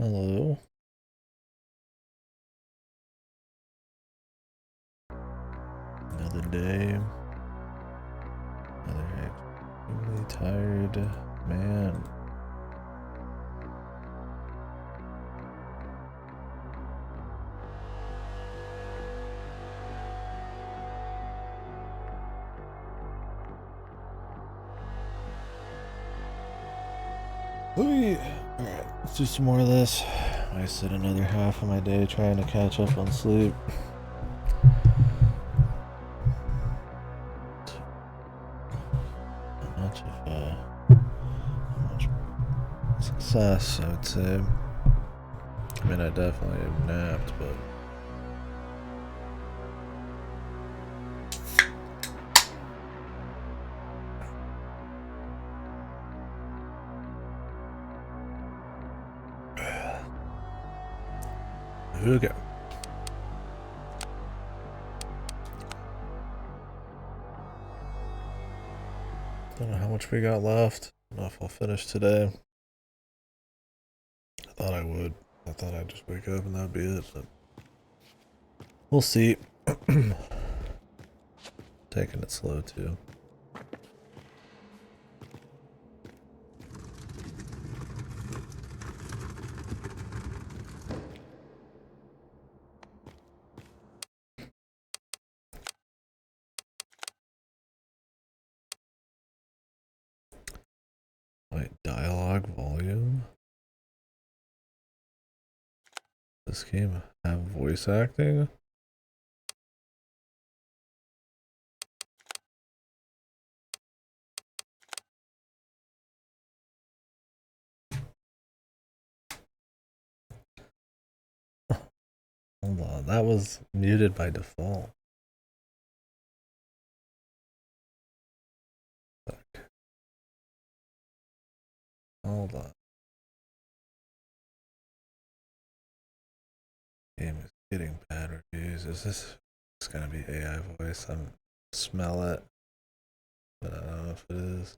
Hello. Another day. Another extremely tired man. Alright, let's do some more of this. I wasted another half of my day trying to catch up on sleep. Much success, I would say. I mean, I definitely napped, but okay. Don't know how much we got left. I don't know if I'll finish today. I thought I would. I thought I'd just wake up and that'd be it, but we'll see. Taking it slow too. Wait, dialogue volume? This game have voice acting? Hold on, that was muted by default. Fuck. Hold on. Game is getting bad reviews. Is this gonna be AI voice? I smell it, but I don't know if it is.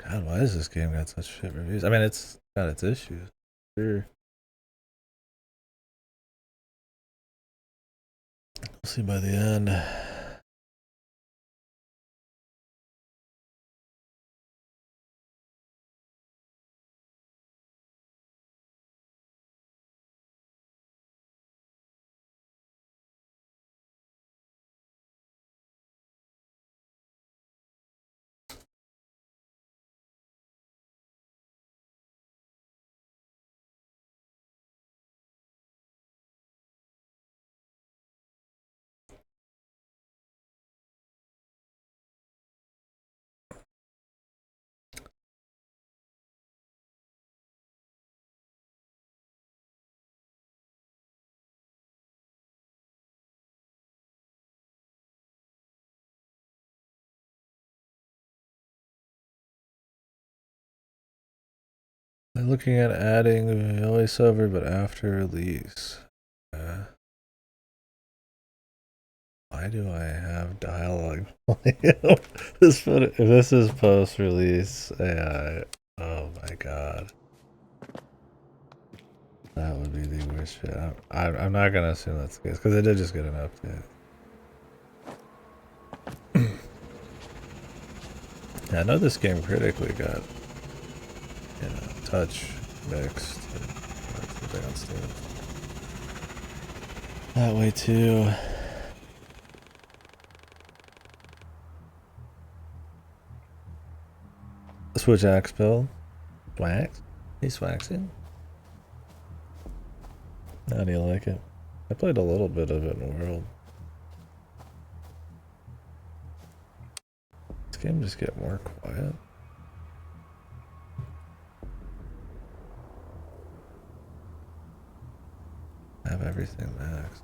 God, why has this game got such shit reviews? I mean, it's got its issues. Sure. We'll see by the end. I'm looking at adding voiceover, but after release. Why do I have dialogue? If this is post-release AI, oh my god, that would be the worst shit. I'm not gonna assume that's the case because I did just get an update. Yeah, I know this game critically got, touch mixed. That way too. Switch axe bill. Wax? He's waxing? How do you like it? I played a little bit of it in World. This game just get more quiet. I have everything maxed.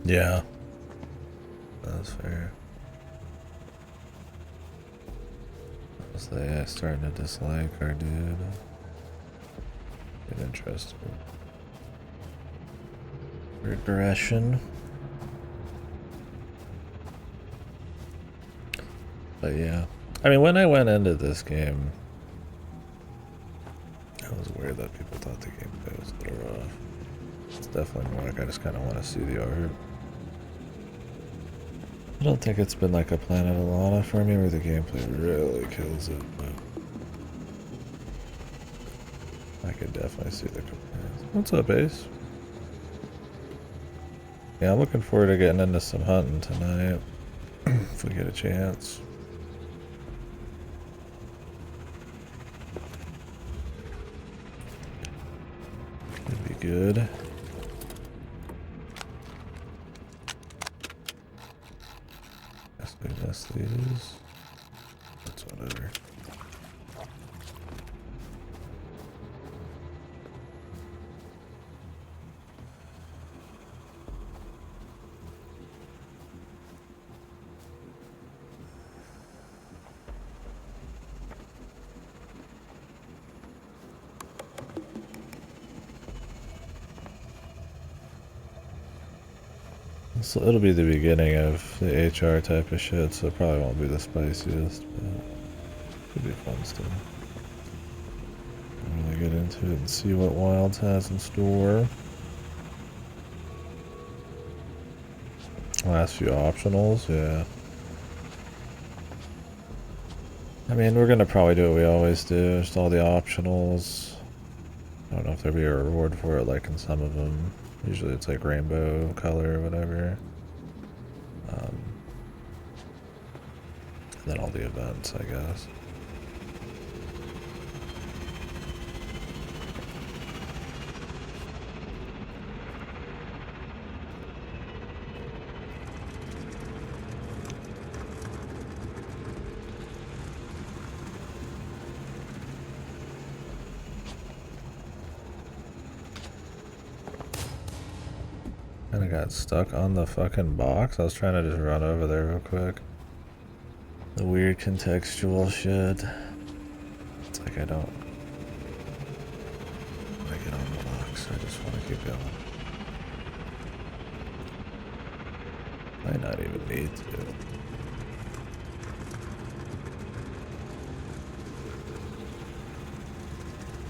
Yeah. That's fair. As they starting to dislike our dude. Get interested. Regression. But yeah. I mean, when I went into this game, I was aware that people thought the gameplay was a little rough. It's definitely more like I just kind of want to see the art. I don't think it's been like a Planet Alana for me where the gameplay really kills it, but I could definitely see the complaints. What's up, Ace? Yeah, I'm looking forward to getting into some hunting tonight if we get a chance. It'd be good. Guess we missed these. That's whatever. So it'll be the beginning of the HR type of shit, so it probably won't be the spiciest, but it'll be fun still. Really get into it and see what Wilds has in store. Last few optionals, yeah. I mean, we're gonna probably do what we always do, just all the optionals. I don't know if there'll be a reward for it like in some of them. Usually it's like rainbow color or whatever. And then all the events, I guess. Kinda got stuck on the fucking box. I was trying to just run over there real quick. The weird contextual shit. It's like I don't want to get on the box. I just want to keep going. Might not even need to.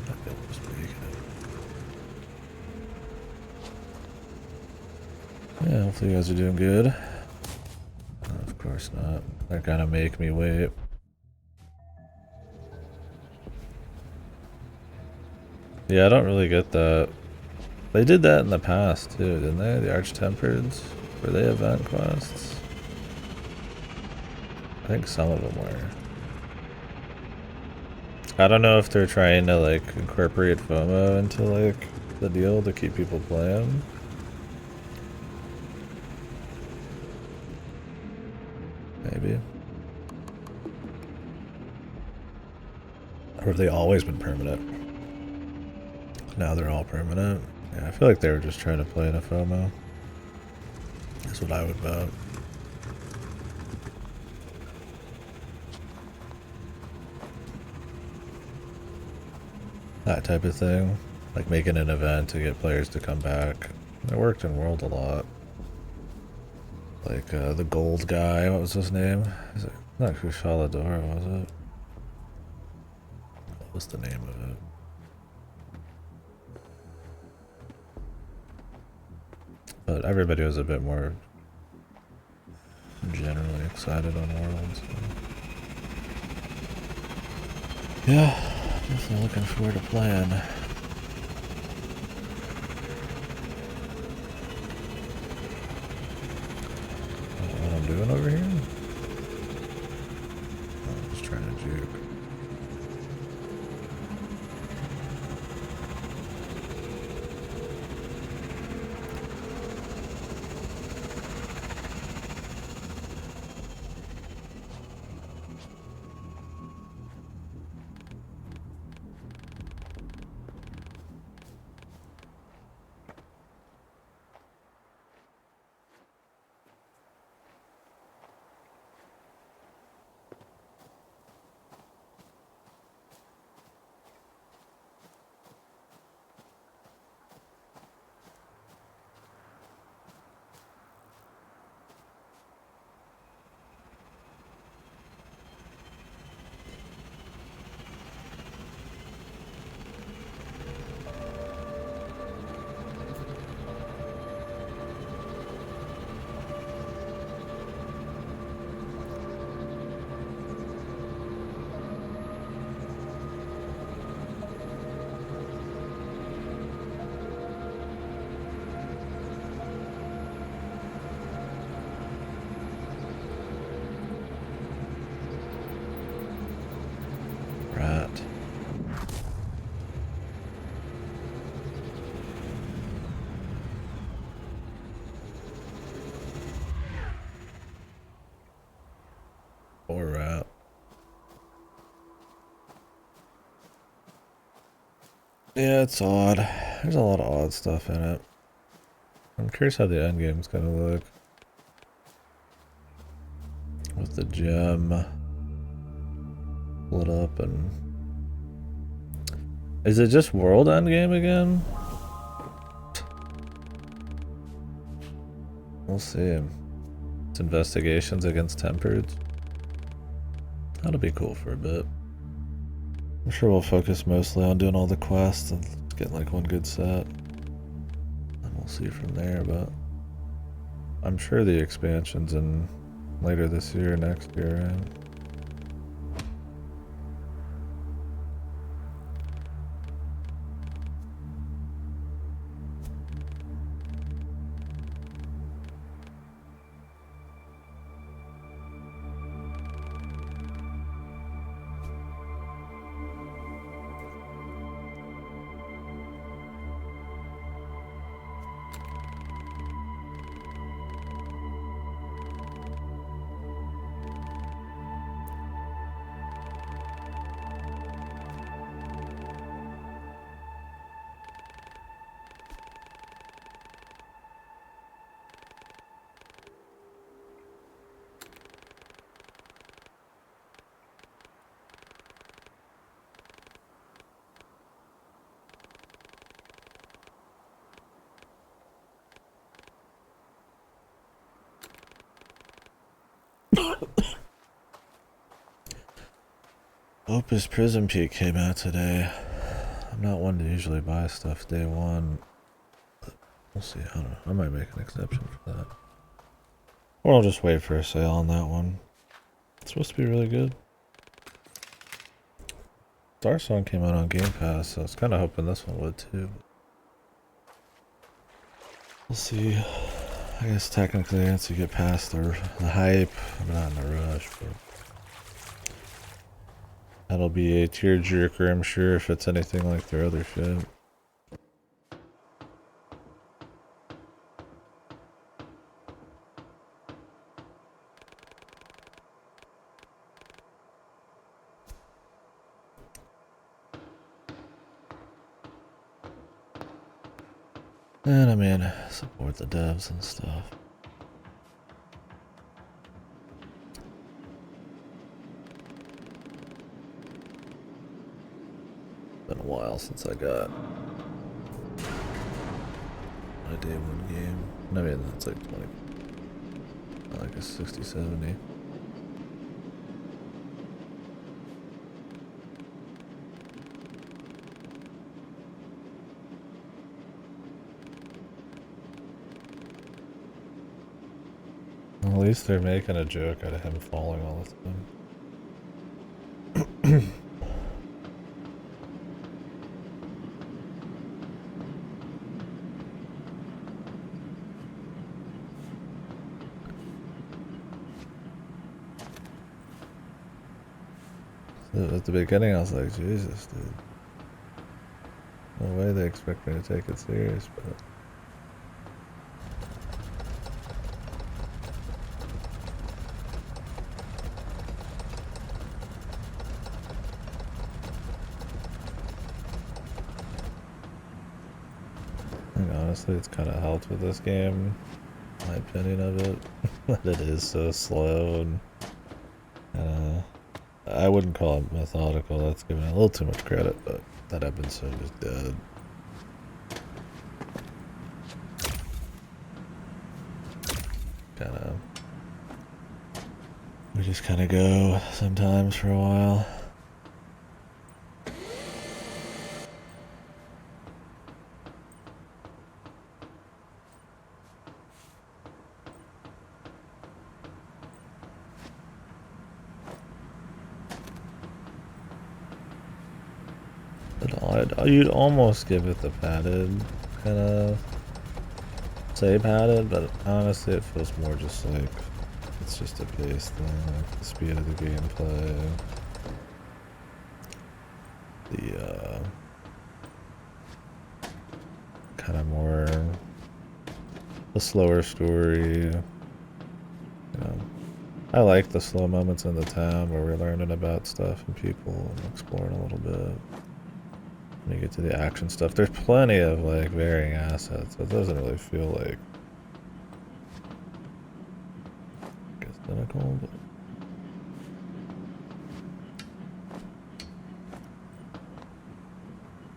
That bill was big. Yeah, hopefully you guys are doing good. Of course not. They're gonna make me wait. Yeah, I don't really get that. They did that in the past too, didn't they? The Arch-Tempereds? Were they event quests? I think some of them were. I don't know if they're trying to like incorporate FOMO into like the deal to keep people playing. Maybe. Or have they always been permanent? Now they're all permanent. Yeah, I feel like they were just trying to play in a FOMO. That's what I would vote. That type of thing. Like making an event to get players to come back. It worked in World a lot. Like the gold guy, what was his name? Is it not Kushaladora, was it? What was the name of it? But everybody was a bit more generally excited on Worlds. So. Yeah, definitely looking forward to playing. What I'm doing over here? I'm just trying to juke. Yeah, it's odd. There's a lot of odd stuff in it. I'm curious how the end game's gonna look. With the gem split up and... Is it just world endgame again? We'll see. It's investigations against Tempered. That'll be cool for a bit. I'm sure we'll focus mostly on doing all the quests and getting like one good set. And we'll see from there, but... I'm sure the expansion's in later this year, next year, right? Opus Prism Peak came out today. I'm not one to usually buy stuff day one. But we'll see. I don't know. I might make an exception for that. Or I'll just wait for a sale on that one. It's supposed to be really good. Star Song came out on Game Pass, so I was kind of hoping this one would too. We'll see. I guess technically once you get past the hype, I'm not in a rush, but... That'll be a tearjerker, I'm sure, if it's anything like their other shit. And I mean, support the devs and stuff. Been a while since I got my day one game. I mean, it's like 20, like a 60, 70. Well, at least they're making a joke out of him falling all the time. At the beginning, I was like, Jesus, dude. No way they expect me to take it serious, but... I think honestly, it's kind of helped with this game, my opinion of it, that it is so slow and... I wouldn't call it methodical, that's giving it a little too much credit, but that episode is dead. We just kind of go sometimes for a while. You'd almost give it the padded kind of say padded, but honestly it feels more just like it's just a pace thing, like the speed of the gameplay, the kind of more the slower story. You know, I like the slow moments in the town where we're learning about stuff and people and exploring a little bit. when you get to the action stuff, there's plenty of like varying assets. It doesn't really feel like cynical, but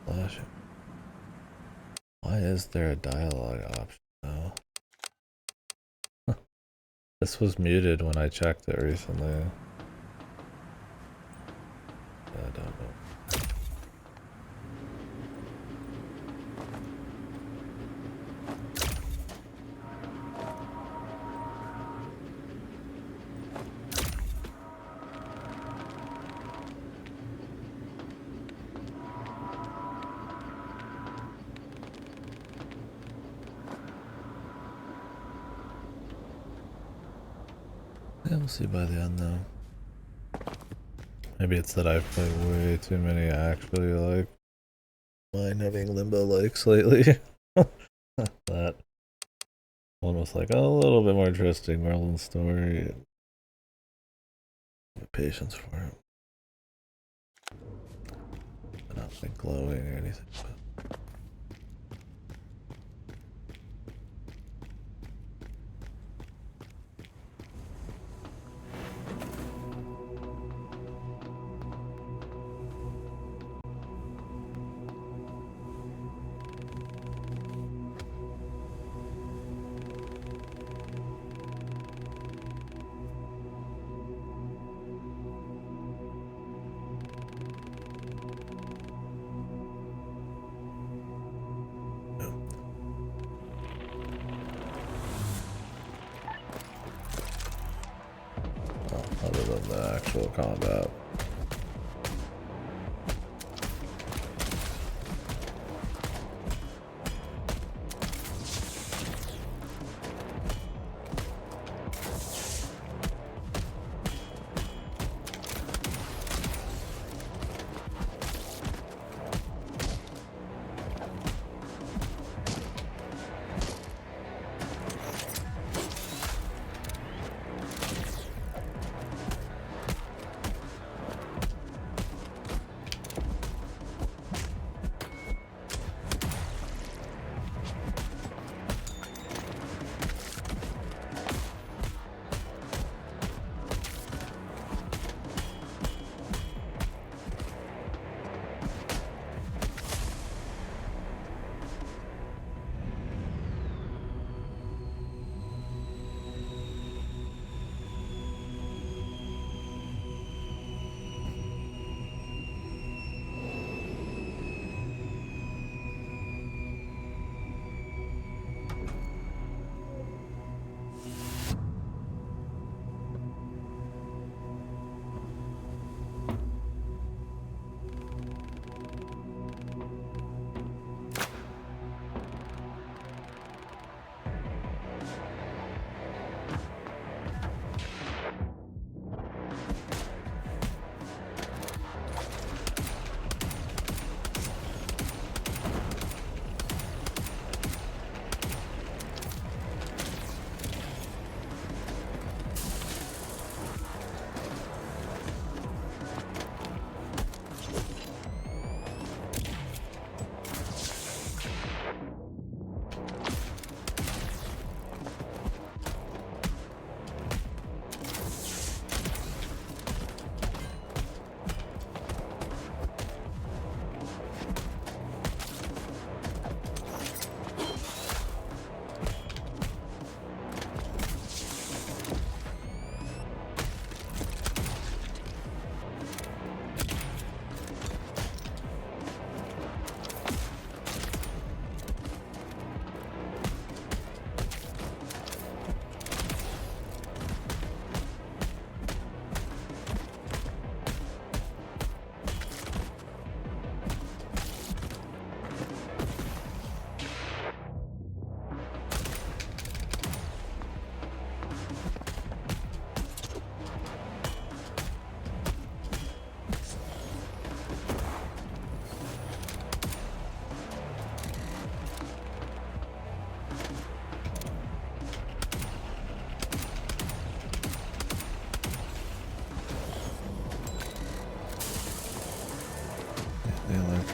flashing. Why is there a dialogue option now? This was muted when I checked it recently. I don't know. Yeah, we'll see by the end though. Maybe it's that I've played way too many actually like mine having limbo likes lately. That one was like a little bit more interesting, Merlin's story. Patience for it. Not like glowing or anything, but other than the actual combat.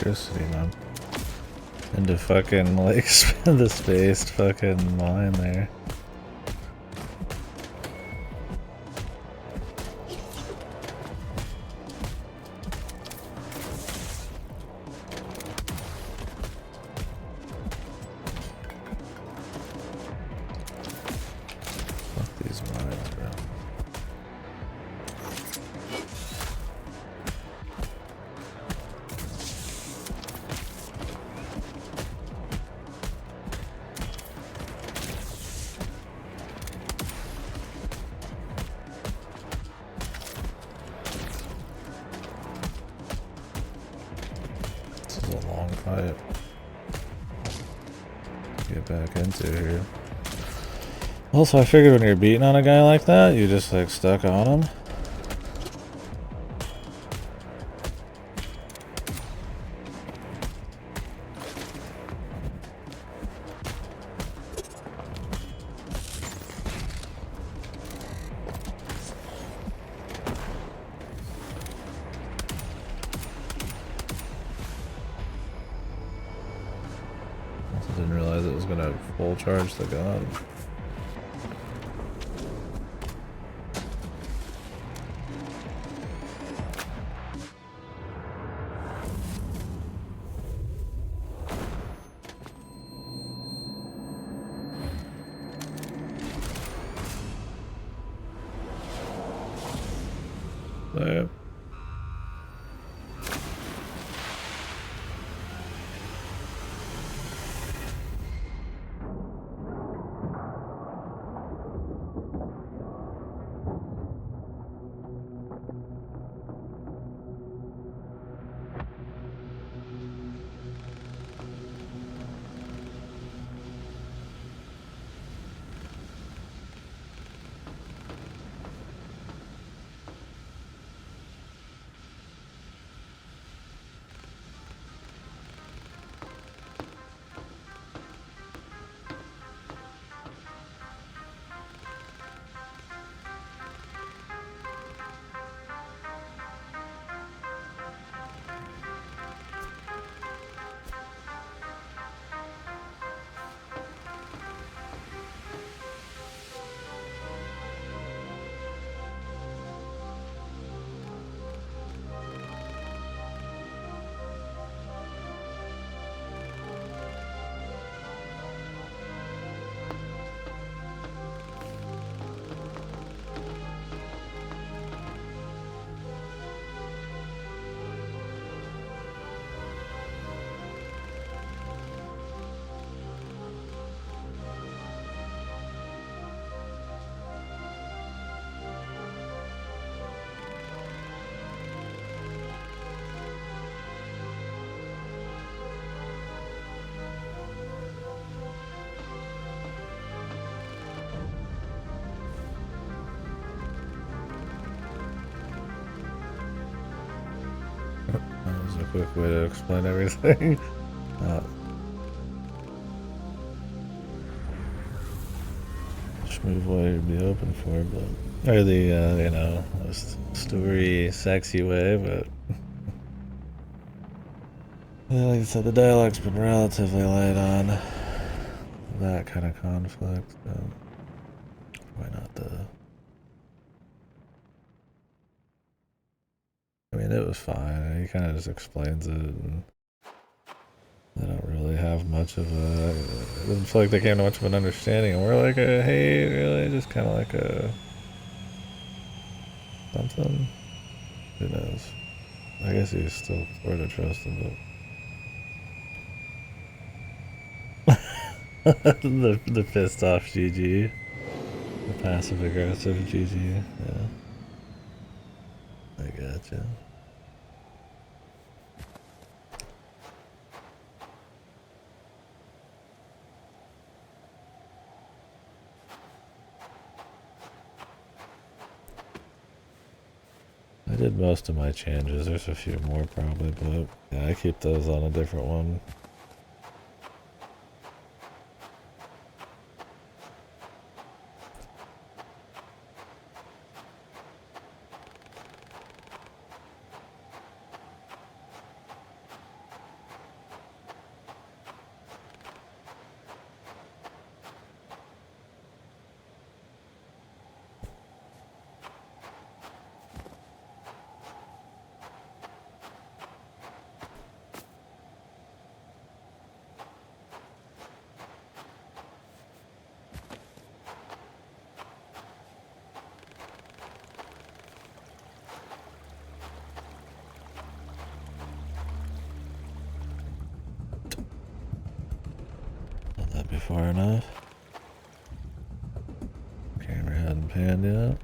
electricity, man. Into fucking, like, spend the spaced fucking line there. Fuck these mines, bro. This is a long fight to get back into here. Also, I figured when you're beating on a guy like that, you just like stuck on him. Also didn't realize it was gonna full charge the gun. There. That was a quick way to explain everything. Which move would be open for, but or the you know, story sexy way, but yeah, like I said, the dialogue's been relatively light on that kind of conflict. So why not the? I mean, it was fine. He kind of just explains it, and they don't really have much of a. It doesn't feel like they came to much of an understanding, and we're like, hey, really, just kind of like a something. Who knows? I guess he's still sort of trusting, but the pissed off GG, the passive aggressive GG. Yeah, I gotcha. I did most of my changes. There's a few more probably, but yeah, I keep those on a different one. far enough. Camera hadn't panned yet.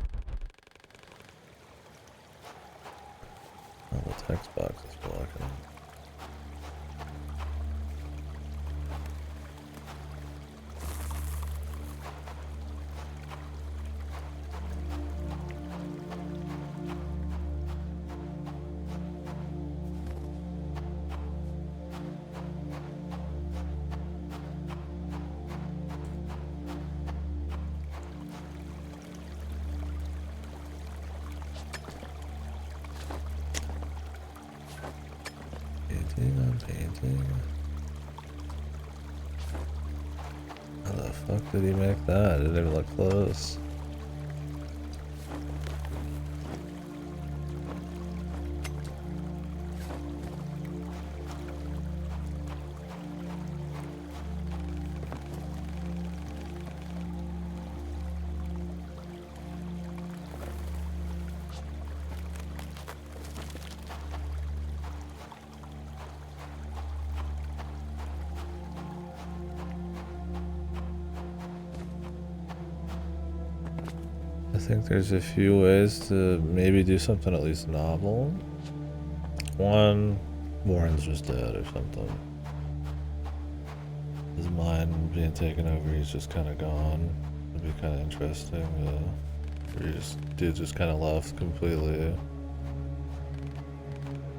Oh, the text box is blocking. Painting. How the fuck did he make that? It didn't even look close. I think there's a few ways to maybe do something at least novel. One, Warren's just dead or something. His mind being taken over, he's just kind of gone. It'd be kind of interesting. Dude just kind of left completely.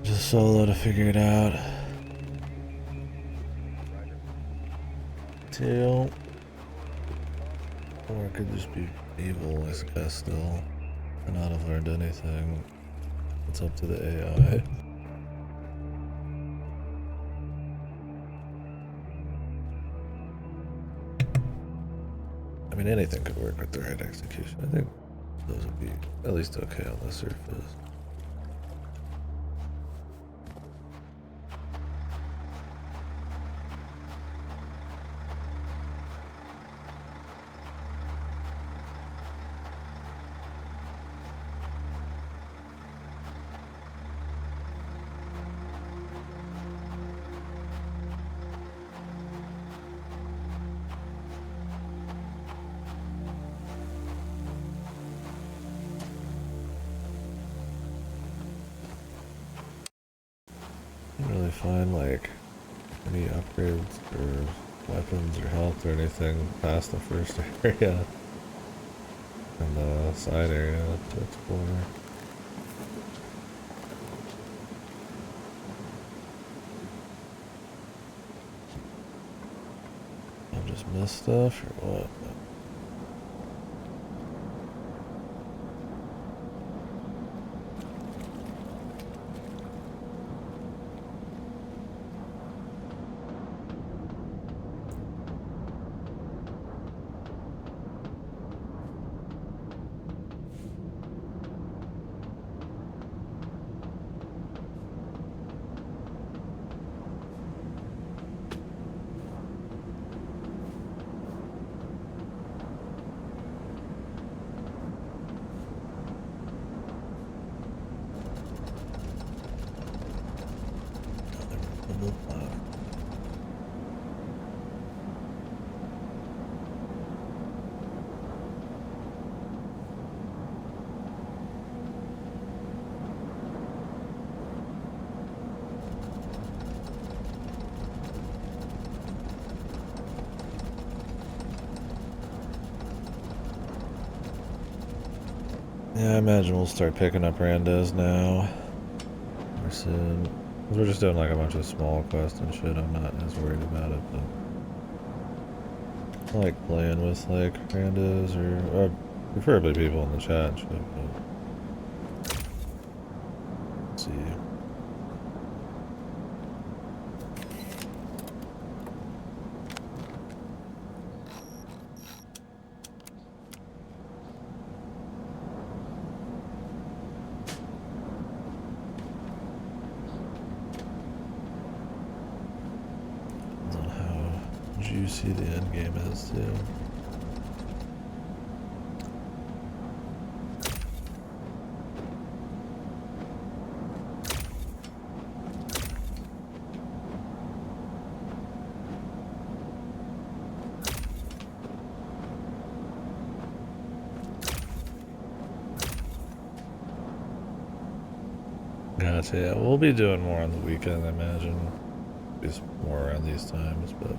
Just solo to figure it out. Two, or it could just be evil, I guess, still, and not have learned anything. It's up to the AI. I mean, anything could work with the right execution. I think those would be at least okay on the surface. Really find like any upgrades or weapons or health or anything past the first area and the side area to explore. I'll just miss stuff or what? Yeah, I imagine we'll start picking up randos now. Or soon. We're just doing like a bunch of small quests and shit. I'm not as worried about it, but I like playing with like randos or preferably people in the chat and shit, but let's see. Juicy the end game is too. Gotcha. Yeah, we'll be doing more on the weekend, I imagine. Just more around these times, but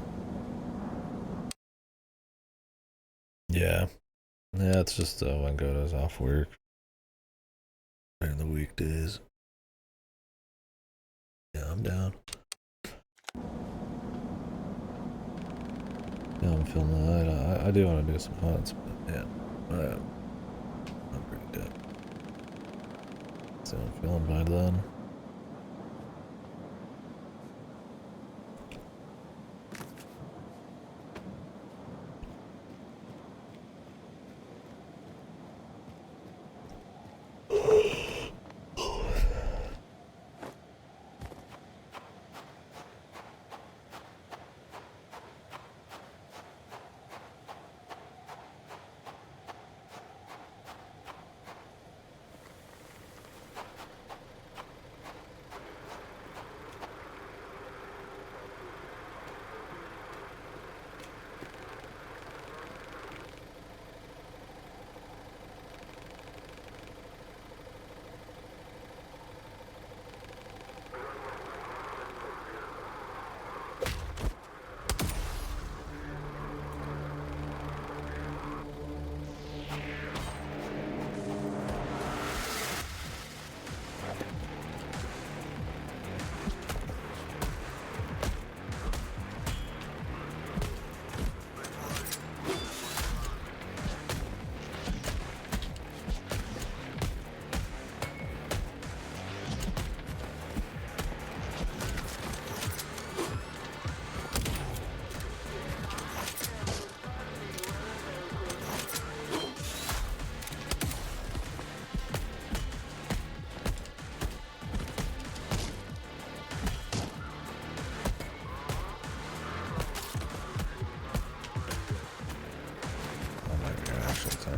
yeah, yeah. It's just when Godo's off work during the weekdays. Yeah, I'm down. Yeah, I'm feeling that. I do want to do some hunts, but yeah, I'm pretty good. So I'm feeling by then.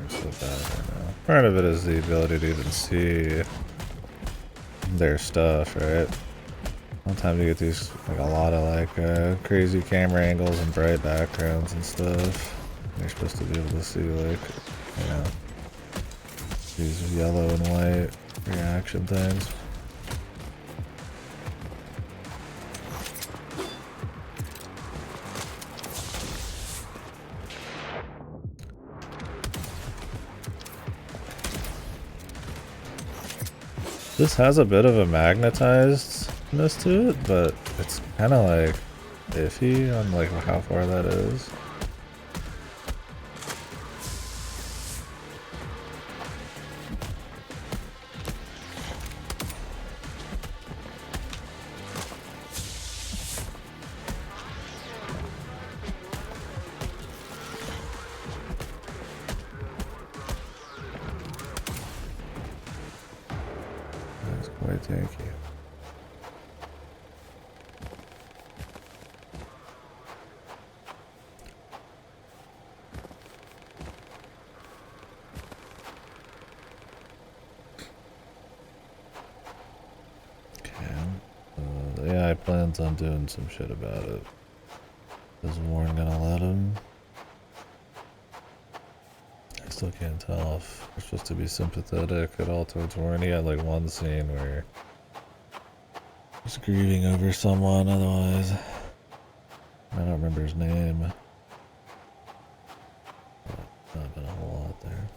So bad right now. Part of it is the ability to even see their stuff, right? Sometimes you get these, like a lot of like crazy camera angles and bright backgrounds and stuff. You're supposed to be able to see like, you know, these yellow and white reaction things. This has a bit of a magnetizedness to it, but it's kind of like iffy on like how far that is. That's quite tanky. The AI plans on doing some shit about it. Is Warren gonna let him? I still can't tell if we're supposed to be sympathetic at all towards Warren. He had like one scene where he's grieving over someone, otherwise I don't remember his name. But not been a whole lot there.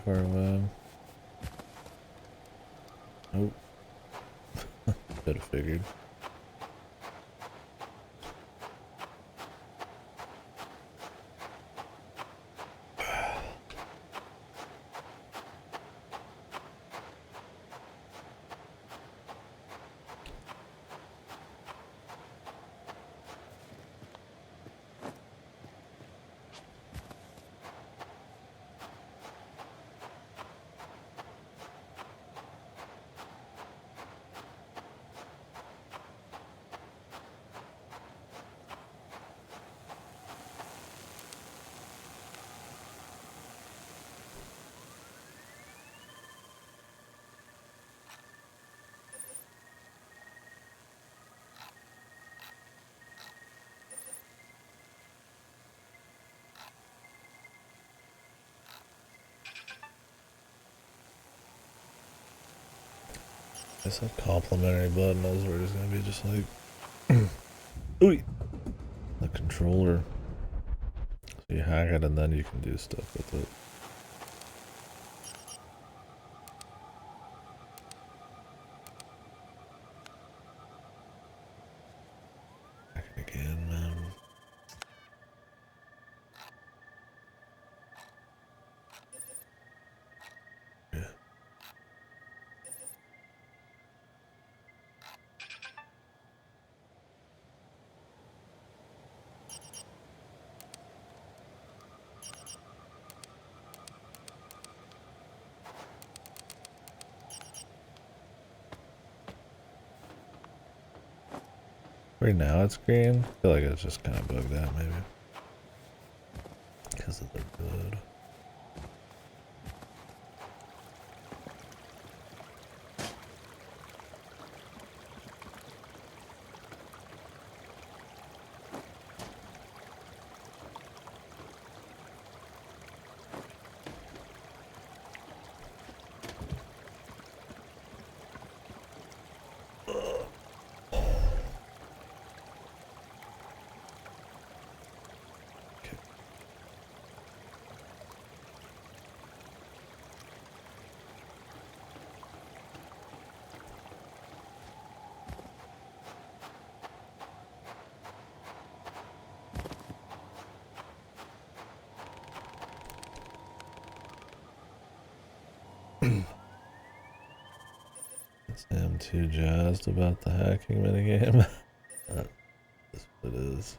far away. Nope. Could have figured. I said complimentary buttons were just gonna be just like ooh, the controller. So you hack it and then you can do stuff with it. Hack it again, man. Yeah. Right now it's green. I feel like it's just kind of bugged out maybe. Because of the blood. I'm too jazzed about the hacking minigame. That's what it is.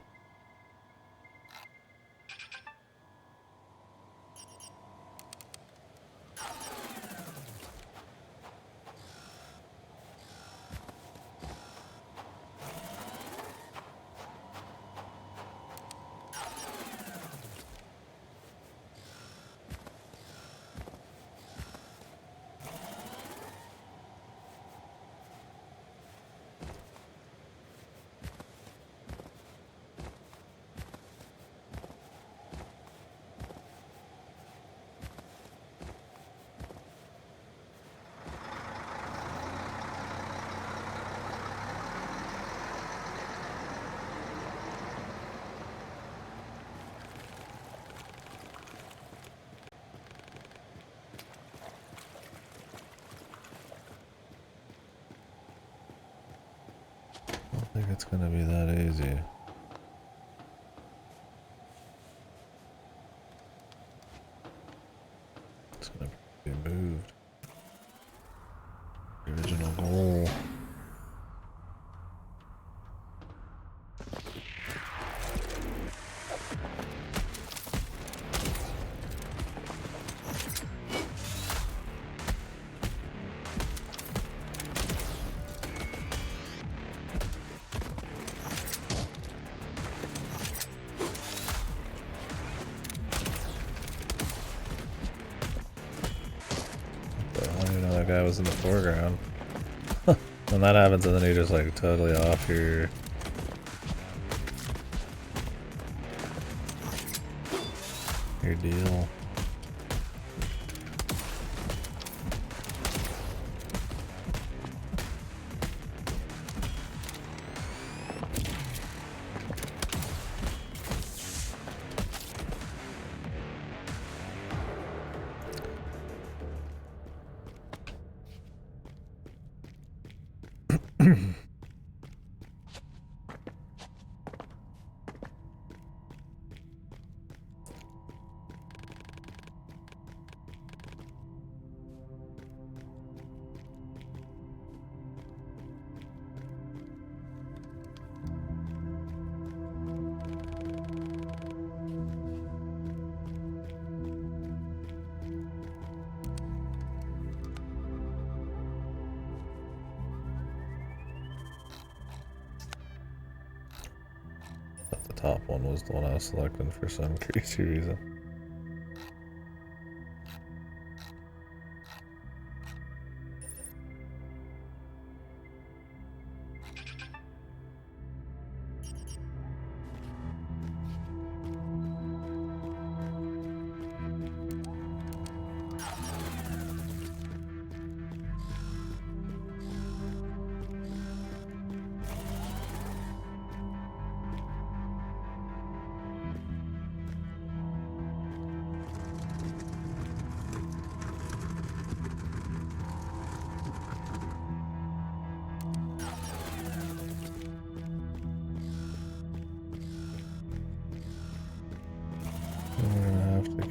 I don't think it's gonna be that easy. It's gonna be moved. The original goal. I didn't know that guy was in the foreground. When that happens, and then you're just like totally off your deal. Top one was the one I was selecting for some crazy reason.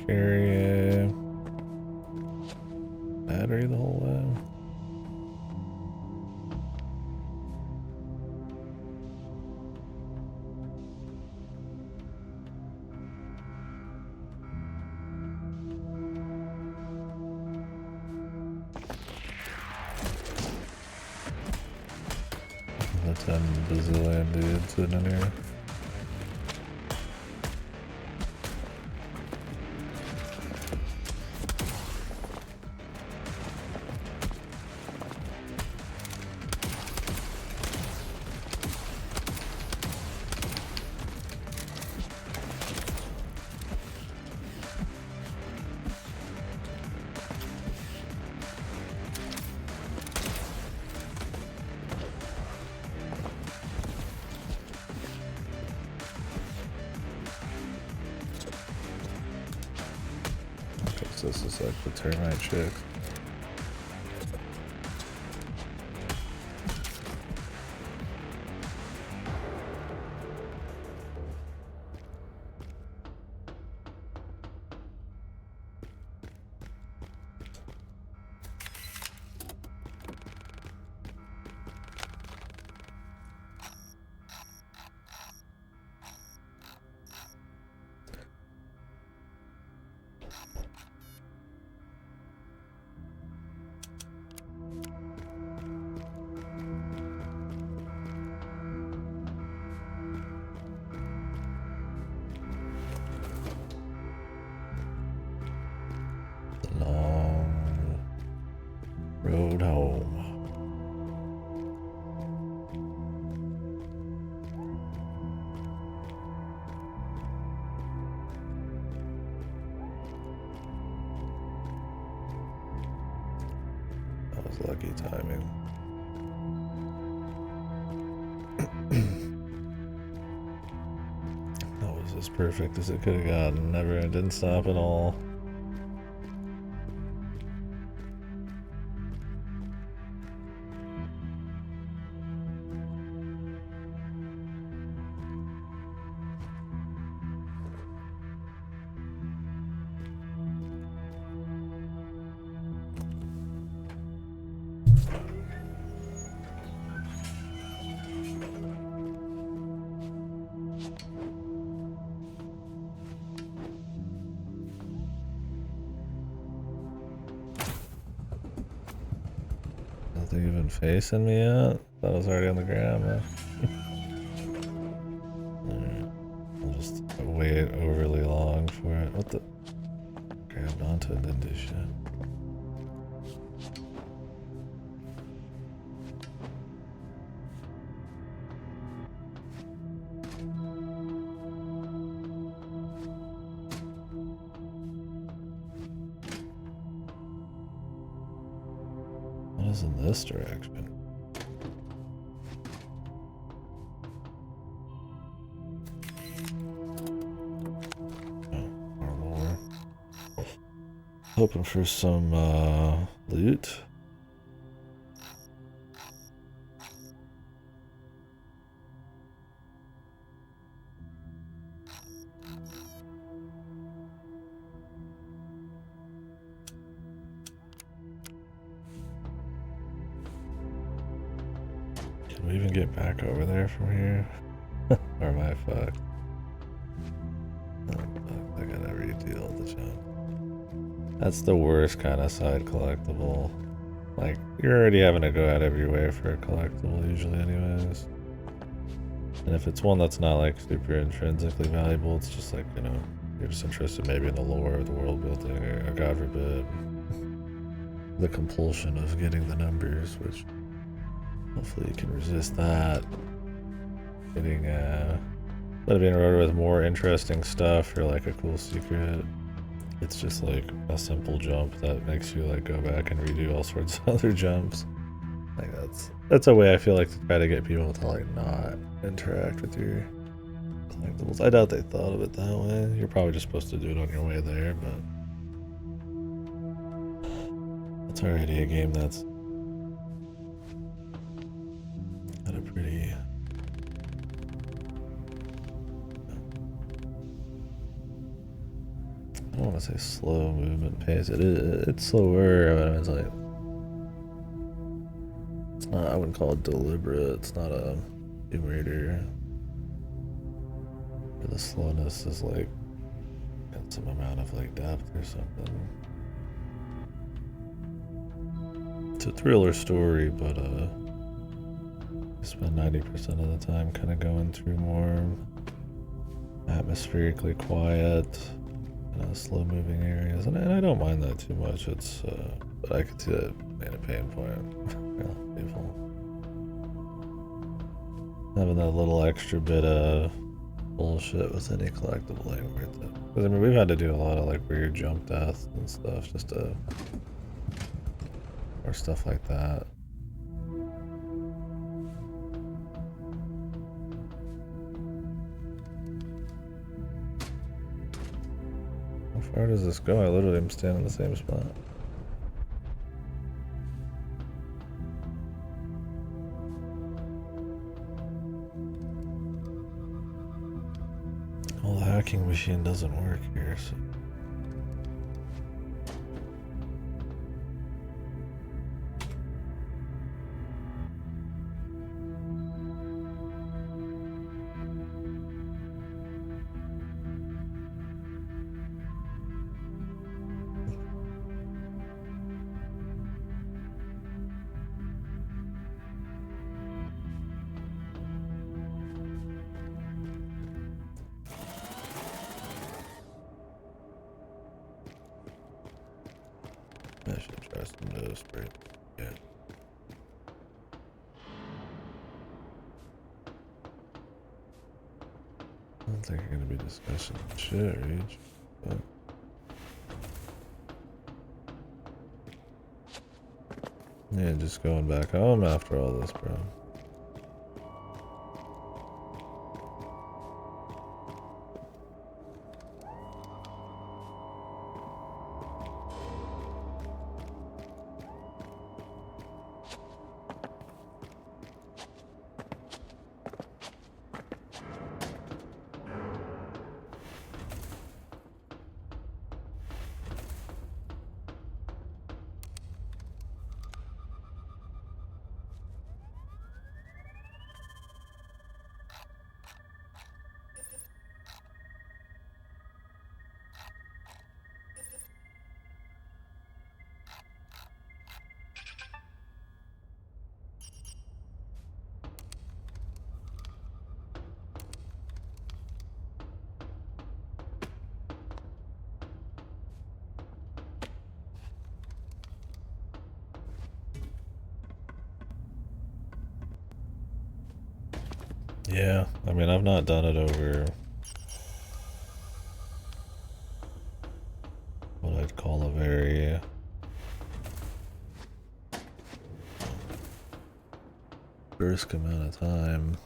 Carry a battery the whole way. The 10 bazillion dudes sitting in here. So this is like the termite chick. Long road home. That was lucky timing. That was as perfect as it could have gotten. Never, it didn't stop at all. Nothing even facing me yet? Thought I was already on the ground, man. Alright. I'll just wait overly long for it. What the? Grabbed onto it, didn't do shit. What is in this direction? Oh, our lore. Hoping for some loot. Can we even get back over there from here? Or am I fucked? Oh, fuck, I gotta redeal the jump. That's the worst kind of side collectible. Like, you're already having to go out of your way for a collectible usually anyways. And if it's one that's not like super intrinsically valuable, it's just like, you know, you're just interested maybe in the lore of the world building, or God forbid, the compulsion of getting the numbers, which hopefully you can resist that. Getting being rewarded with more interesting stuff or like a cool secret. It's just like a simple jump that makes you like go back and redo all sorts of other jumps. Like that's a way I feel like to try to get people to like not interact with your collectibles. I doubt they thought of it that way. You're probably just supposed to do it on your way there, but it's already a game that's got a pretty I don't want to say slow movement pace. It's slower, but it's like it's not. I wouldn't call it deliberate. It's not a Tomb Raider. Where the slowness is like got some amount of like depth or something. It's a thriller story, but I spend 90% of the time kind of going through more atmospherically quiet, slow moving areas, and I don't mind that too much. It's but I could see that being a pain point. Yeah, people having that little extra bit of bullshit with any collectible ain't worth it. Because I mean, we've had to do a lot of like weird jump deaths and stuff just to or stuff like that. How far does this go? I literally am standing in the same spot. Well, the hacking machine doesn't work here, so. I should try some nose spray. Yeah. I don't think I'm gonna be discussing shit, Reach, but yeah, just going back home after all this, bro. Yeah, I mean, I've not done it over what I'd call a very brisk amount of time.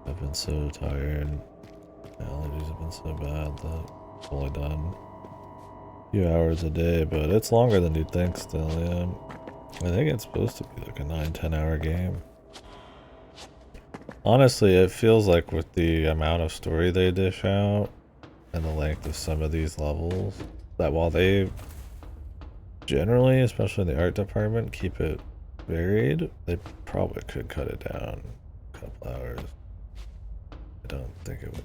I've been so tired. My allergies have been so bad that I've only done a few hours a day, but it's longer than you'd think still, yeah. I think it's supposed to be like a 9-10 hour game. Honestly, it feels like with the amount of story they dish out and the length of some of these levels, that while they generally, especially in the art department, keep it varied. They probably could cut it down a couple hours. I don't think it would.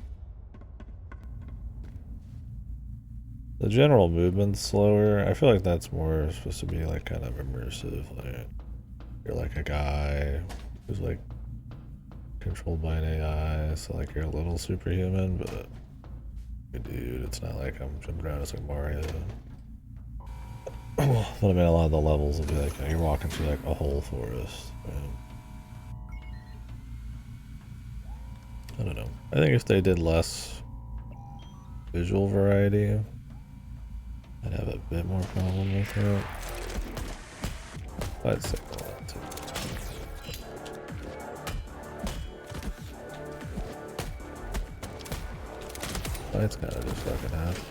The general movement's slower. I feel like that's more supposed to be like kind of immersive. Like you're like a guy who's like controlled by an AI, so like you're a little superhuman, but dude, it's not like I'm jumping around as like Mario. But I mean, a lot of the levels will be like, you know, you're walking through like a whole forest. I don't know. I think if they did less visual variety, I'd have a bit more problem with it. I'd say a lot too. It's gotta just fucking happen.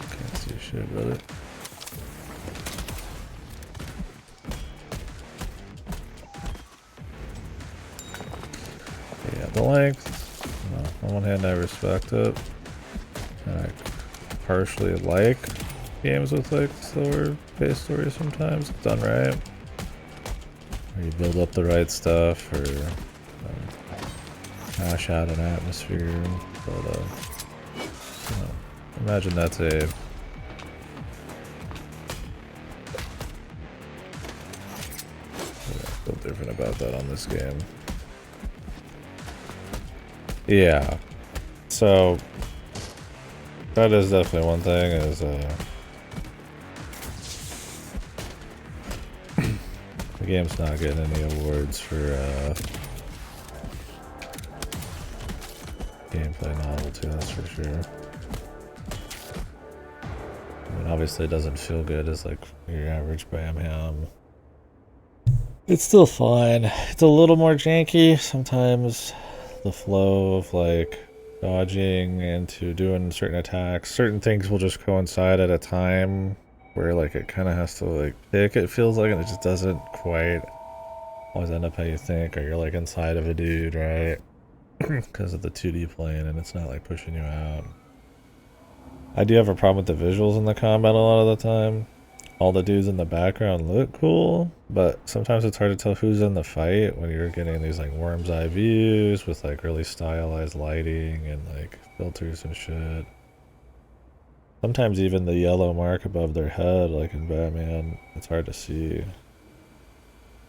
Can't see shit, brother. Yeah, the length. On one hand, I respect it, and I partially like games with like slower paced stories sometimes, if done right. Where you build up the right stuff, or hash out an atmosphere. But you know, imagine that's a I feel different about that on this game. Yeah. So that is definitely one thing, is the game's not getting any awards for gameplay novelty, that's for sure. I mean, obviously it doesn't feel good as like your average Bam Ham. It's still fine. It's a little more janky sometimes. The flow of like dodging into doing certain attacks, certain things will just coincide at a time where like it kind of has to like pick, it feels like, and it just doesn't quite always end up how you think, or you're like inside of a dude, right? Because of the 2D plane, and it's not like pushing you out. I do have a problem with the visuals in the combat a lot of the time. All the dudes in the background look cool, but sometimes it's hard to tell who's in the fight when you're getting these like worm's eye views with like really stylized lighting and like filters and shit. Sometimes even the yellow mark above their head, like in Batman, it's hard to see.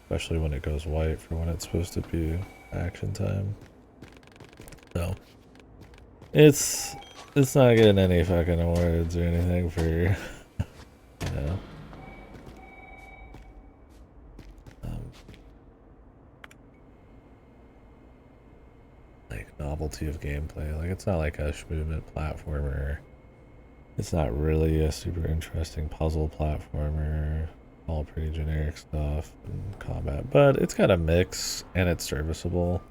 Especially when it goes white for when it's supposed to be action time. So it's not getting any fucking awards or anything for you know. Like novelty of gameplay. Like it's not like a movement platformer. It's not really a super interesting puzzle platformer. All pretty generic stuff and combat, but it's got a mix and it's serviceable.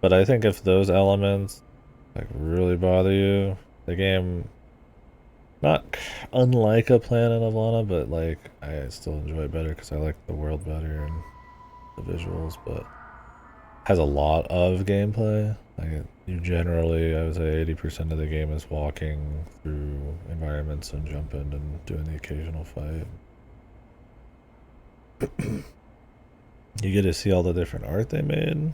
But I think if those elements like really bother you, the game, not unlike a Planet of Lana, but like I still enjoy it better because I like the world better and the visuals, but has a lot of gameplay. Like you generally, I would say 80% of the game is walking through environments and jumping and doing the occasional fight. You get to see all the different art they made.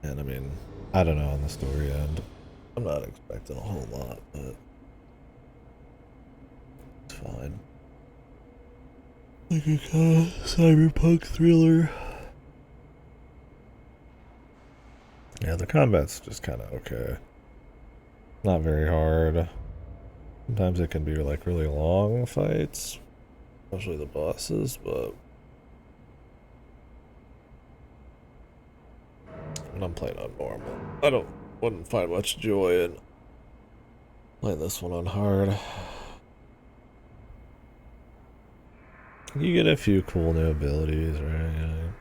And I mean, I don't know on the story end. I'm not expecting a whole lot, but it's fine. Like a kind of cyberpunk thriller. Yeah, the combat's just kind of okay. Not very hard. Sometimes it can be like really long fights, especially the bosses, but when I'm playing on normal, I wouldn't find much joy in playing this one on hard. You get a few cool new abilities, right? You know,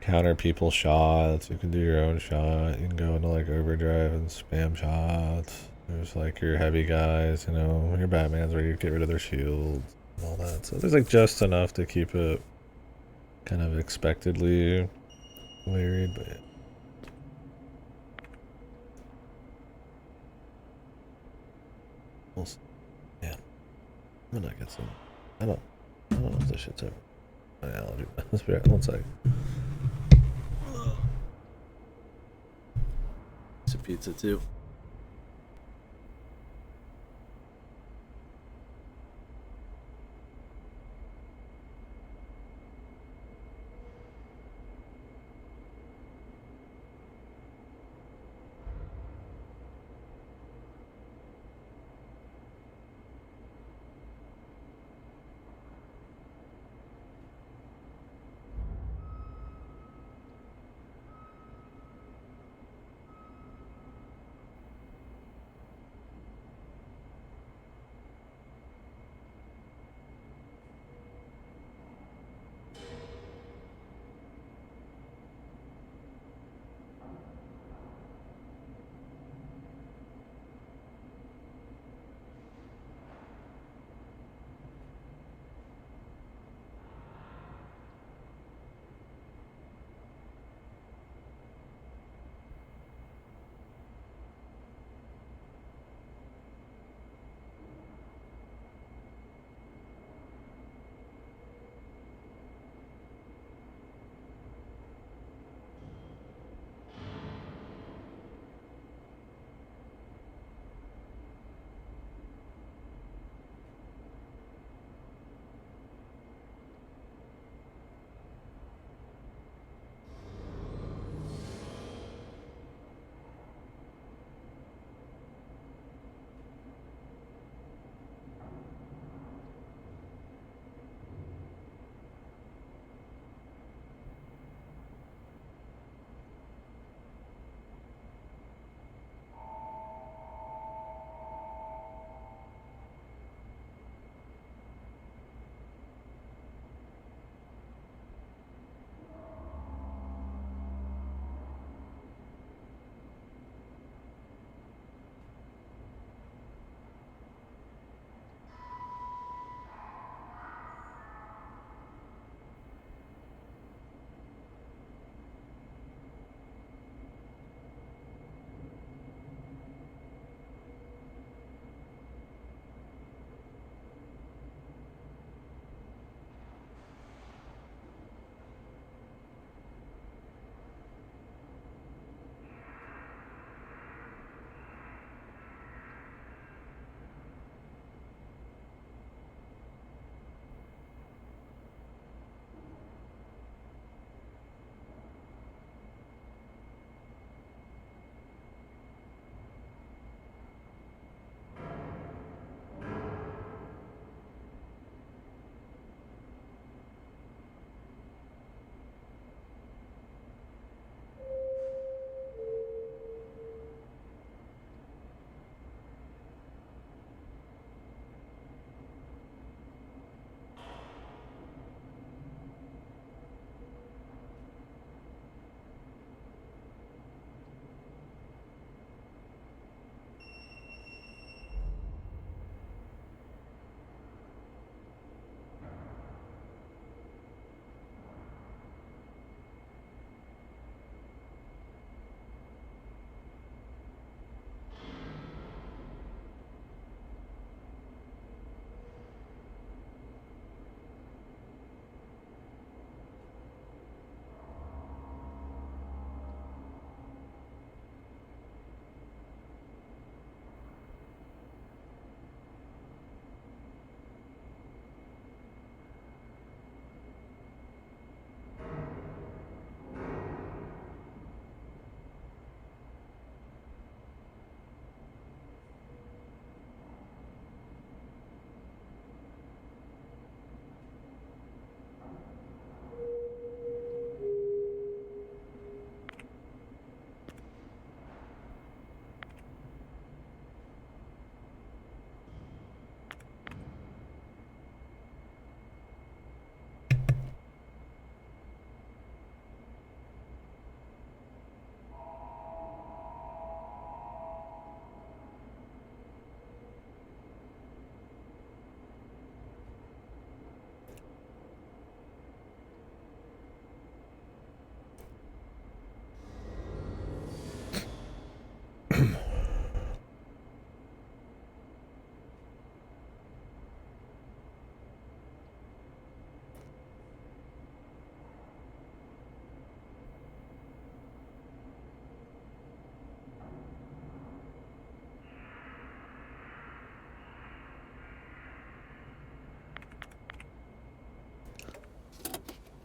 counter people's shots. You can do your own shot. You can go into like overdrive and spam shots. There's like your heavy guys, you know, your Batman's where you get rid of their shields and all that. So there's like just enough to keep it kind of expectedly varied, but yeah. We'll see. Yeah, I'm gonna get some. I don't know if this shit's ever my allergy. Let's be right. One sec. Some pizza too.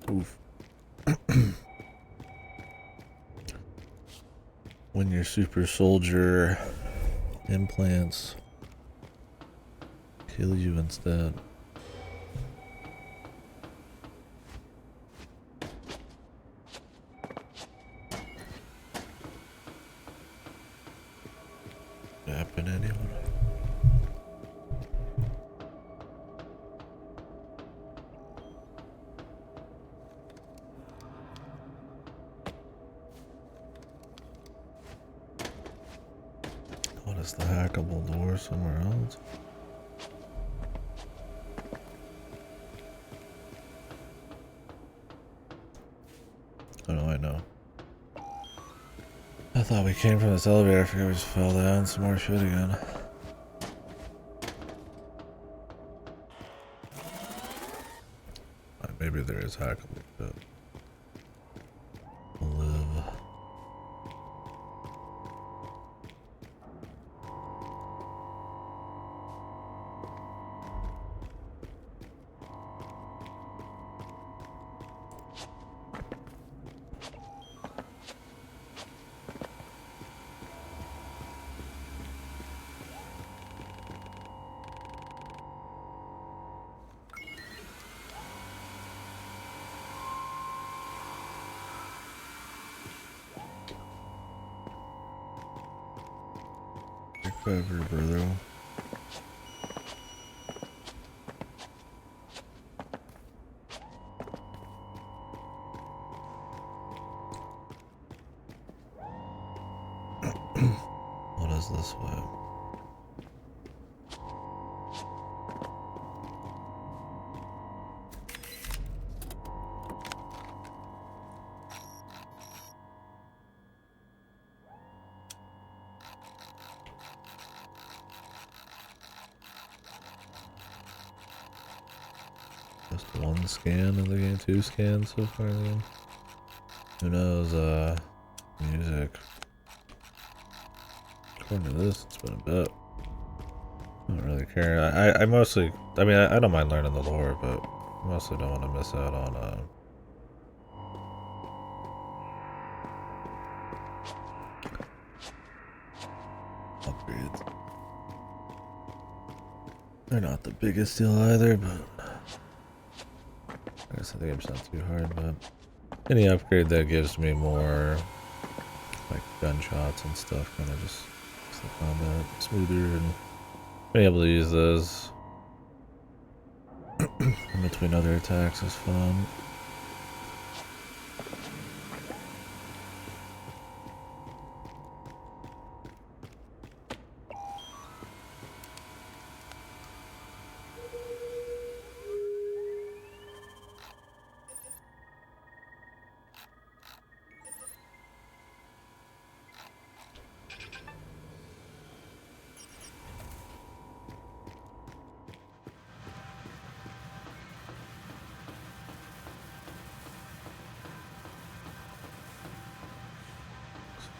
Oof. When your super soldier implants kill you instead. Happen anyone? What is the hackable door somewhere else? Oh no, I know. I thought we came from this elevator. I figured we just fell down some more shit again. Maybe there is hackable shit. Live. Forever, brother. What is this way? Just one scan of the game, 2 scans so far. Who knows, music. According to this, it's been a bit. I don't really care. I mostly, I mean, I don't mind learning the lore, but I mostly don't want to miss out on, upgrades. They're not the biggest deal either, but I guess the game's not too hard, but any upgrade that gives me more like gunshots and stuff kind of just makes the combat smoother, and being able to use those in between other attacks is fun.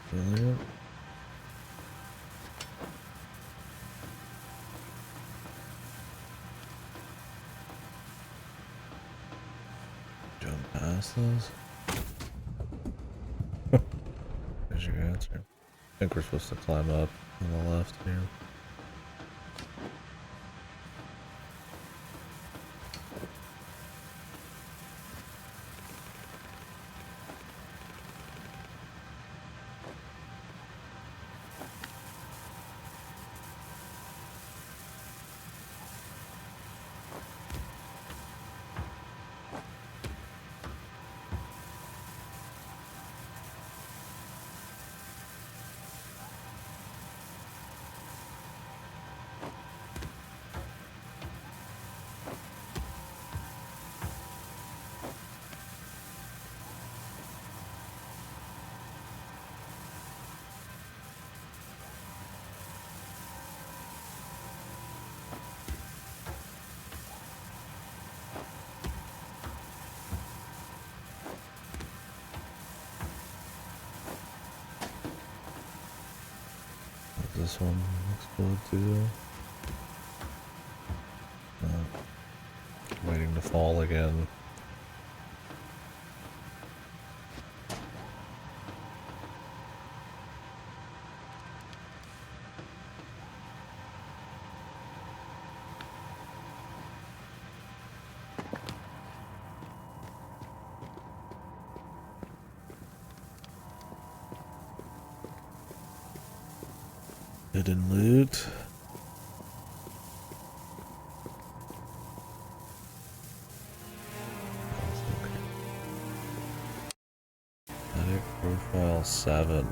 Brilliant. Jump past those. There's your answer. I think we're supposed to climb up on the left here. This one looks cool too. Waiting to fall again. Hidden loot. Static profile 7.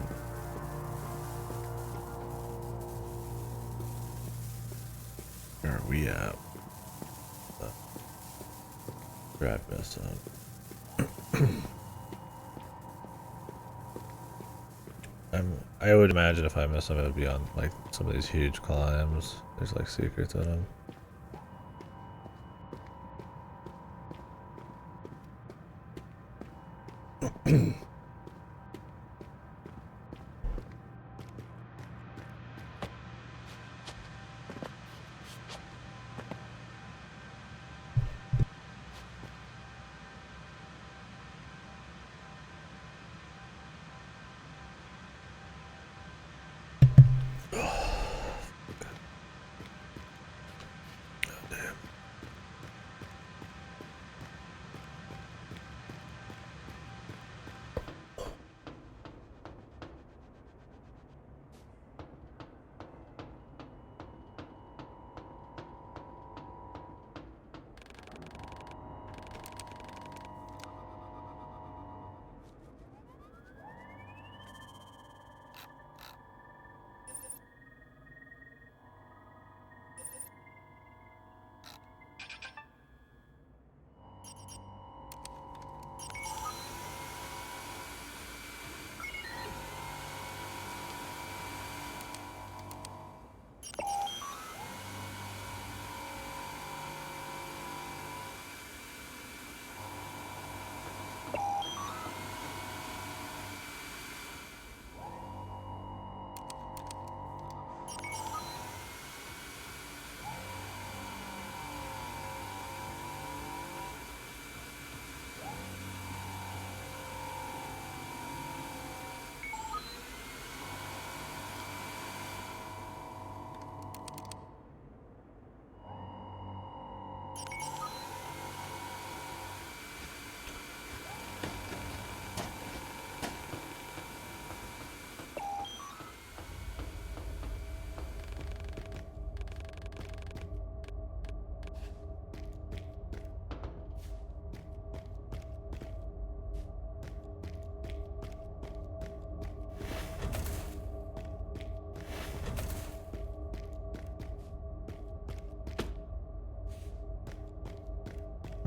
Where are we at? Drive this up. I would imagine if I miss them, it would be on like some of these huge climbs. There's like secrets in them.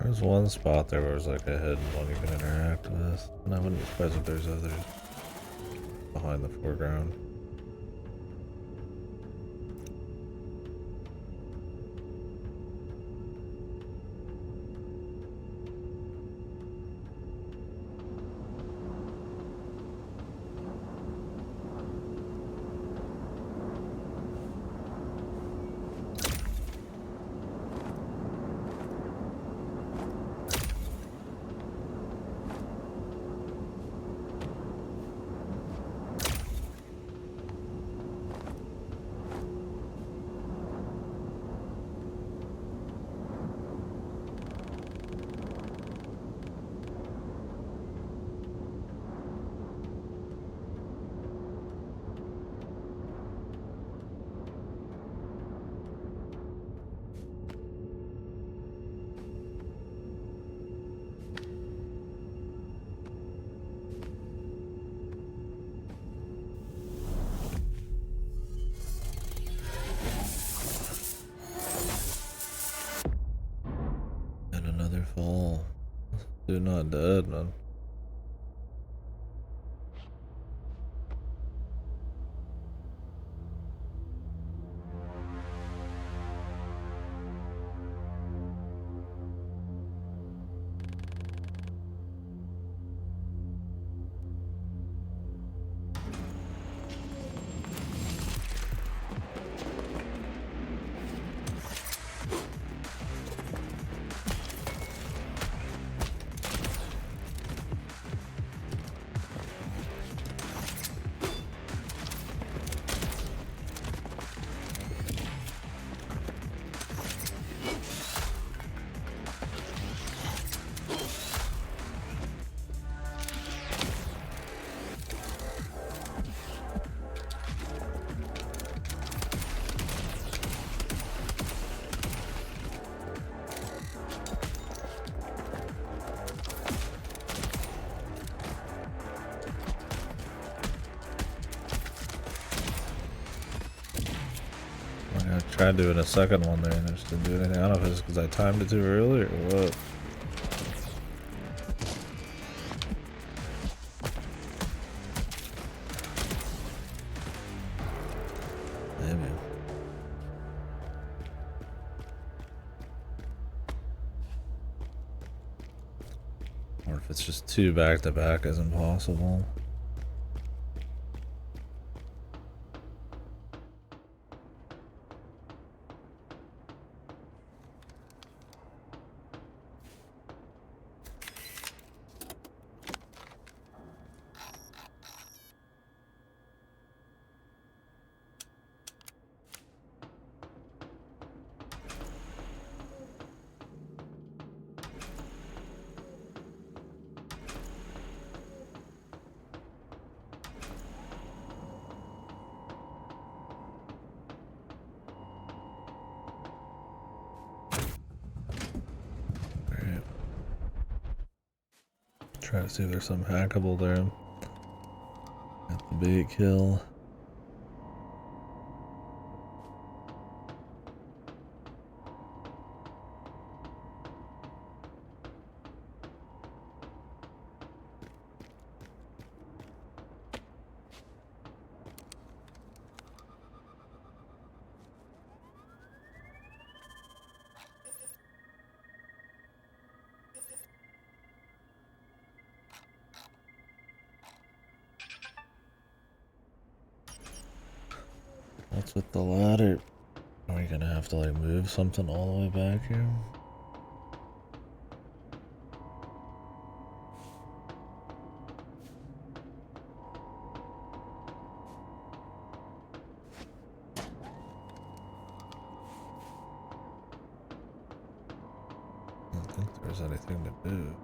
There's one spot there where there's like a hidden one you can interact with, and I wouldn't be surprised if there's others behind the foreground. Another fall. Dude, not dead, man. I tried doing a second one there and I just didn't do anything. I don't know if it's because I timed it too early or what. Maybe. Or if it's just two back to back is impossible. Try to see if there's some hackable there. Got the bait kill. What's with the ladder? Are we gonna have to like move something all the way back here? I don't think there's anything to do.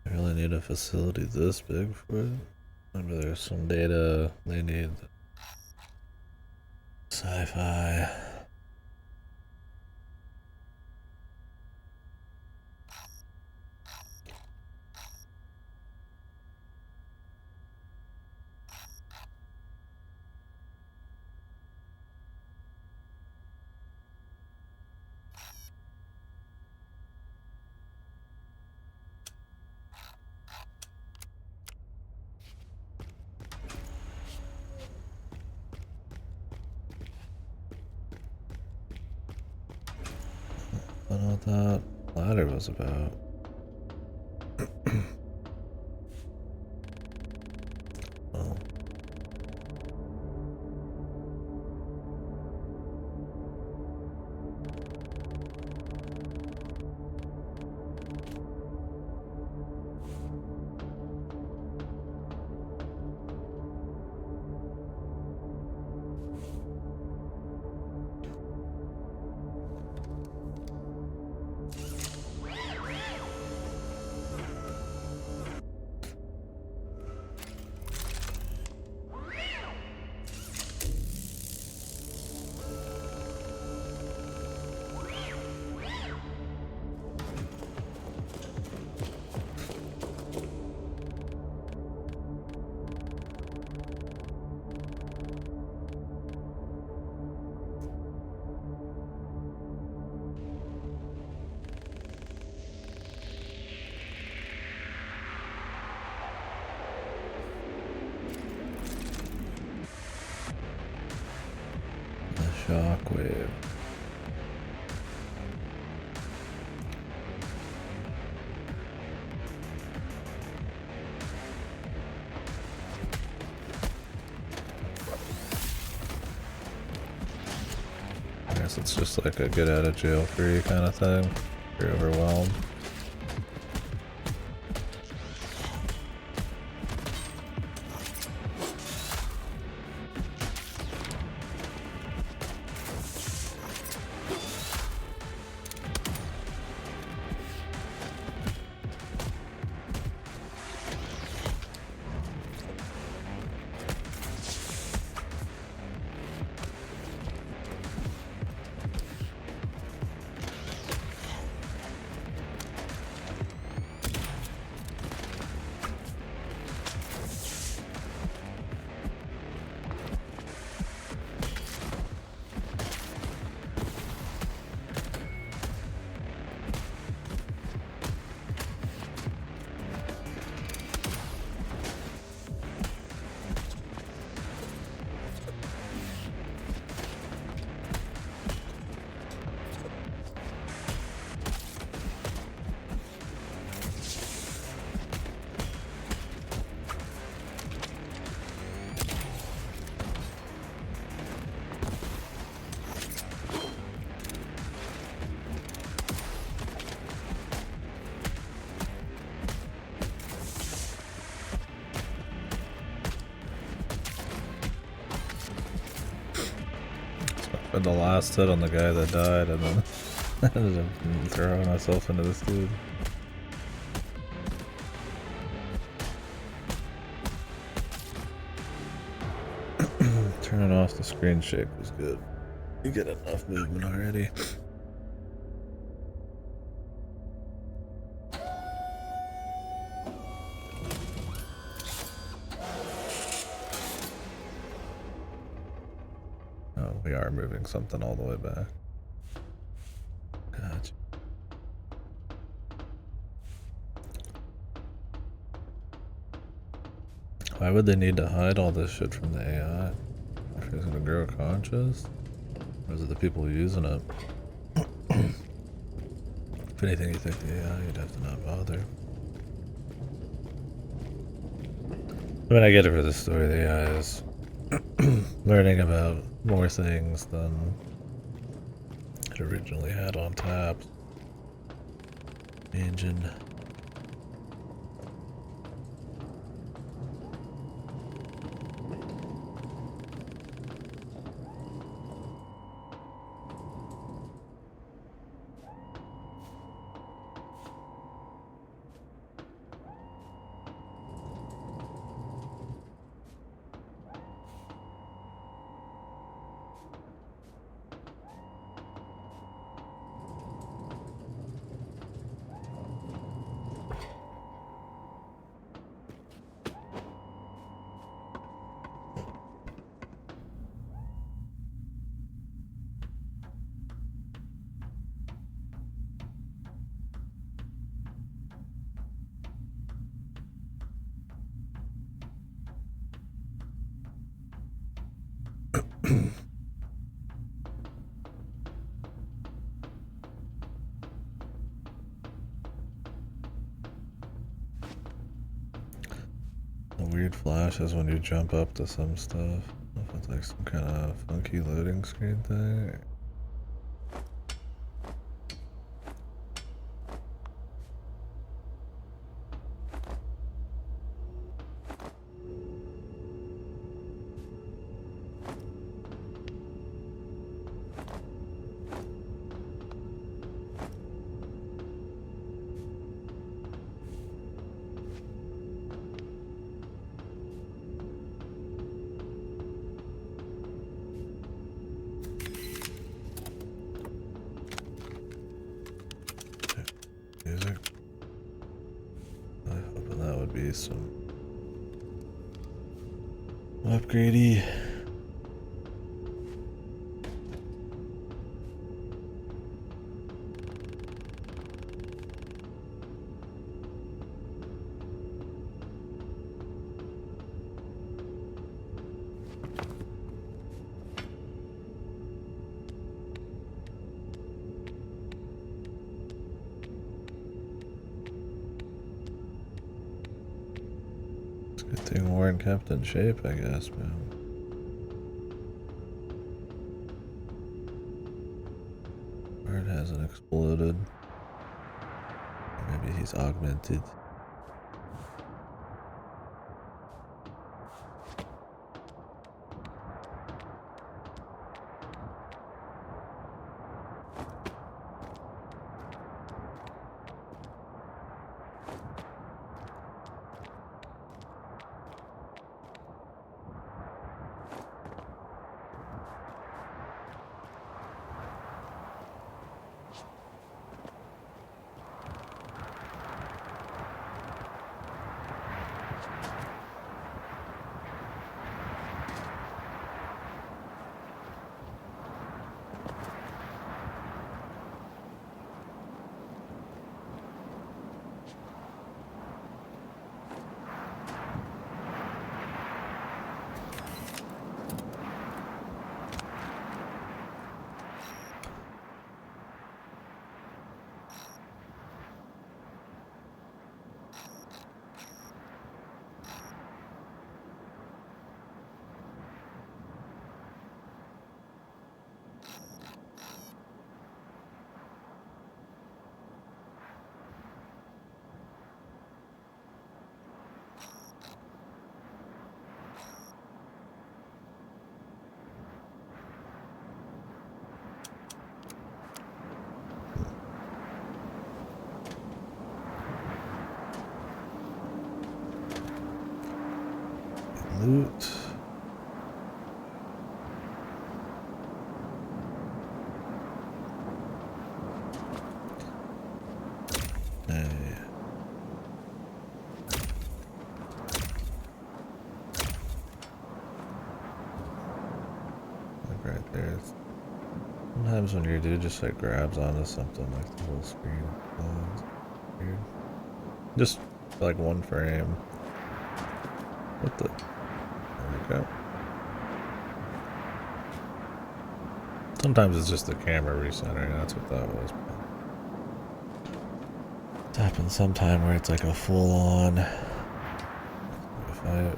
I really need a facility this big for it. Maybe there's some data they need. Sci-fi. I don't know what that ladder was about. Well, the shockwave. guess it's just like a get out of jail free kind of thing. If you're overwhelmed. But the last hit on the guy that died, and then I ended up throwing myself into this dude. Turning off the screen shake was good. You get enough movement already. Oh, we are moving something all the way back. Gotcha. Why would they need to hide all this shit from the AI? If it's gonna grow conscious? Or is it the people using it? If anything, you think the AI, you'd have to not bother. I mean, I get it for this story. The AI is learning about more things than it originally had on tap. Engine. The weird flashes when you jump up to some stuff. If it's like some kind of funky loading screen thing. Music. I was hoping that would be some upgradey. Good thing Warren kept in shape, I guess, man. hasn't exploded. Maybe he's augmented. Loot. Hey. Like right there. Sometimes when your dude just like grabs onto something, like the whole screen explodes. Weird. Just like one frame. What the? There we go. Sometimes it's just the camera recentering, that's what that was. It's happened sometime where it's like a full on fight.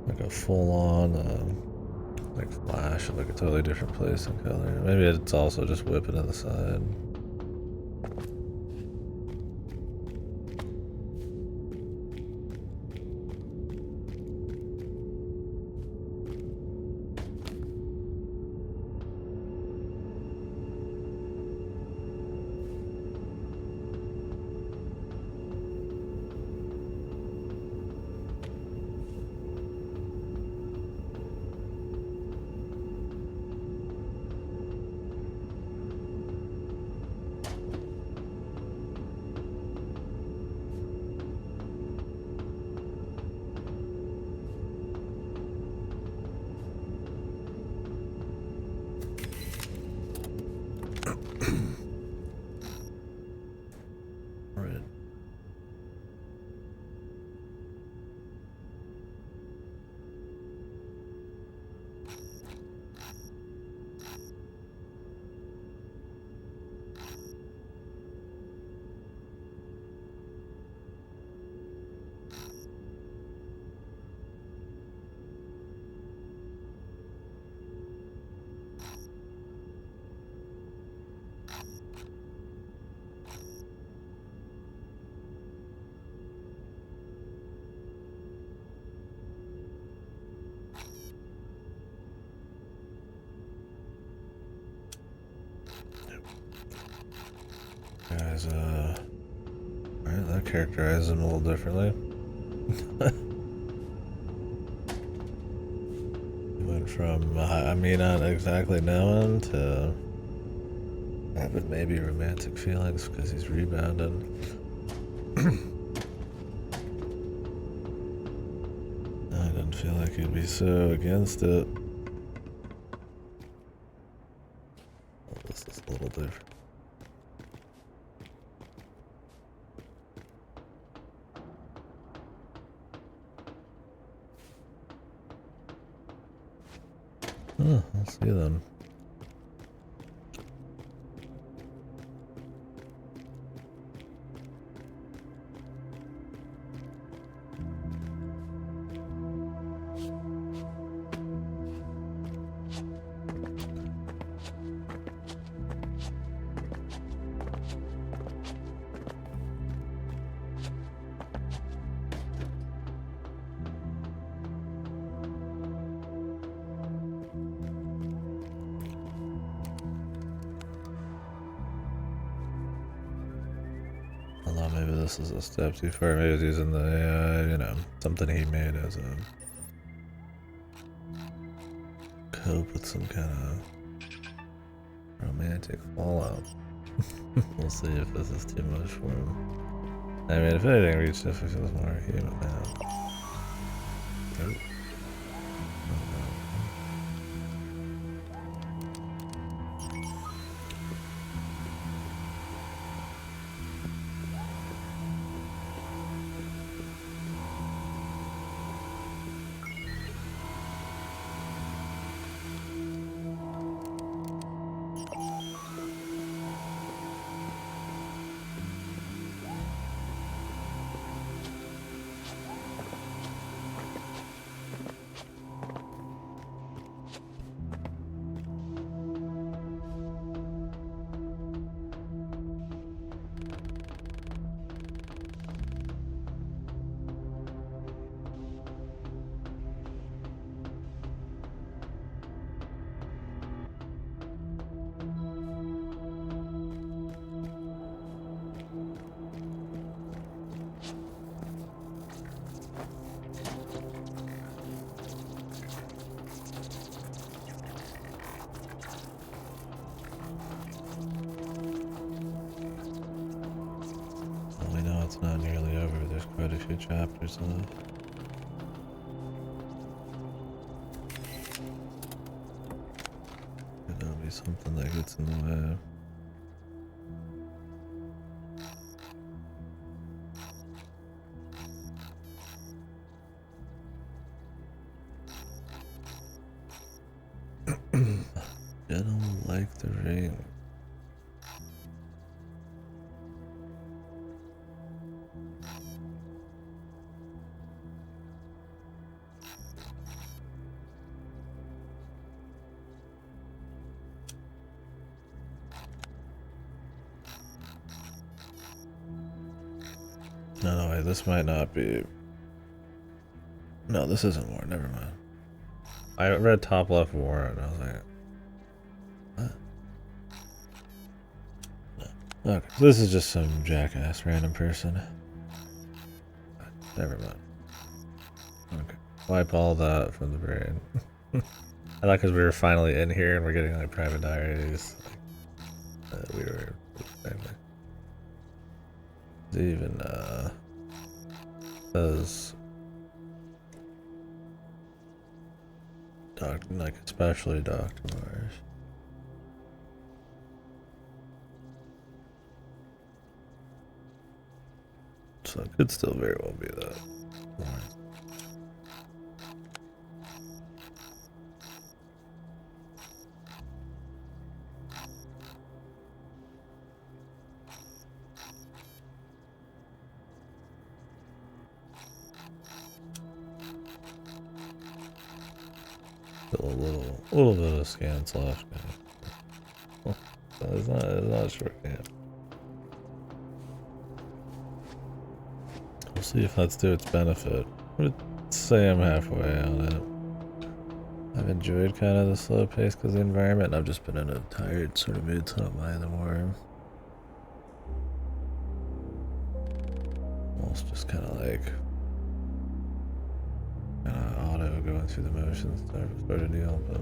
Like a full on like flash of like a totally different place and color. Maybe it's also just whipping to the side. Guys, alright, that characterizes him a little differently. He went from, I mean, not exactly knowing to having maybe romantic feelings because he's rebounding. I didn't feel like he'd be so against it. Well, this is a little different. Huh, let's see then. maybe this is a step too far. Maybe he's using the, you know, something he made as a cope with some kind of romantic fallout. We'll see if this is too much for him. I mean, if anything, Reach definitely feels more human now. Nope. It's not nearly over. There's quite a few chapters left. There'll be something that gets in the way. I don't like the ring. No, wait, this might not be. No, this isn't war. Never mind. I read top left war and I was like, what? No. Okay, so this is just some jackass random person. Never mind. Okay, wipe all that from the brain. I like because we were finally in here and we're getting like private diaries. We were family. It even says like especially Dr. Mars. So it could still very well be that. Still a little bit of scans left. Oh, it's not short yet. We'll see if that's to its benefit. I would say I'm halfway on it. I've enjoyed kind of the slow pace because of the environment, and I've just been in a tired sort of mood, so I don't mind the more. Almost just kind of like auto going through the motions sort of deal, but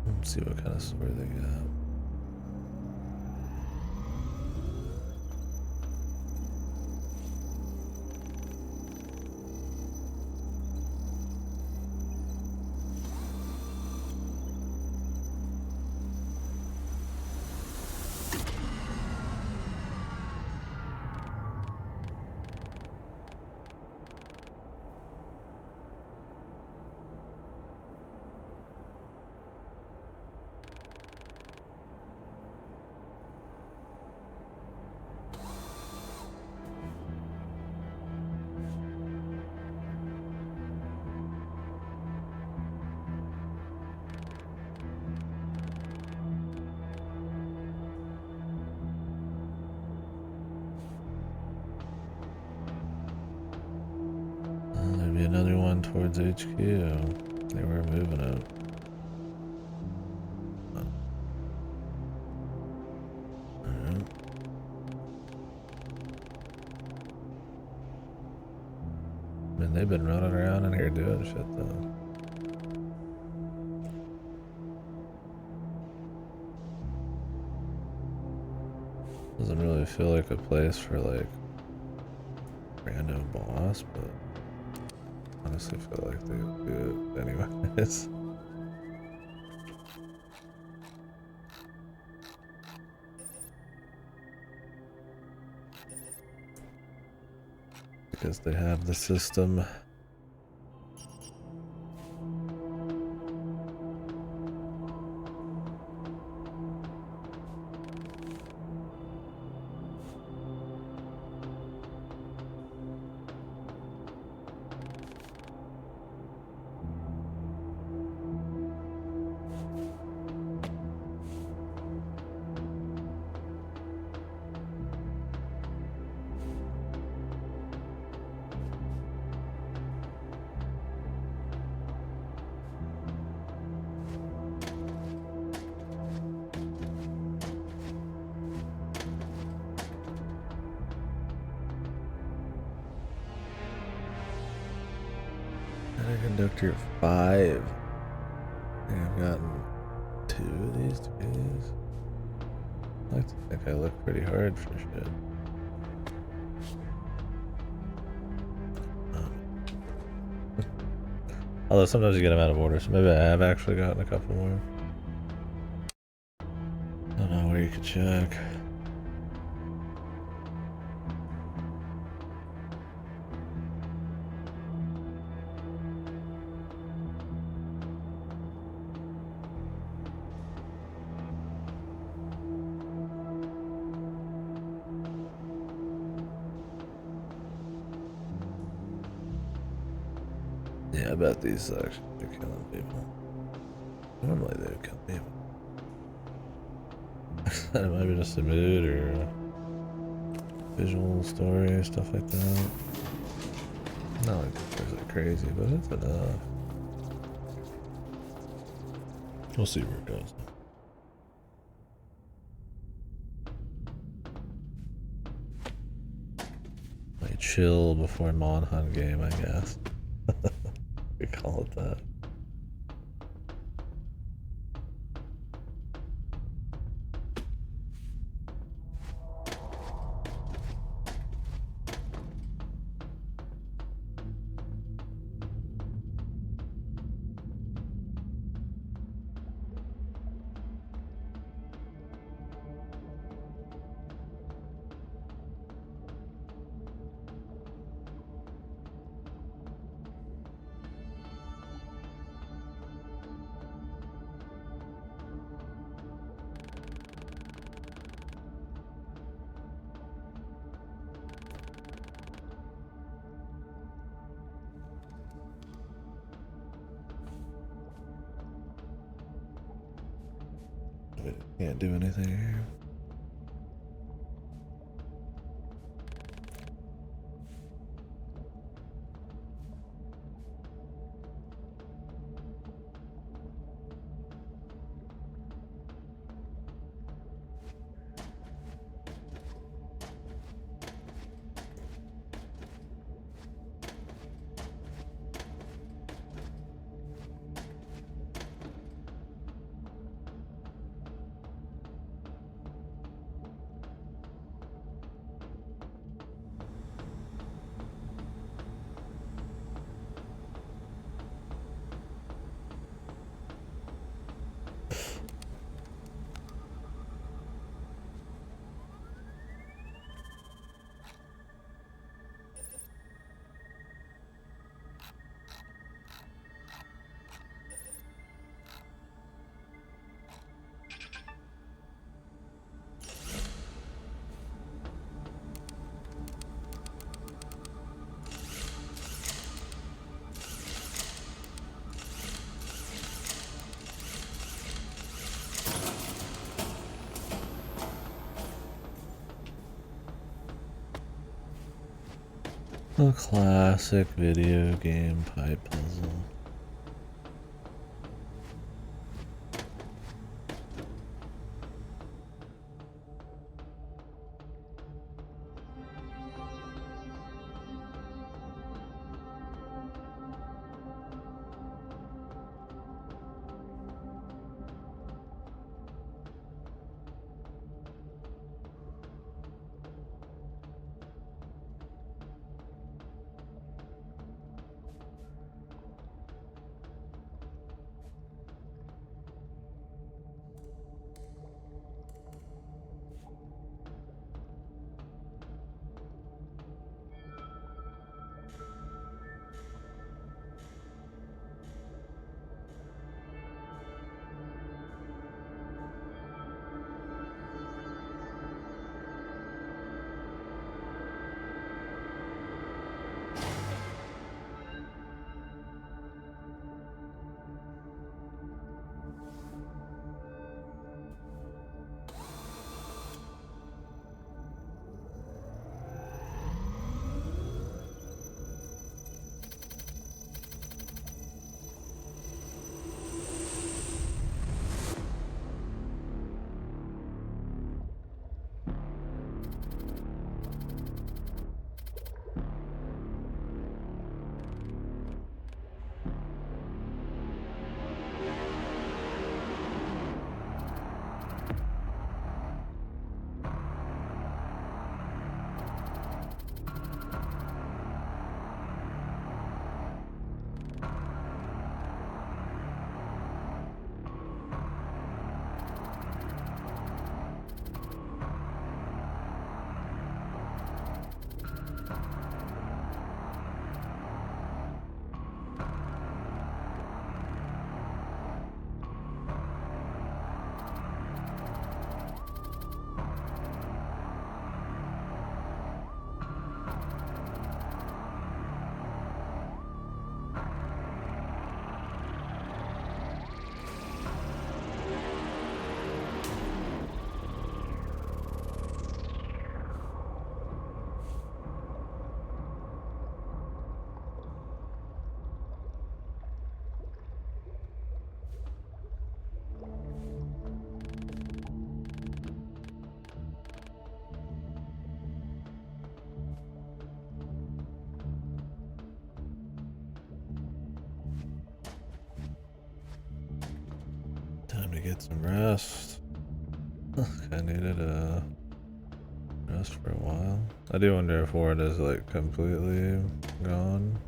let's see what kind of story they got. There'd be another one towards HQ. They were moving it. I mean, they've been running around in here doing shit though. Doesn't really feel like a place for like random boss, but honestly feel like they would do it anyways. Because they have the system. Conductor 5. I think I've gotten 2 of these days. I like to think I look pretty hard for shit. Although sometimes you get them out of order, so maybe I have actually gotten a couple more. I don't know where you could check. Yeah, I bet these actually are killing people. Normally they would kill people. It might be just a mood or visual story or stuff like that. Not like it's like crazy, but it's enough. We'll see where it goes. My chill before Monhunt game, I guess. We call it that. Can't do anything here. A classic video game pipe puzzle. Time to get some rest. I needed a rest for a while. I do wonder if Ward is like completely gone.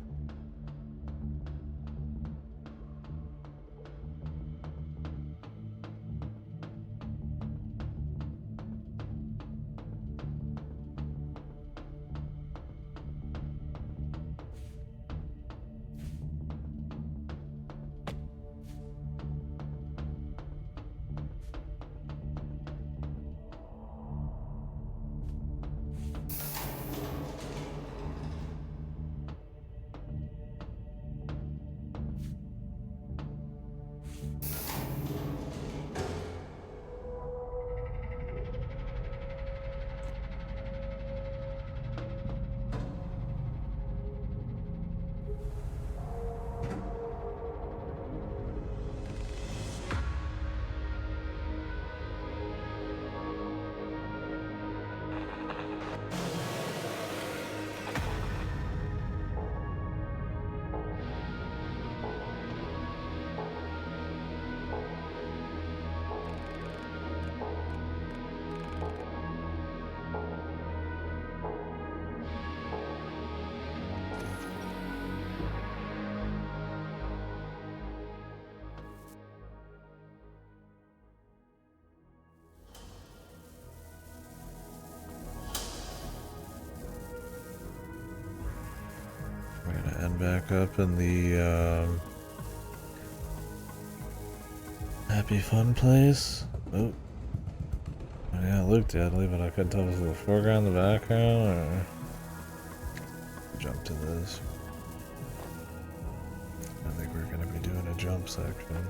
We're gonna end back up in the happy fun place. Oh. Yeah, it looked deadly, but I couldn't tell if it was the foreground, the background, or jump to this. I think we're gonna be doing a jump section.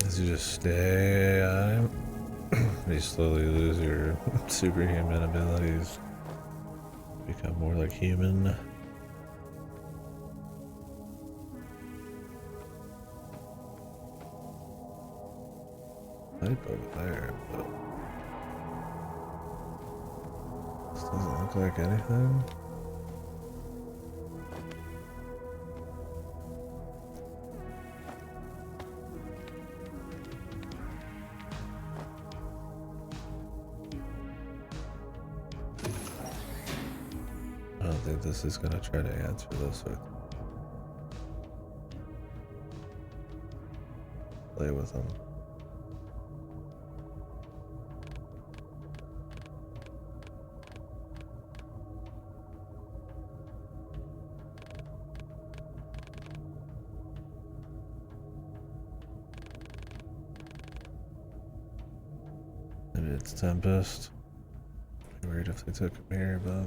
As you just stay at him, you slowly lose your superhuman abilities. Become more like human. Type over there, but this doesn't look like anything. I don't think this is gonna try to answer this with play with them. Maybe it's Tempest. Be weird if they took him here, but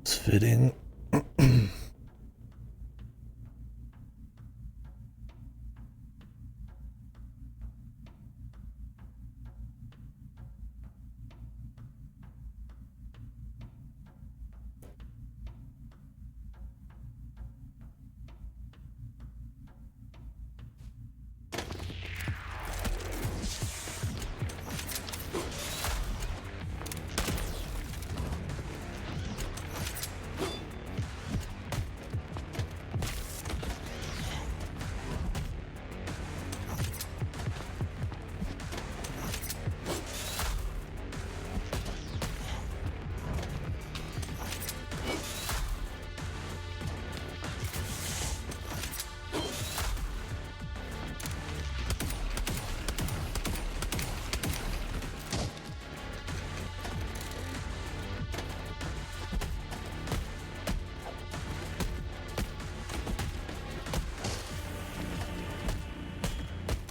it's fitting.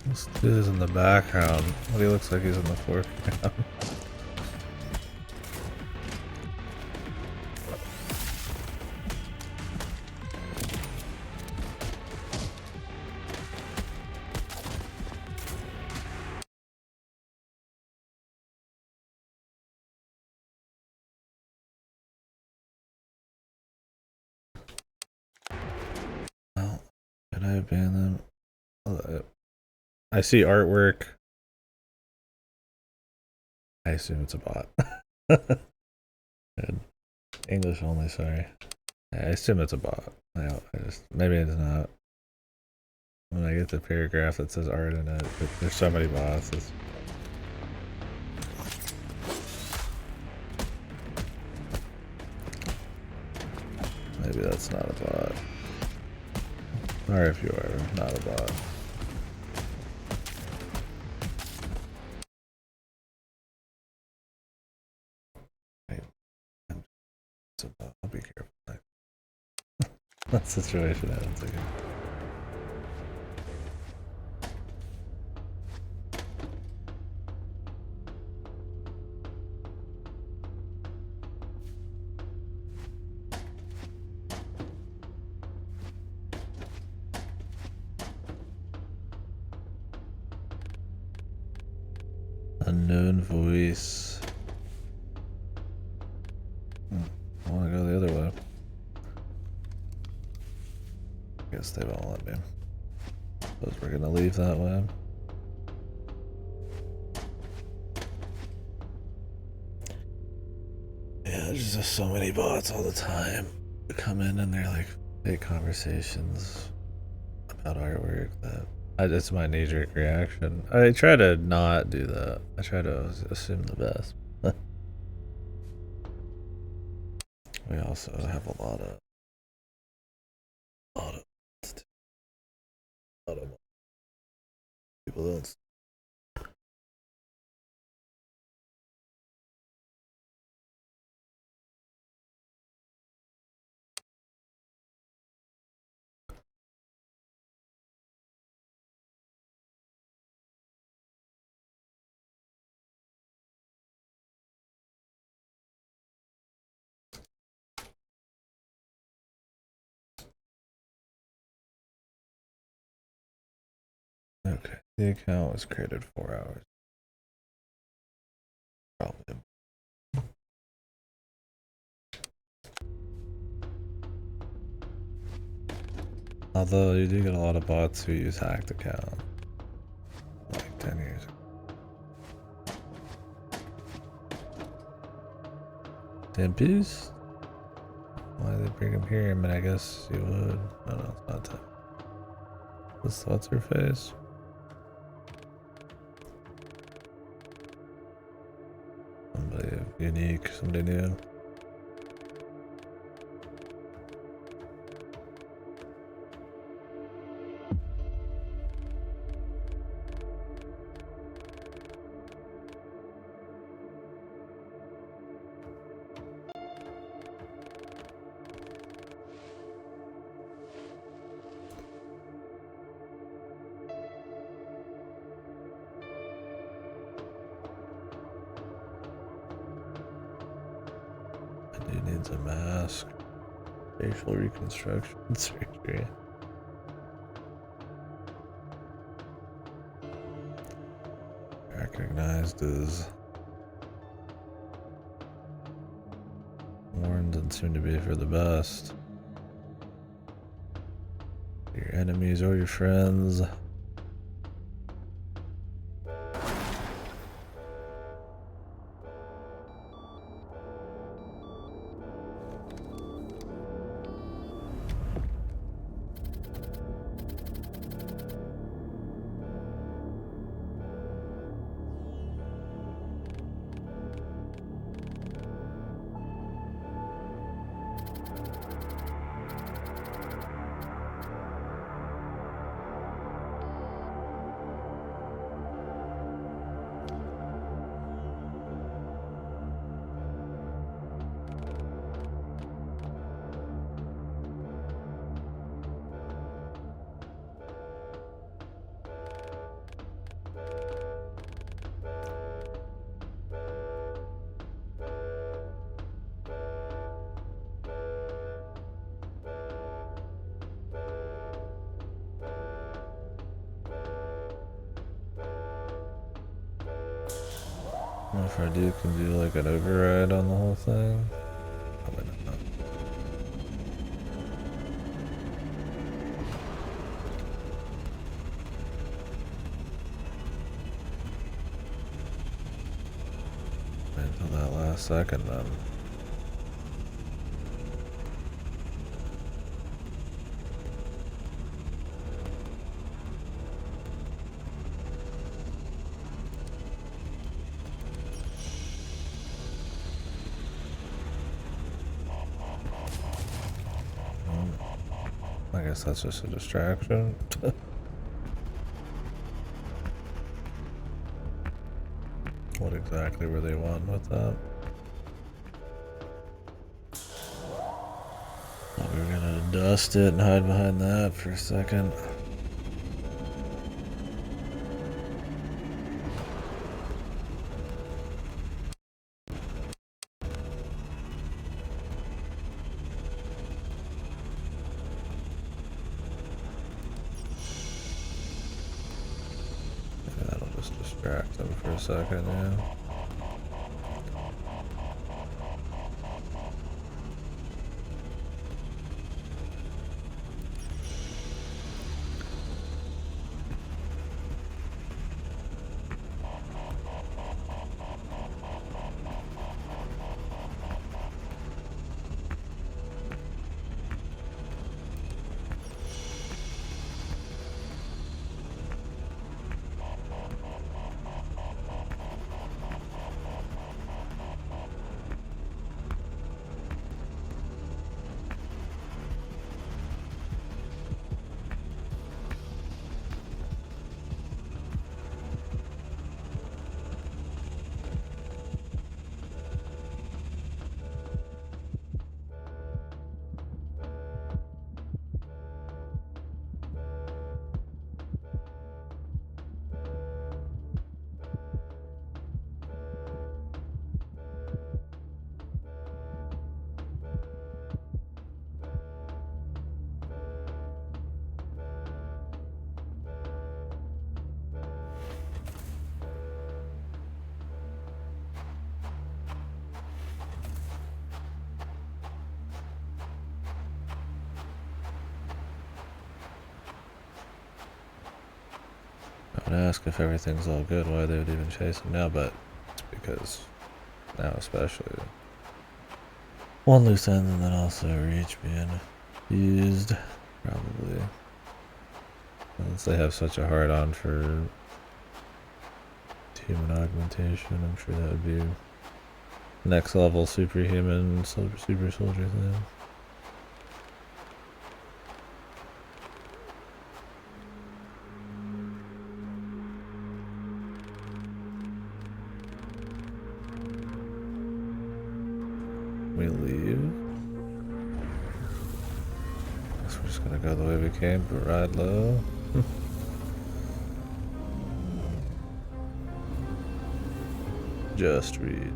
This dude is in the background, but he looks like he's in the foreground. Should I ban them? I see artwork. I assume it's a bot. English only, sorry. I assume it's a bot. Maybe it's not. When I get the paragraph that says art in it, there's so many bots. Maybe that's not a bot. Or if you are not a bot. I'll be careful. That situation happens again. Unknown voice. I want to go the other way. I guess they won't let me. Suppose we're gonna leave that way. Yeah, there's just so many bots all the time. They come in and they're like fake conversations about artwork that it's my knee-jerk reaction. I try to not do that. I try to assume the best. We also have a lot of people don't. Okay, the account was created 4 hours. Probably. Although you do get a lot of bots who use hacked account. Like 10 years ago. Dimpies? Why they bring him here? I mean, I guess you would. No, it's not that. What's her face? Somebody unique, somebody new. Dude needs a mask. Facial reconstruction surgery. Recognized as warned doesn't seem to be for the best. Your enemies or your friends. If I do, can do like an override on the whole thing. Probably not. second then. I guess that's just a distraction. What exactly were they wanting with that? Thought we were gonna dust it and hide behind that for a second. That'll just distract them for a second, yeah. I would ask if everything's all good, why they would even chase him now, but it's because now especially. One loose end and then also reach being used, probably. Since they have such a hard on for human augmentation, I'm sure that would be next level superhuman, super soldier thing. We leave. Guess we're just gonna go the way we came, but ride low. Just read.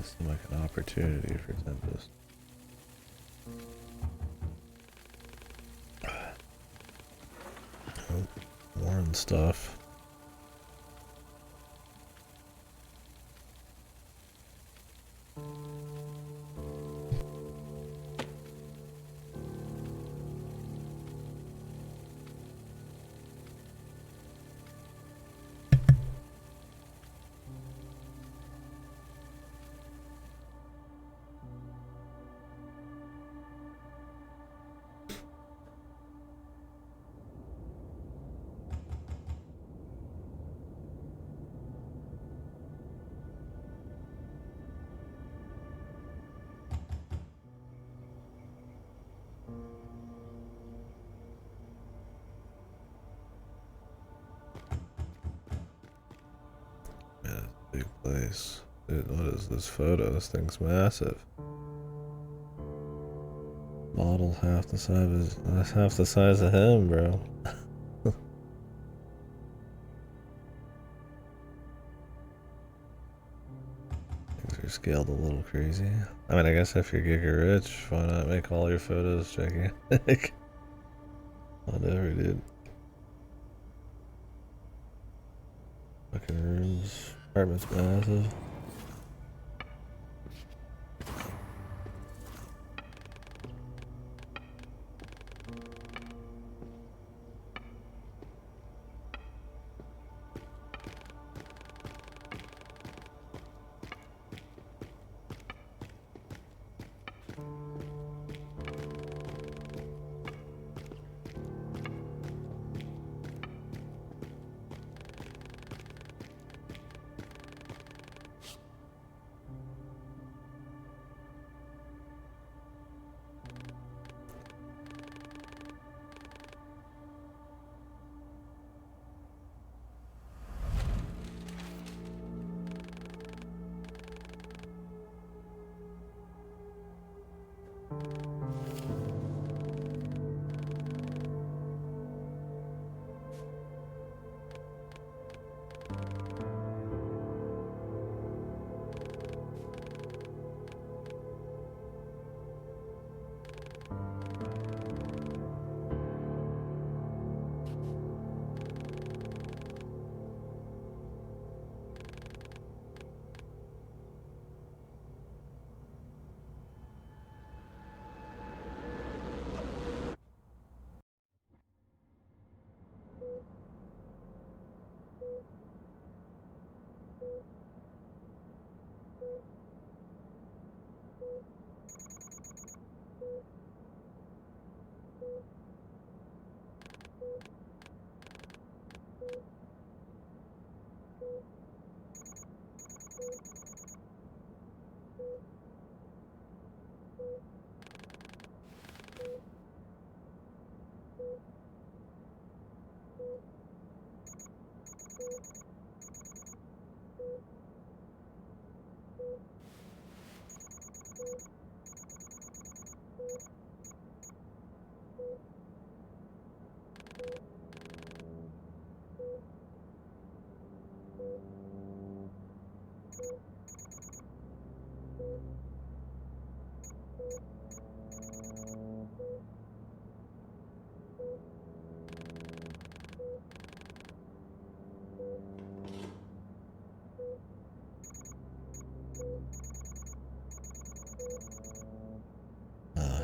This seemed like an opportunity for Tempest. Oh, Warren stuff. Yeah, big place. Dude, what is this photo? This thing's massive. Model half the size of that's half the size of him, bro. Things are scaled a little crazy. I mean, I guess if you're giga rich, why not make all your photos gigantic? Whatever, dude. Fucking rooms. Apartment's massive.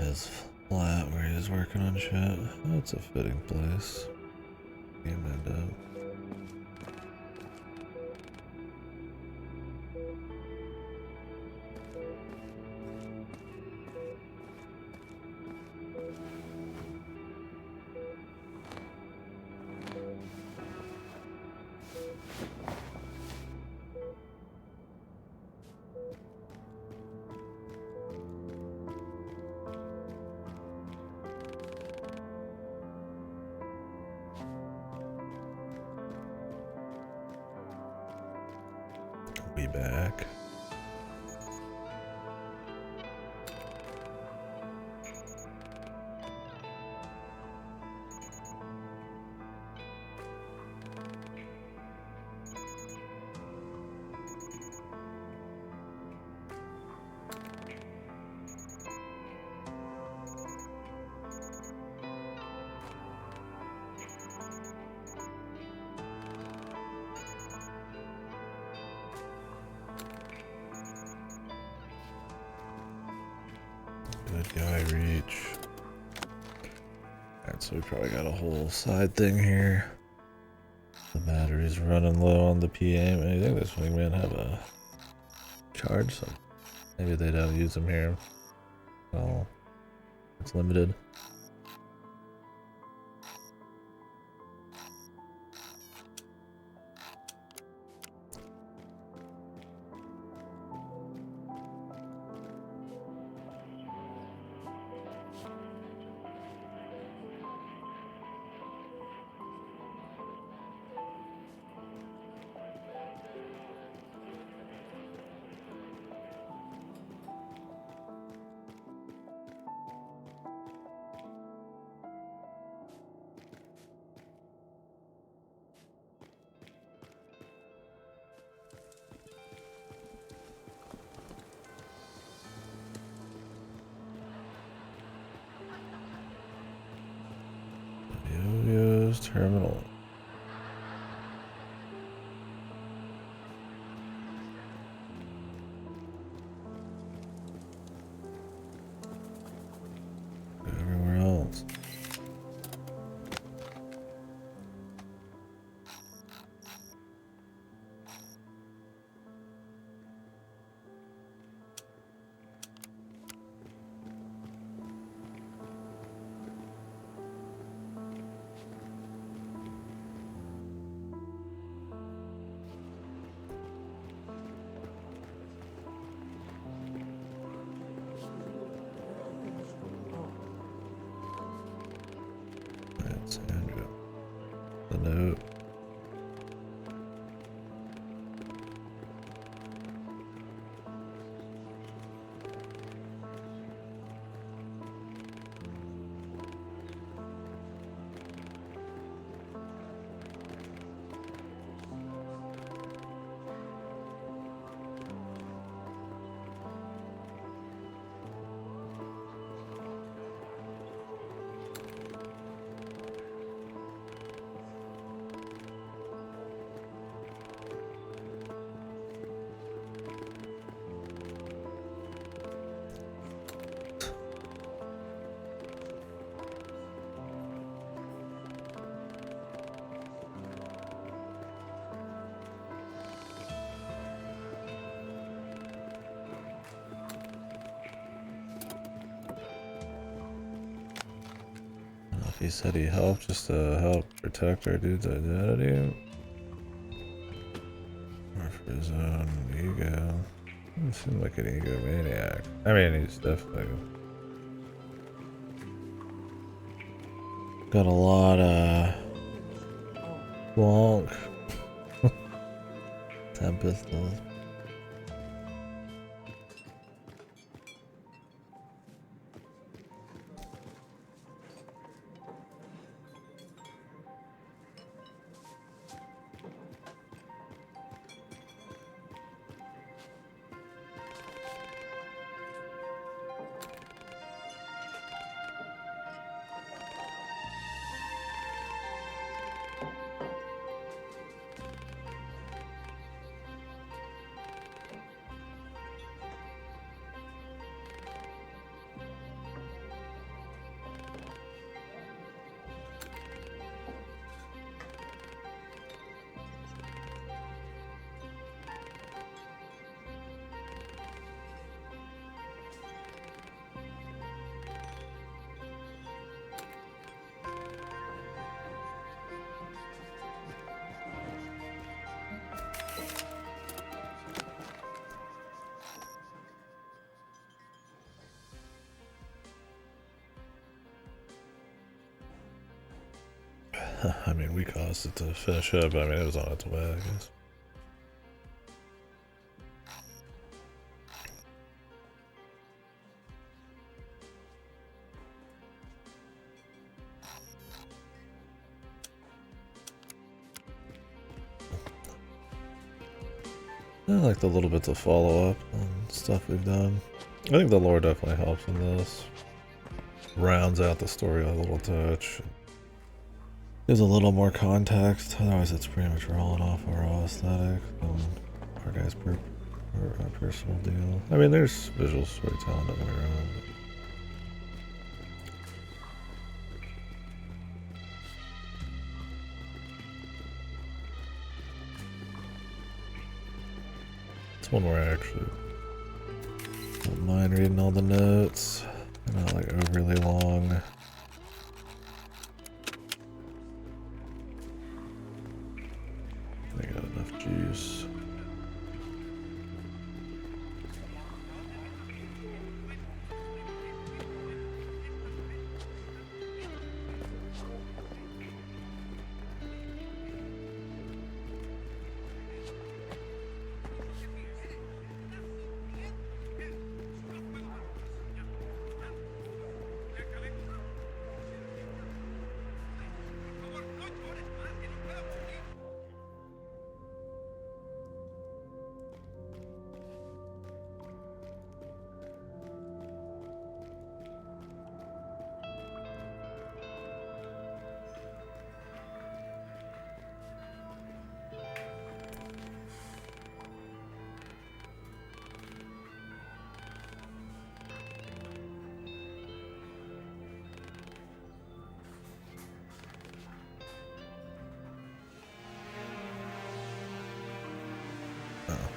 His flat where he was working on shit. That's a fitting place. Game end up. Be back. Good guy reach. Alright, so we probably got a whole side thing here. The battery's running low on the PM. I think this wingman have a charge, so maybe they don't use them here. Well, it's limited. Yo-yo's terminal. Everywhere else. That's Andrew. The note. He said he helped just to help protect our dude's identity. Or for his own ego. Doesn't seem like an egomaniac. I mean, he's definitely got a lot of wonk. 10 pistols. I mean, we caused it to finish up. I mean, it was on its way, I guess. I like the little bits of follow-up and stuff we've done. I think the lore definitely helps in this. Rounds out the story a little touch. Gives a little more context. Otherwise, it's pretty much rolling off our raw aesthetic and our guys' personal deal. I mean, there's visual storytelling, don't get me wrong. It's one where I actually don't mind reading all the notes. They're not like overly long. They got enough juice.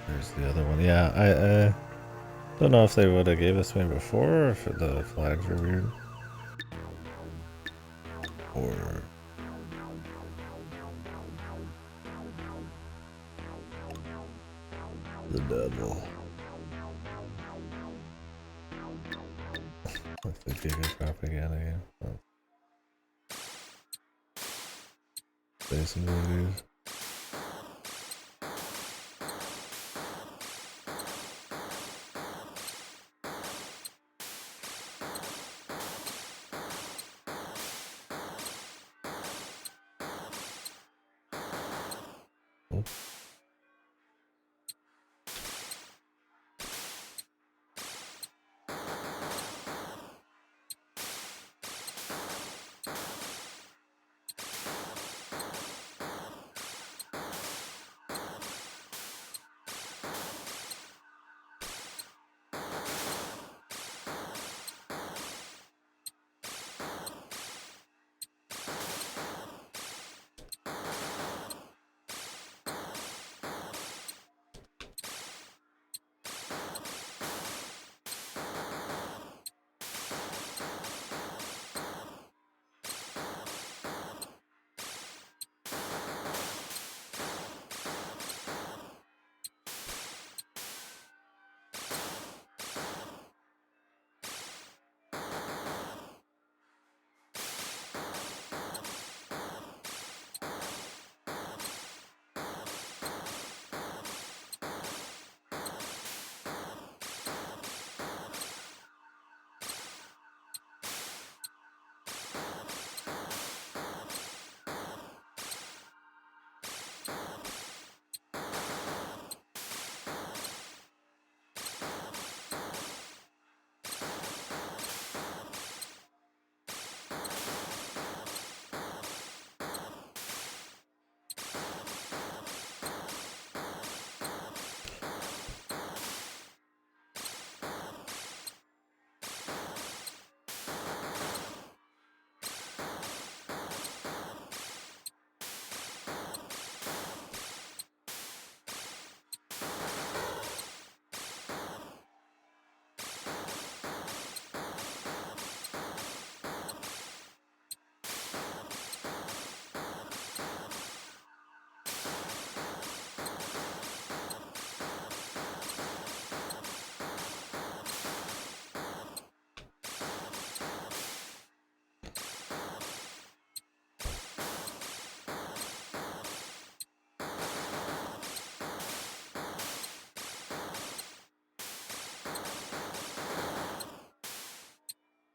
There's the other one. Yeah, I don't know if they would have gave this to me before, or if the flags were weird. Or... the devil. If they gave it propaganda again. Oh. Space invaders. Oh.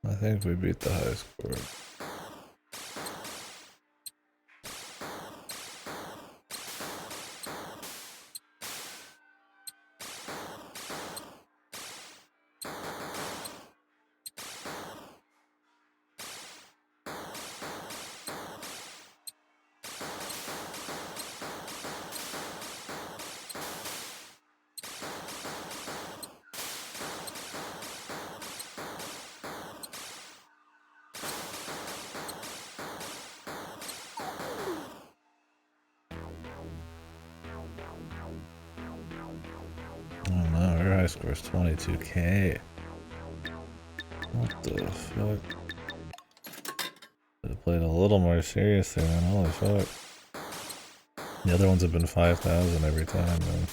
I think we beat the high score. high score is 22k. What the fuck? Should have played a little more seriously, man. Holy fuck. The other ones have been 5,000 every time, man.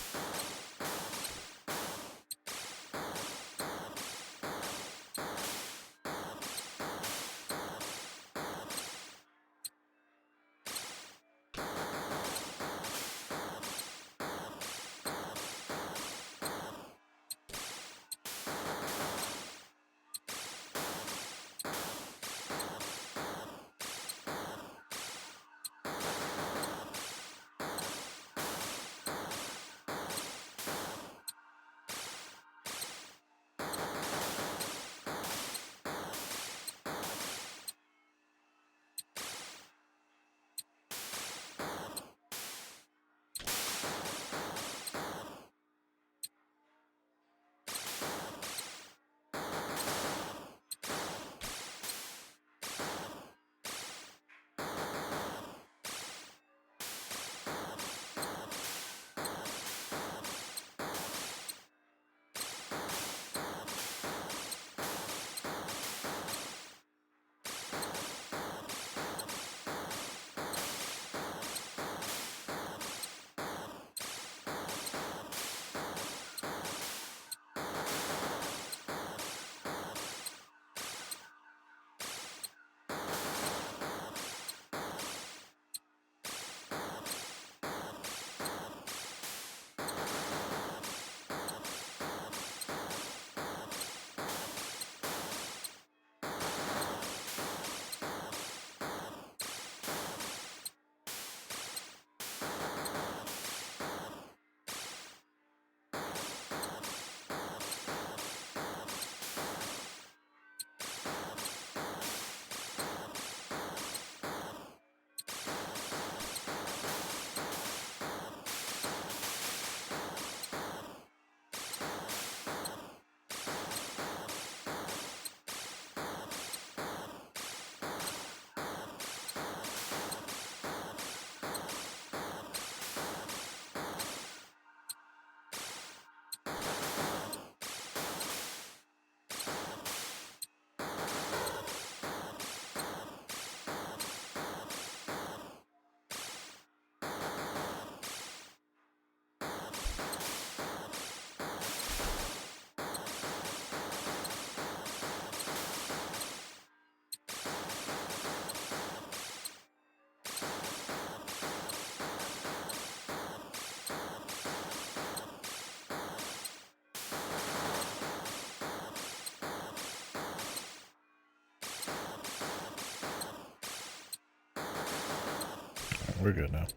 We're good now.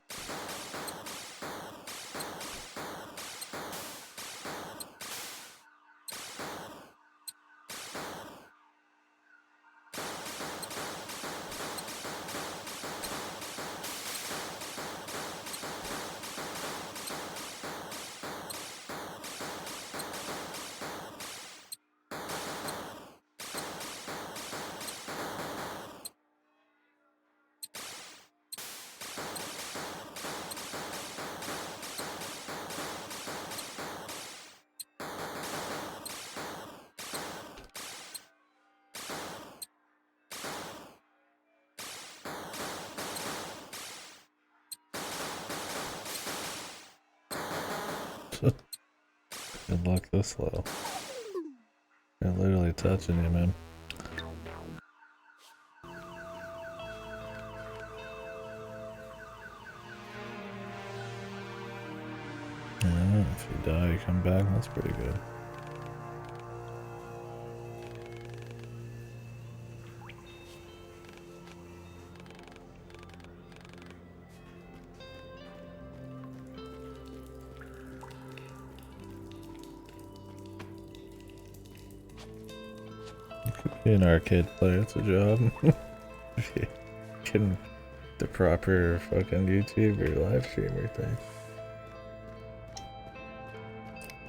Good luck this low. They're literally touching you, man. Yeah, if you die, you come back. That's pretty good. Be an arcade player, it's a job. If you can the proper fucking YouTube or live streamer thing.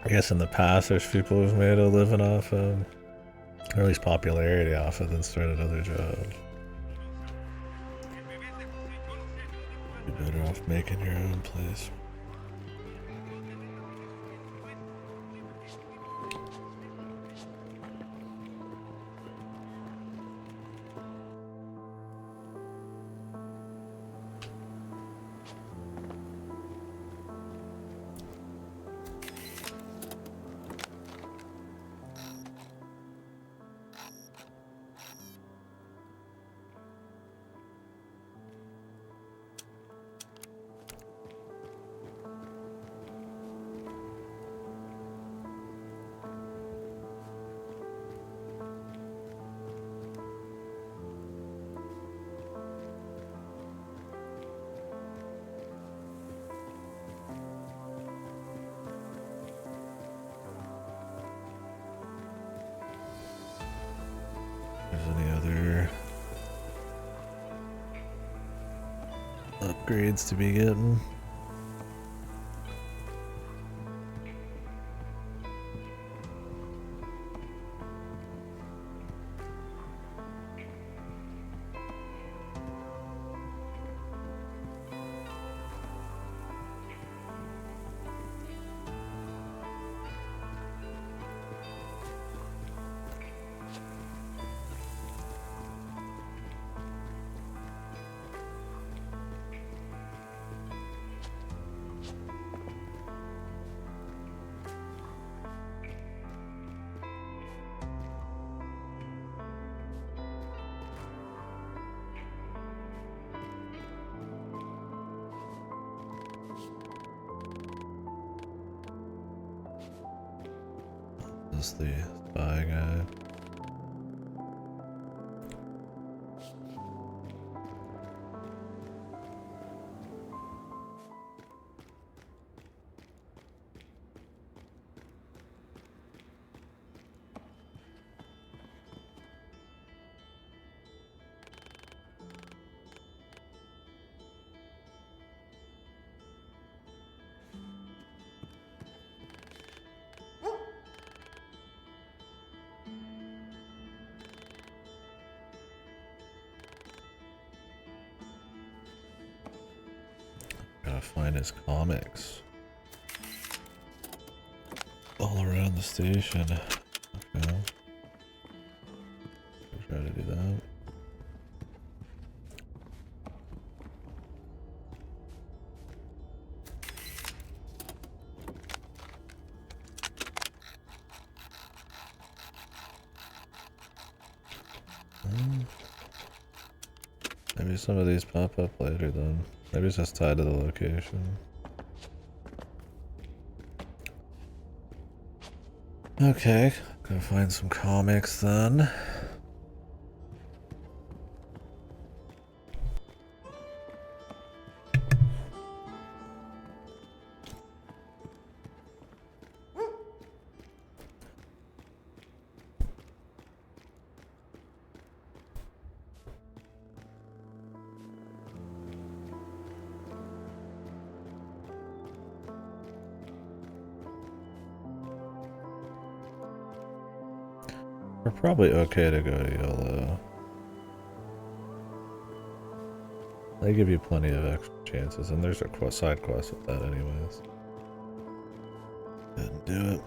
I guess in the past there's people who've made a living off of, or at least popularity off of, and started other jobs. You're better off making your own place. upgrades to be getting. This is the spy guy. Gotta find his comics. All around the station. Okay. I'll try to do that. Maybe some of these pop up later then. Maybe it's just tied to the location. Okay, go find some comics then. We're probably okay to go to YOLO. They give you plenty of extra chances, and there's a side quest with that anyways. Didn't do it.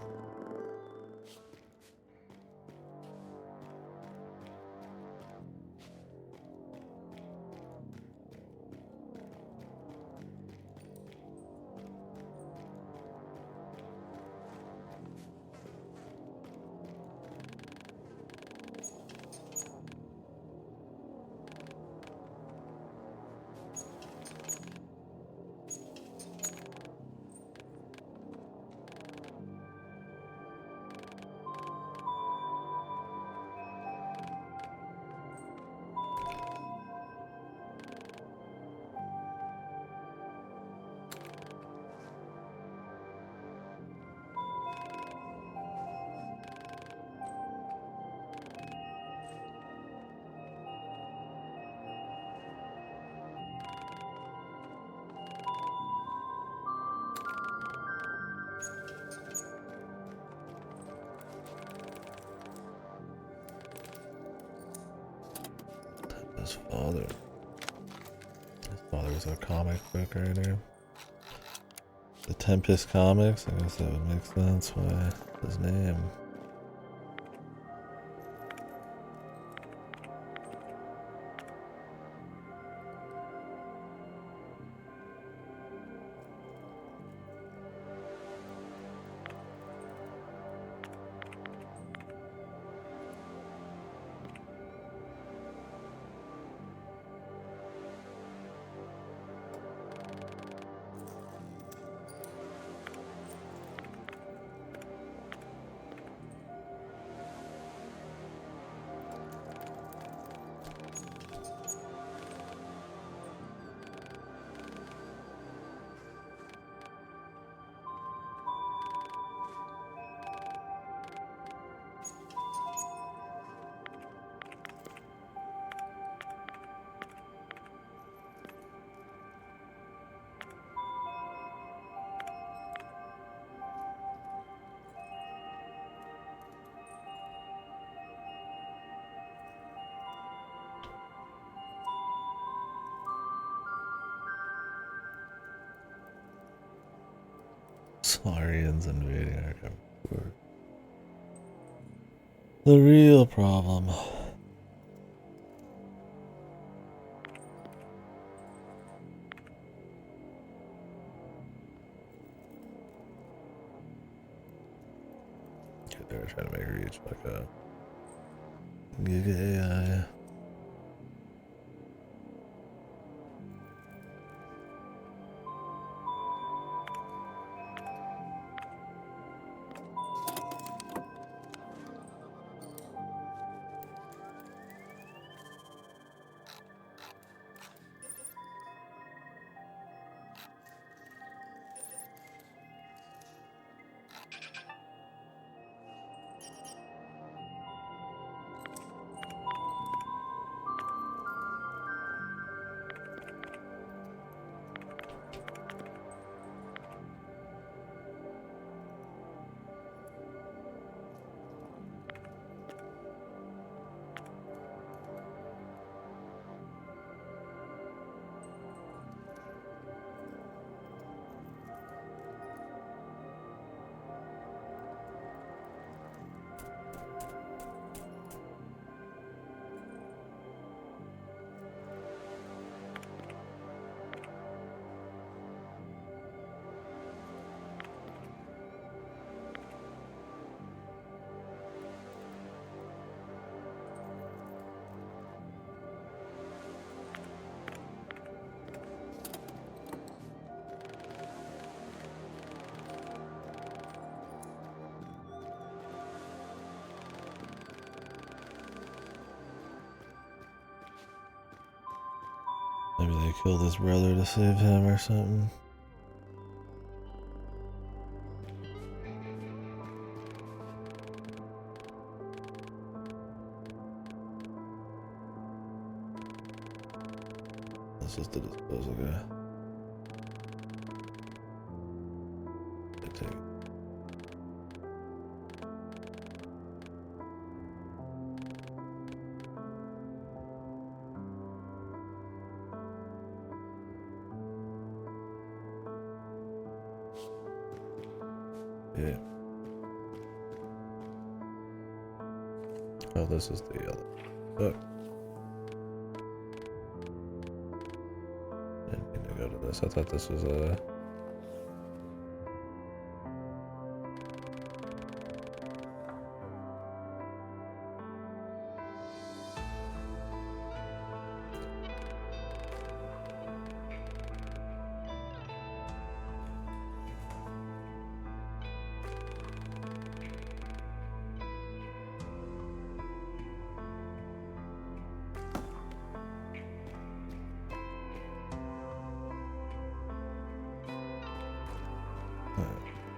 His father. His father was a comic book writer. The Tempest Comics, I guess that would make sense why his name. Arians invading our cover. The real problem. They're trying to make reach like a Giga AI. Maybe they killed his brother to save him or something. This is the disposal guy. Take it. Yeah. Oh, this is the other. Oh. Didn't mean to go to this. I thought this was a.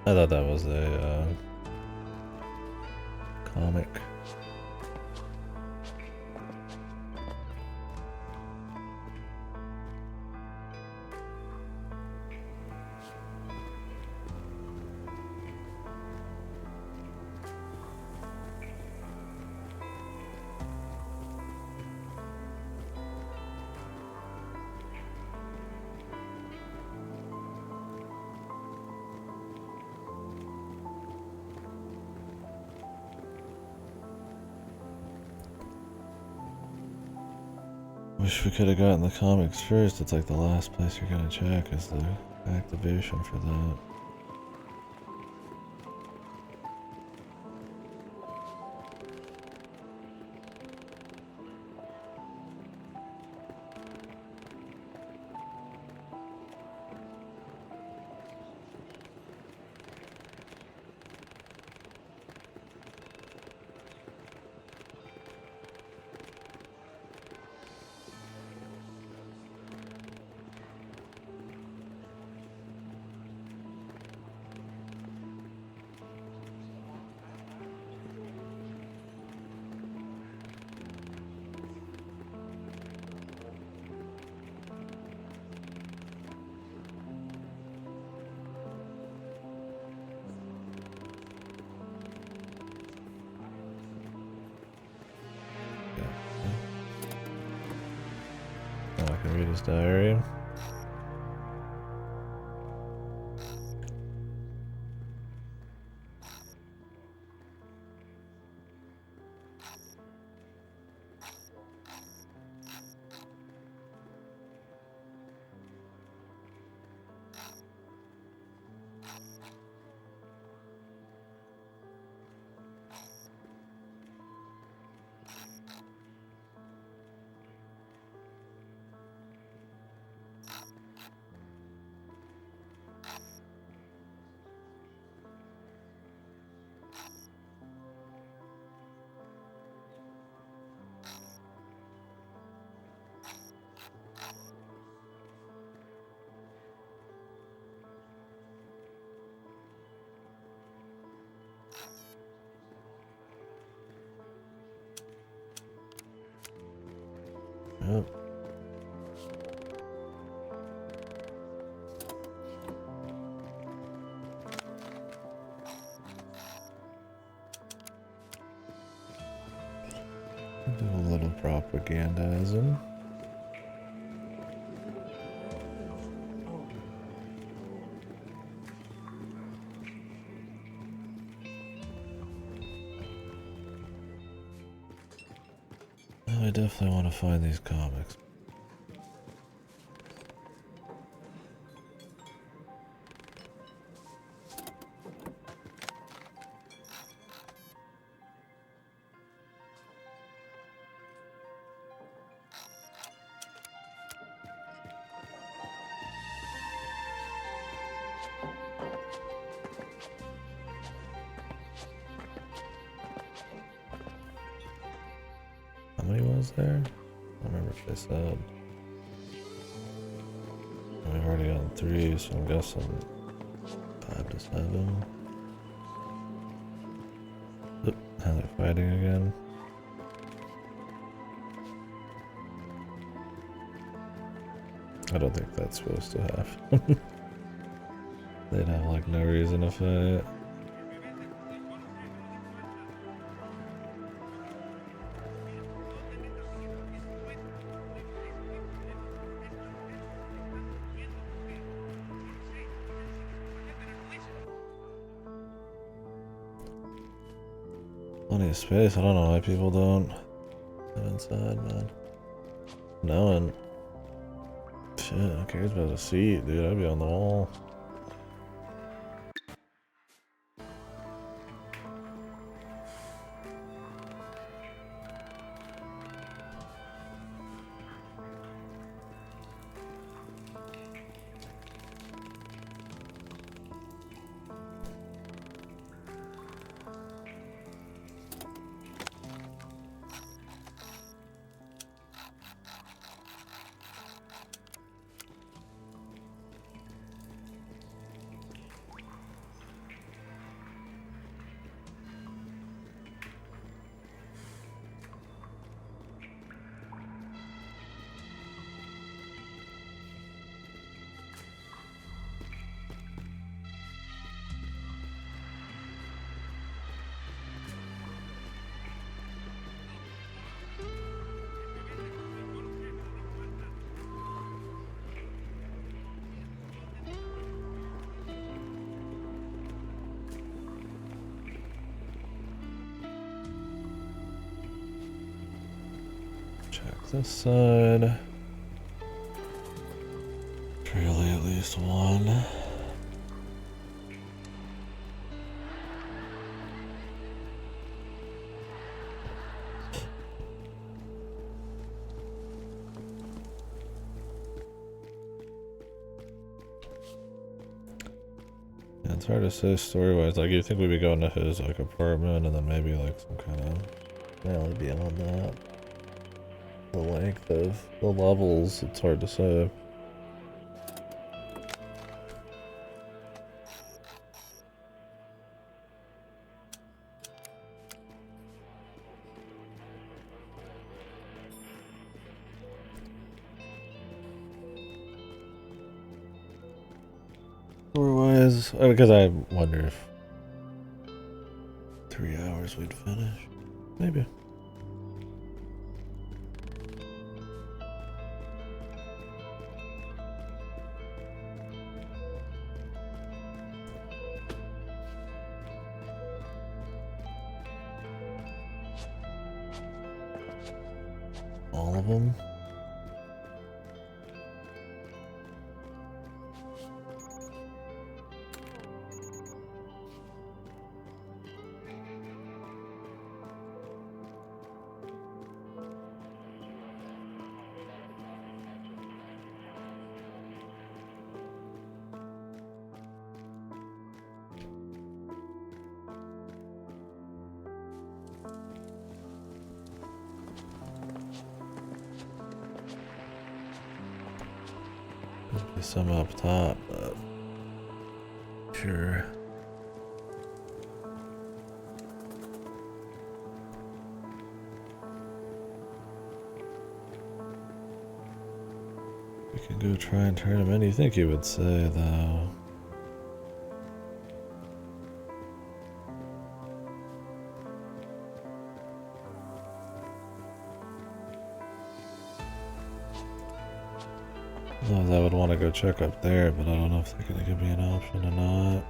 I thought that was a comic. Wish we could have gotten the comics first. It's like the last place you're gonna check is the activation for that. Oh, I can read his diary. Yep. Do a little propagandizing. I definitely want to find these comics. How many was there? I don't remember if they said. We've already gotten 3, so I'm guessing 5 to 7. Oop, now they're fighting again. I don't think that's supposed to happen. They'd have like no reason to fight. Plenty of space. I don't know why people don't get inside, man. No one. Shit, who cares about a seat, dude? I'd be on the wall. Check this side. Surely at least one. Yeah, it's hard to say story-wise. Like, you think we'd be going to his like apartment and then maybe like some kind of rally beyond that. The length of the levels, it's hard to say. Otherwise, because I wonder if 3 hours we'd finish. Maybe. All of them? There'd be some up top, but sure. can go try and turn him in. You think he would say, though? Otherwise, I would want to go check up there, but I don't know if they're going to give me an option or not.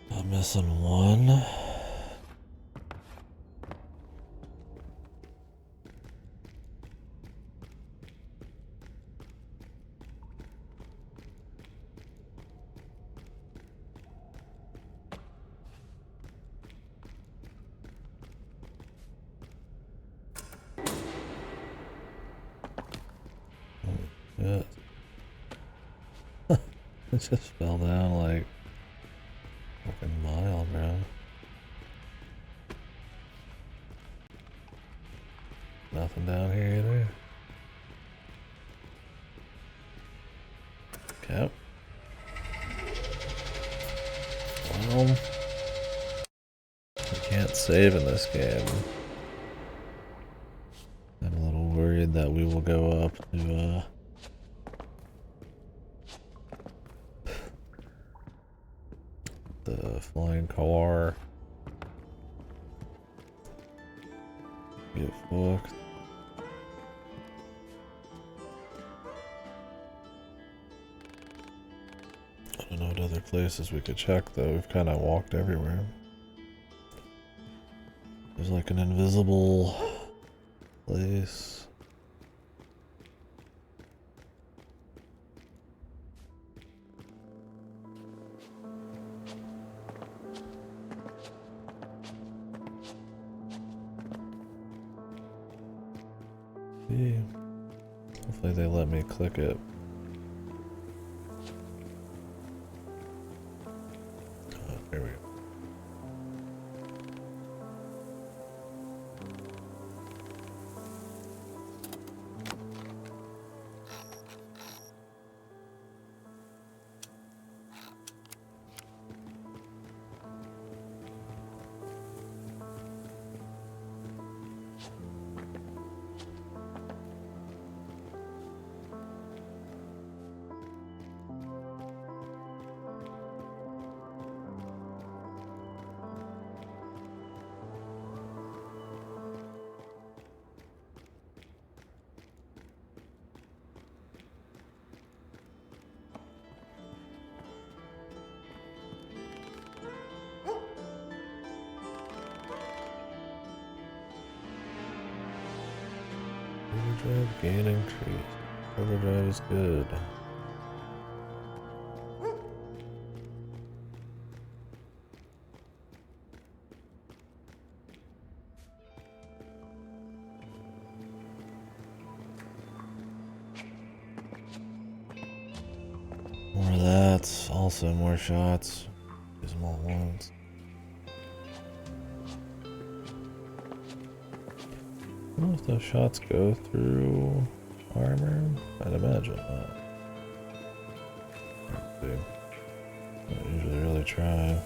I'm missing one. Yeah. It just fell down like fucking mile, bro. Nothing down here either. Okay. Well, we can't save in this game. I'm a little worried that we will go up to the flying car. Get fucked. I don't know what other places we could check though. We've kind of walked everywhere. There's like an invisible place. Hopefully they let me click it. Oh, here we go. Overdrive gaining trees. Overdrive is good. More of that. Also more shots. Use them all at once. I don't know if those shots go through armor. I'd imagine not. Let's see. I don't usually really try.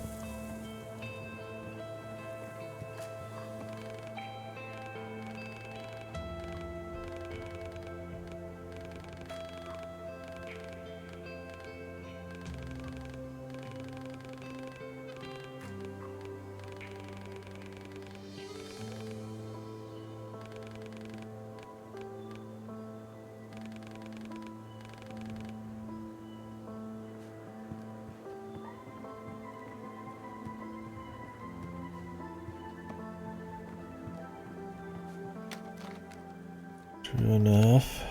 True enough.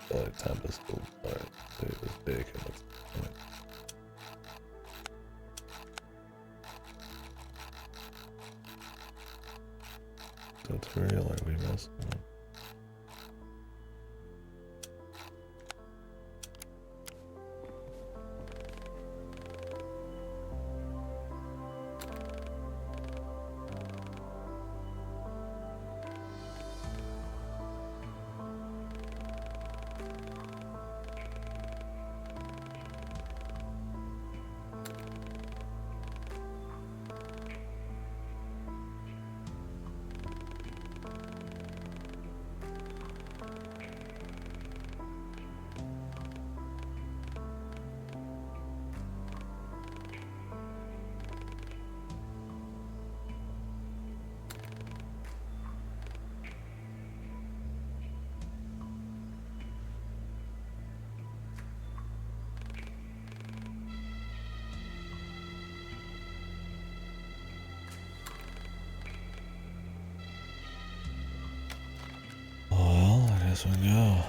I feel like Tempest will do this big. Tutorial, are we missing one? this one go?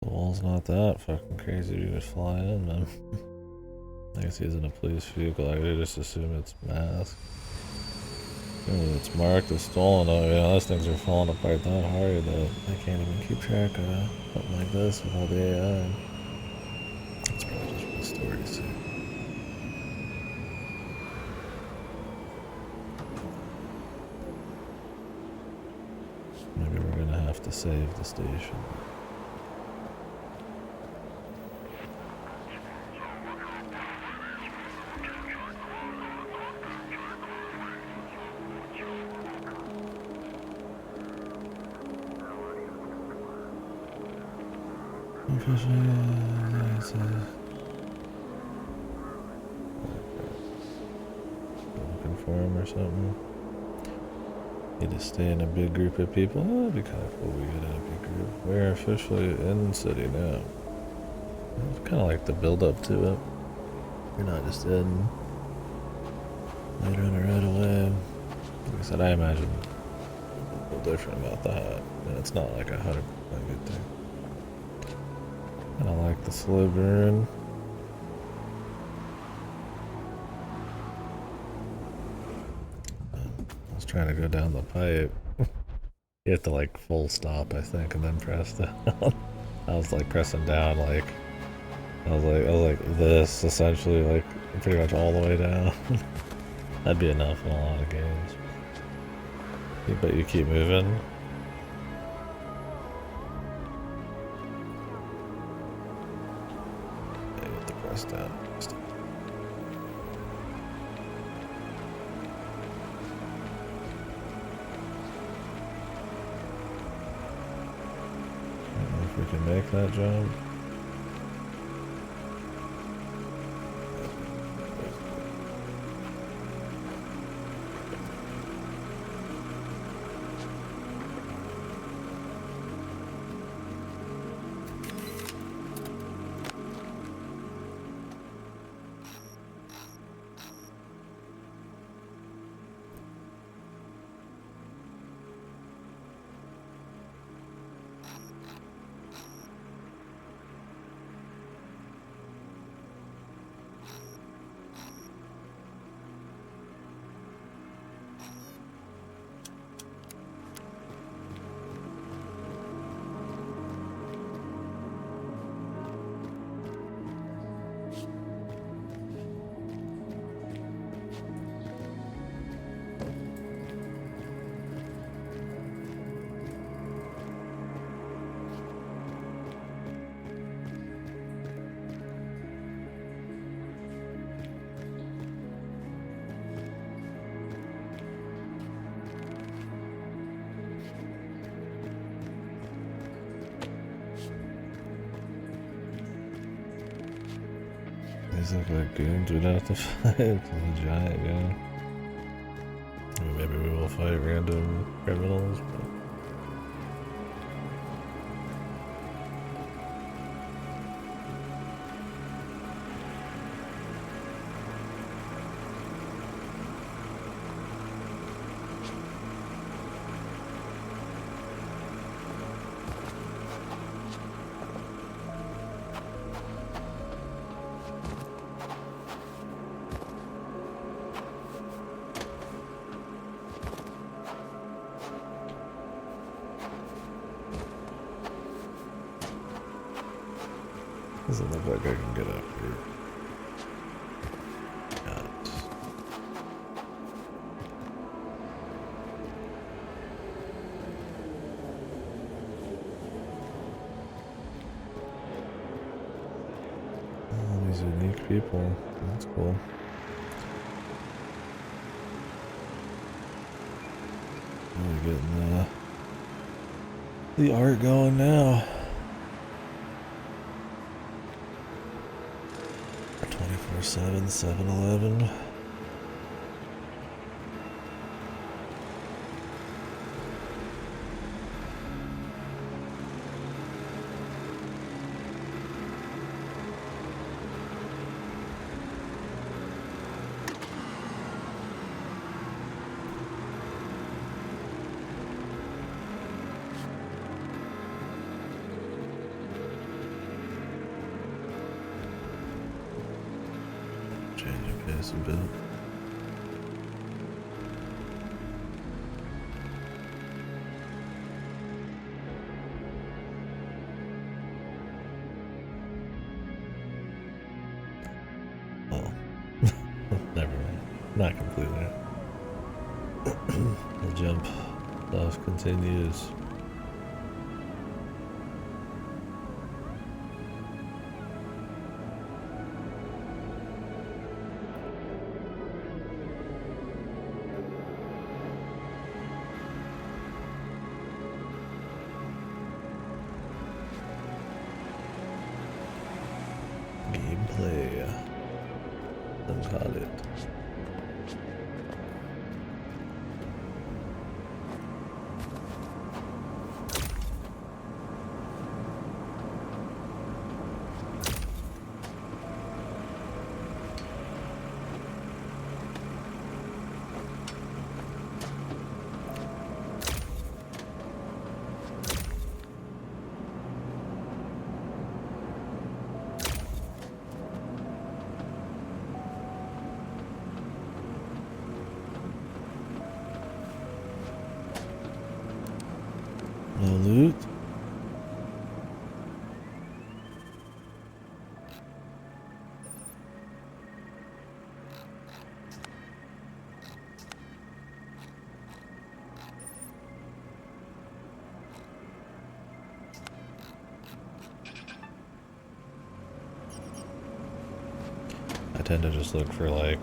The wall's not that fucking crazy. You just fly in, man. I guess he's in a police vehicle. I could just assume it's masked. It's marked as stolen. Oh, yeah, those things are falling apart that hard that I can't even keep track of something like this with all the AI. It's probably just for the story's sake. Maybe we're gonna have to save the station. Looking for him or something. Need to stay in a big group of people. Oh, that'd be kind of cool. We get in a big group. We're officially in the city now. It's kind of like the build up to it. You're not just in later on right away. Like I said, I imagine a little different about that. And it's not like 100% good thing. And I like the slow burn. I was trying to go down the pipe. You have to like full stop, I think, and then press down. I was like pressing down, like I was like this, essentially, like pretty much all the way down. That'd be enough in a lot of games. But you keep moving. Press down. I don't know if we can make that jump. These look like goons we'd have to fight. It's a giant guy. I mean, maybe we will fight random criminals, but... Doesn't look like I can get up here. Not. Oh, these unique people. That's cool. Really getting the art going now. 24/7, 7-Eleven. Changing pace a bit. Well, never mind. Not completely. The jump stuff continues. Gameplay. Some call it. No loot. I tend to just look for like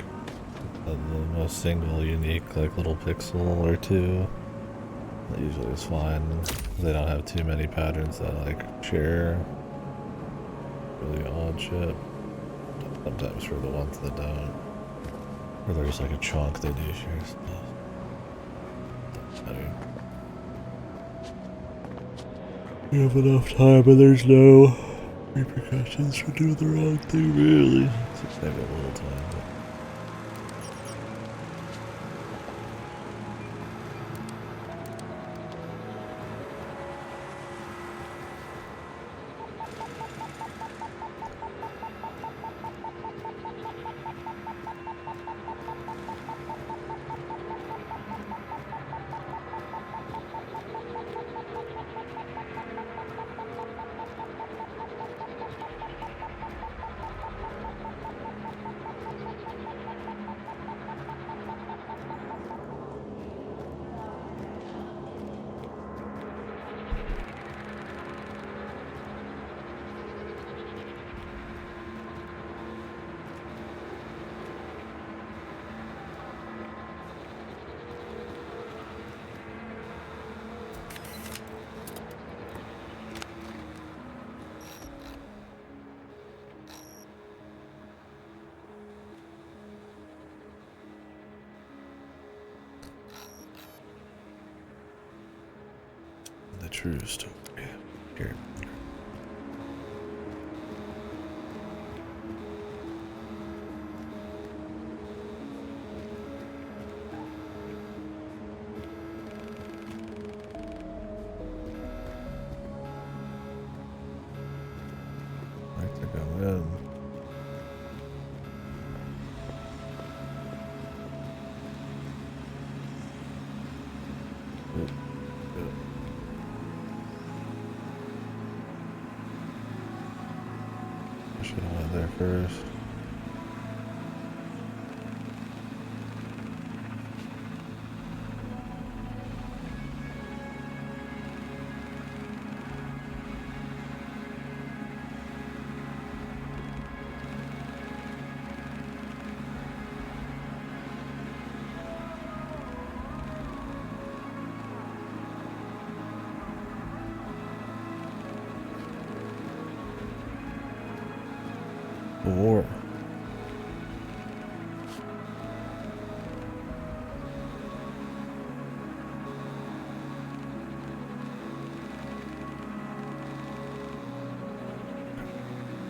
the most single unique like little pixel or two. That usually is fine. They don't have too many patterns that like share really odd shit. Sometimes for the ones that don't. Or they're just like a chunk they do share stuff. I mean, you have enough time and there's no repercussions for doing the wrong thing, really. Just maybe a little time. But the true story. Here. Like to go in. I should have went there first. War.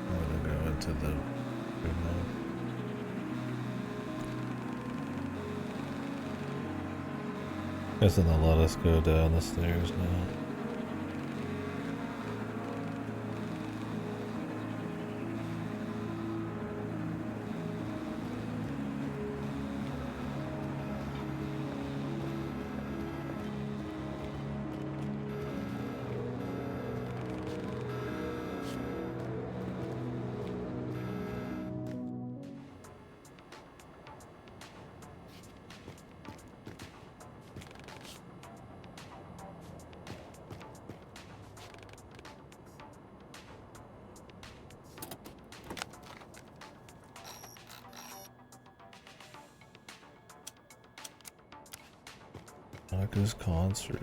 I'm gonna go into the remote. Guessing they'll let us go down the stairs now. Marcus concert.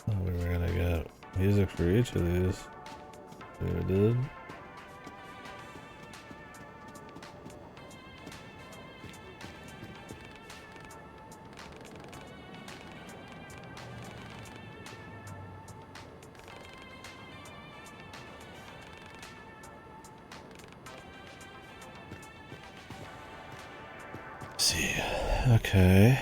Oh, we were gonna get music for each of these. We did. See. Okay.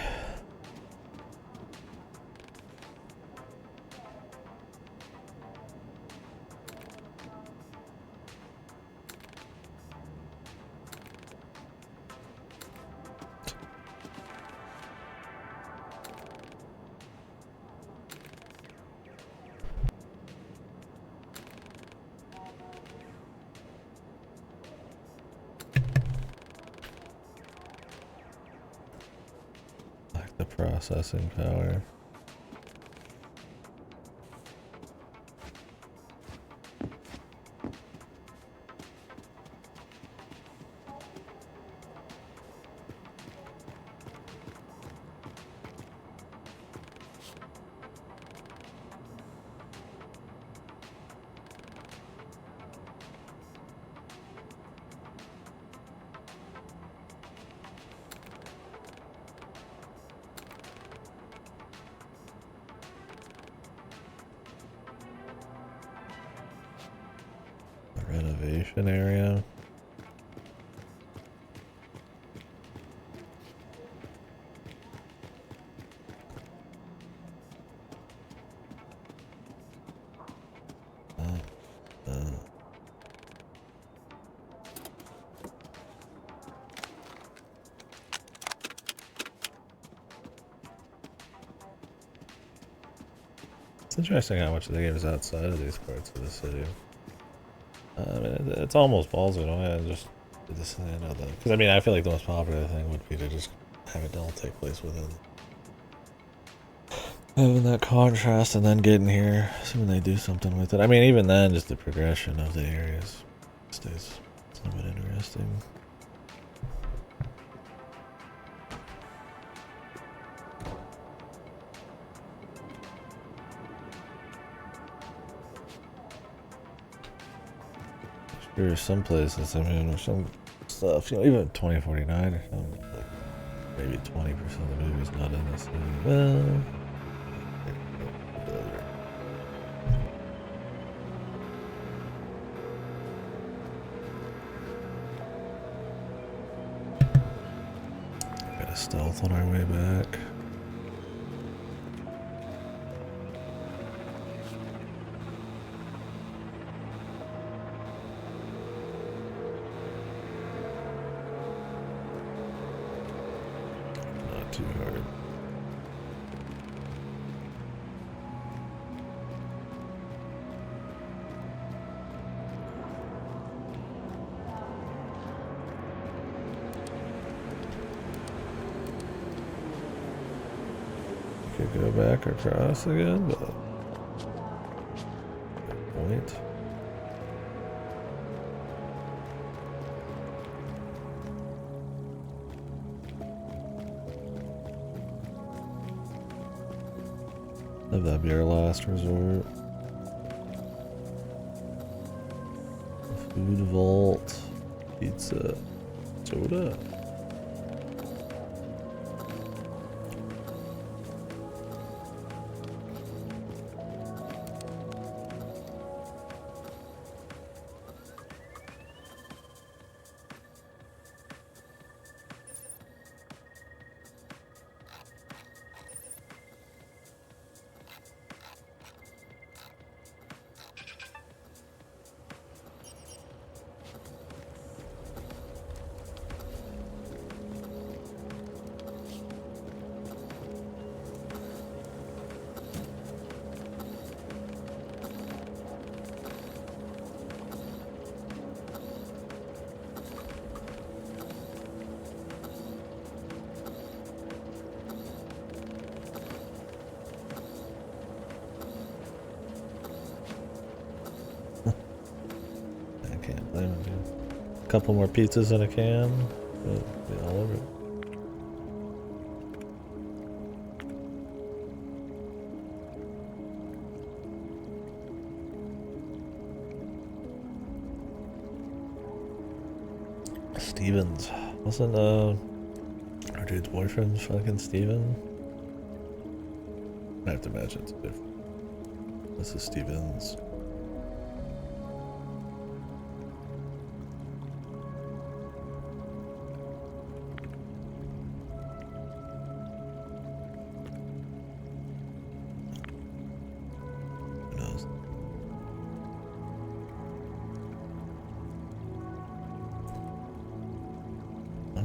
Like the processing power. Renovation area. It's interesting how much of the game is outside of these parts of the city. I mean, it's almost balls in a way. I just did this, you know, because I mean, I feel like the most popular thing would be to just have it all take place within having that contrast, and then getting here, assuming they do something with it. I mean, even then, just the progression of the areas stays somewhat interesting. There's some places, I mean, some stuff, you know, even 2049 or something, like maybe 20% of the movie's not in this movie. Well, got a stealth on our way back. Too hard. Could go back across again, but good point. If that'd be our last resort. Food vault, pizza, soda. Can't blame him, dude. Couple more pizzas in a can. Be all over it. Stevens. Wasn't our dude's boyfriend fucking Steven? I have to imagine it's different. This is Stevens.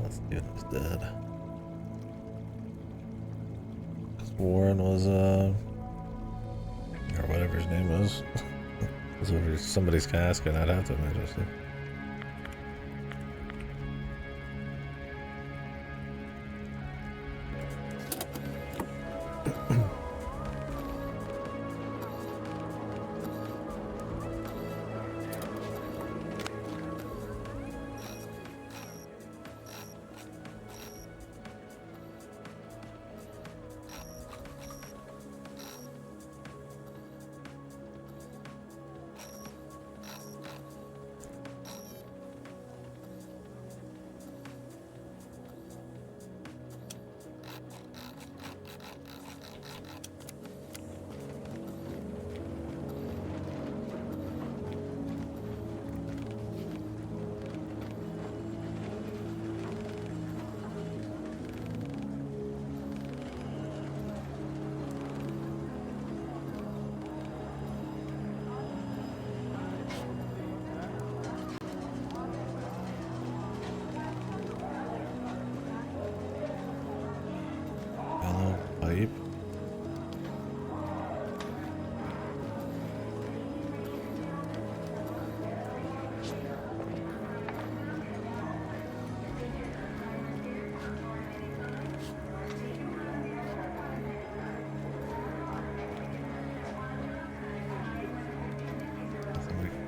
Steven was dead. Warren was, or whatever his name was over somebody's casket, I'd have to imagine. So. Pipe.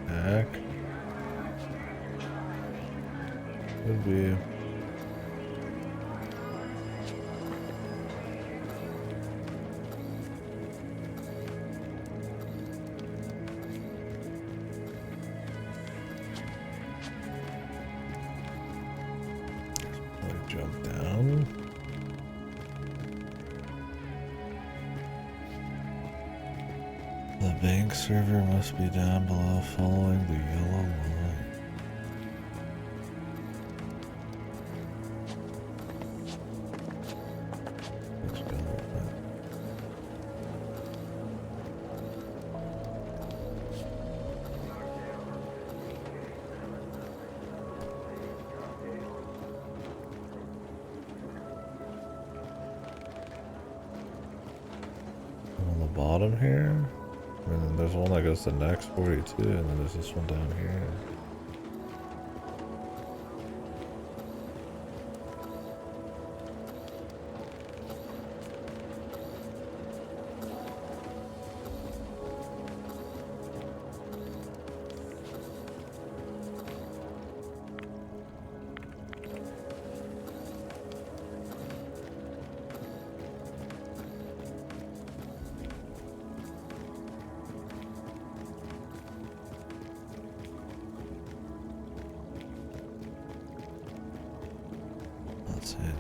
Back. Could be. Jump down. The bank server must be down below following the yellow line. On the bottom here, and then there's one that goes to next 42, and then there's this one down here.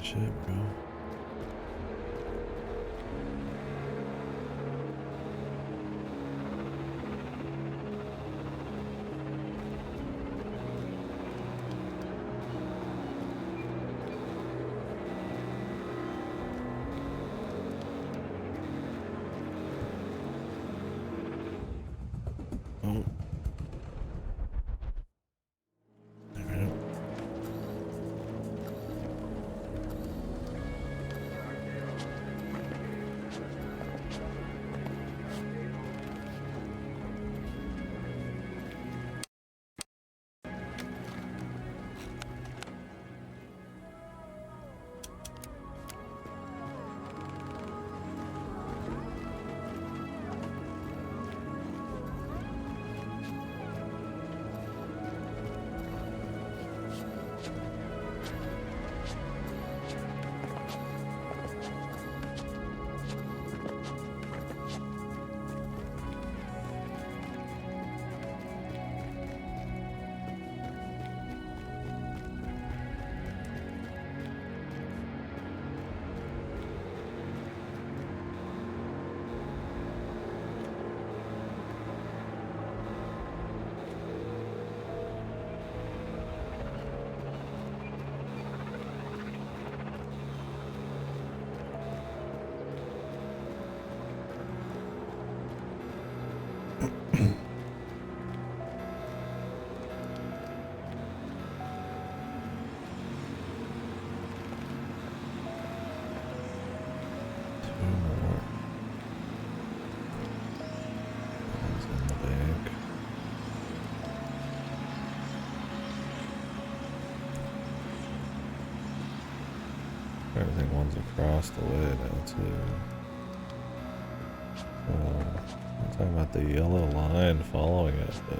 Shit, bro. Oh. Alright. Everything one's across the way now too. I'm talking about the yellow line following it, but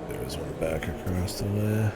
there's one back across the way.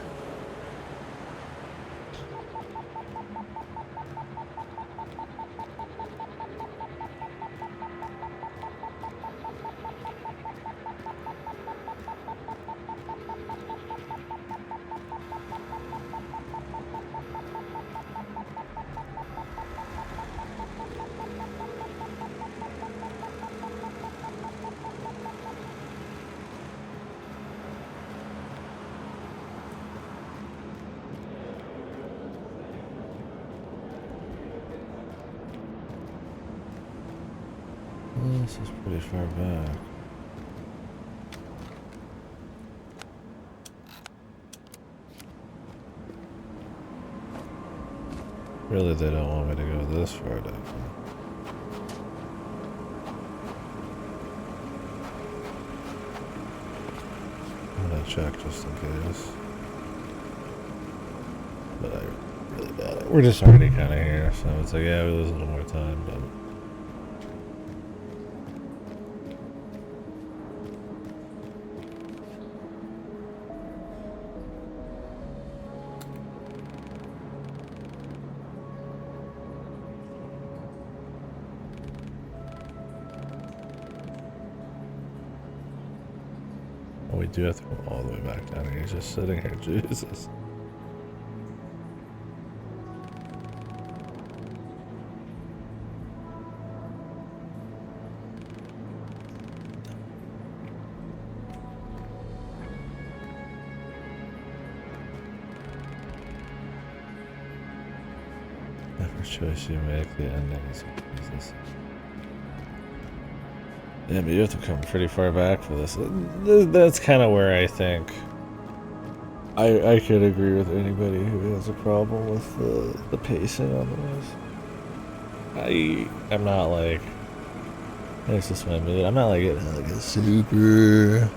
This is pretty far back. Really, they don't want me to go this far down. I'm gonna check just in case. But I really doubt it. We're just already kind of here, so it's like, yeah, we lose a little more time, but... We do have to go all the way back down here. He's just sitting here. Jesus. Every choice you make, the ending is Jesus. Yeah, but you have to come pretty far back for this. That's kind of where I think I could agree with anybody who has a problem with the pacing on this. I'm not like It's just my mood. I'm not like a super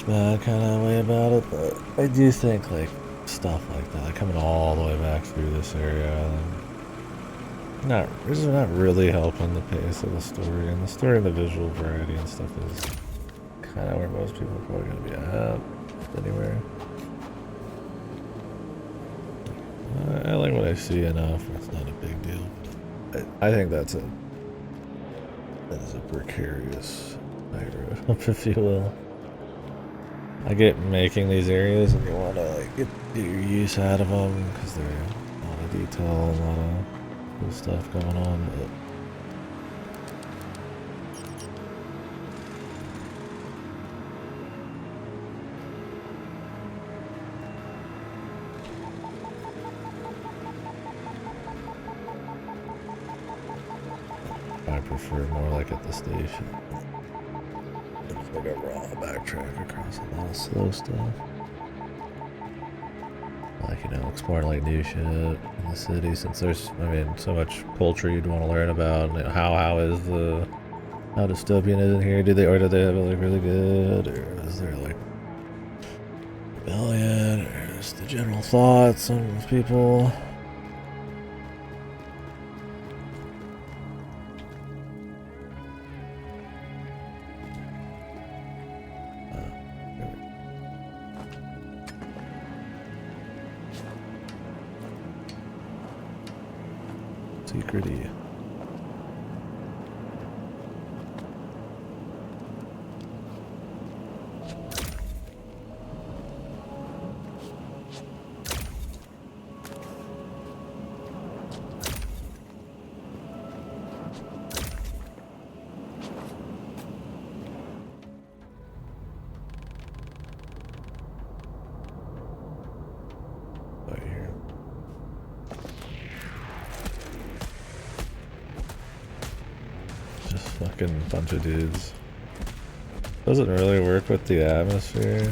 mad kind of way about it, but I do think like stuff like that, like coming all the way back through this area, this is not really helping the pace of the story, and the story and the visual variety and stuff is kind of where most people are probably gonna be at anywhere. I like what I see enough. It's not a big deal. I think that is a precarious tightrope, if you will. I get making these areas and you want to like get your use out of them because they're a lot of detail, a lot of cool stuff going on. But I prefer more like at the station. It's like a raw backtrack across a lot of slow stuff. Like, you know, explore like new shit in the city since there's, I mean, so much culture you'd want to learn about. And how dystopian is it here? Do they have it like really good, or is there like rebellion, or just the general thoughts of people? Secrety. Fucking bunch of dudes. Doesn't really work with the atmosphere.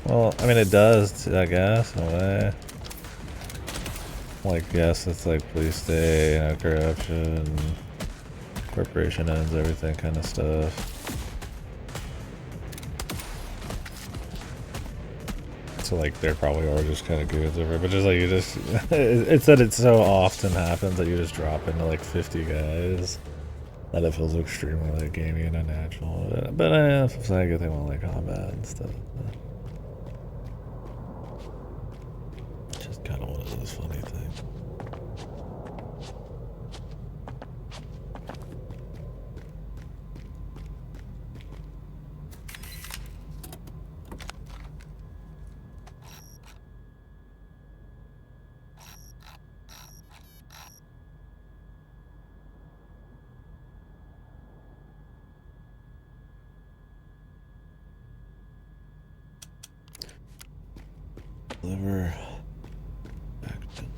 Well, I mean it does, I guess, in a way. Like, yes, it's like police state, you know, corruption, corporation ends, everything kind of stuff. So like there probably are just kind of goods over it, but just like you just, it's that it so often happens that you just drop into like 50 guys that it feels extremely like gamey and unnatural. But it's like if they want like combat and stuff. It's just kind of one of those funny things. Liver action.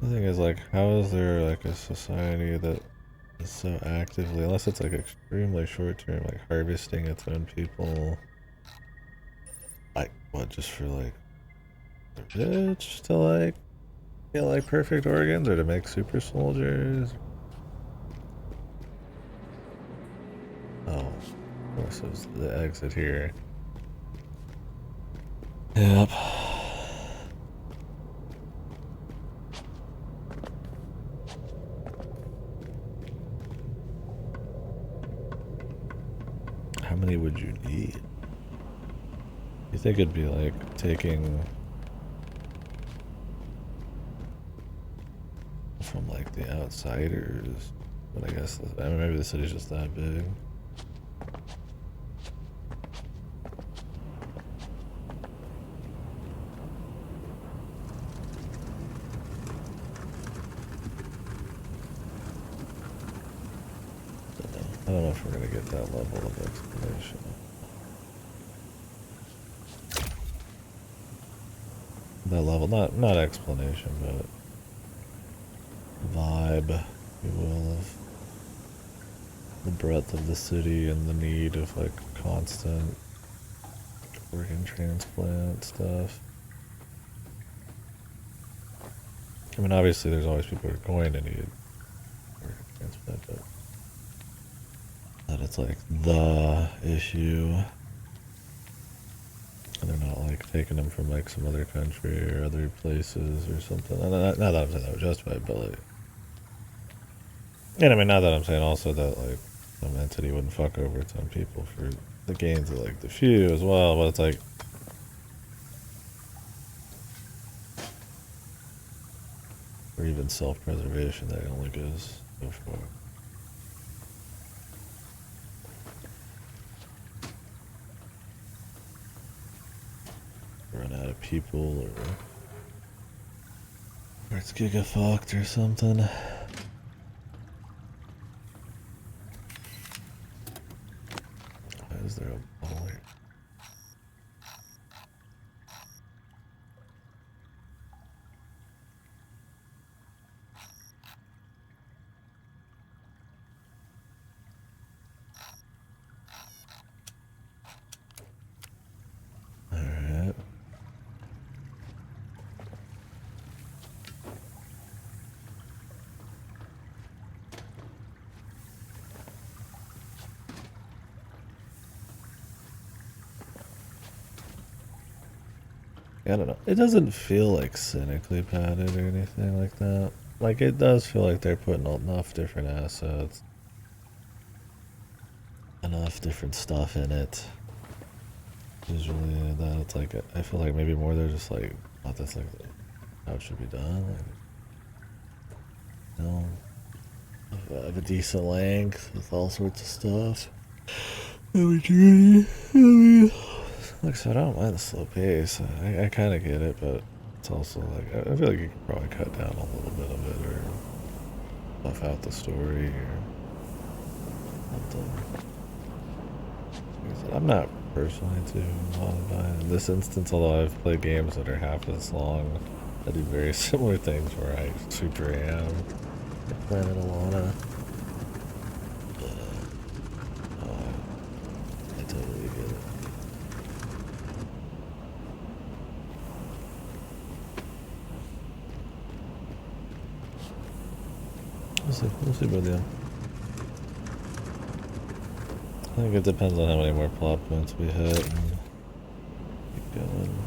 The thing is, like, how is there like a society that is so actively, unless it's like extremely short term, like harvesting its own people, like what, just for like the rich to like get like perfect organs or to make super soldiers? Oh, of course it was the exit here. Yep. How many would you need? You think it'd be like taking from like the outsiders, but I guess, I mean, maybe the city's just that big. if we're gonna get that level of explanation. That level, not explanation, but vibe, if you will, of the breadth of the city and the need of like constant organ transplant stuff. I mean, obviously, there's always people who are going to need organ transplant, but that it's like the issue. And they're not like taking them from like some other country or other places or something. Not that I'm saying that was justified, but like, and I mean, not that I'm saying also that like some entity wouldn't fuck over some people for the gains of like the few as well, but it's like, or even self-preservation that only goes so far. Run out of people, or it's giga-fucked or something. Why is there a ball here? Alright. I don't know. It doesn't feel like cynically padded or anything like that. Like, it does feel like they're putting enough different assets, enough different stuff in it. Visually, that it's like, I feel like maybe more they're just like, oh, that's like how it should be done. Like, you know, of a decent length with all sorts of stuff. Like, so I don't mind the slow pace. I kind of get it, but it's also like, I feel like you could probably cut down a little bit of it or buff out the story or something. I'm not personally too modified in this instance, although I've played games that are half as long that do very similar things where I super am Planet Alana. I totally get it. We'll see about the end. I think it depends on how many more plot points we hit and keep going.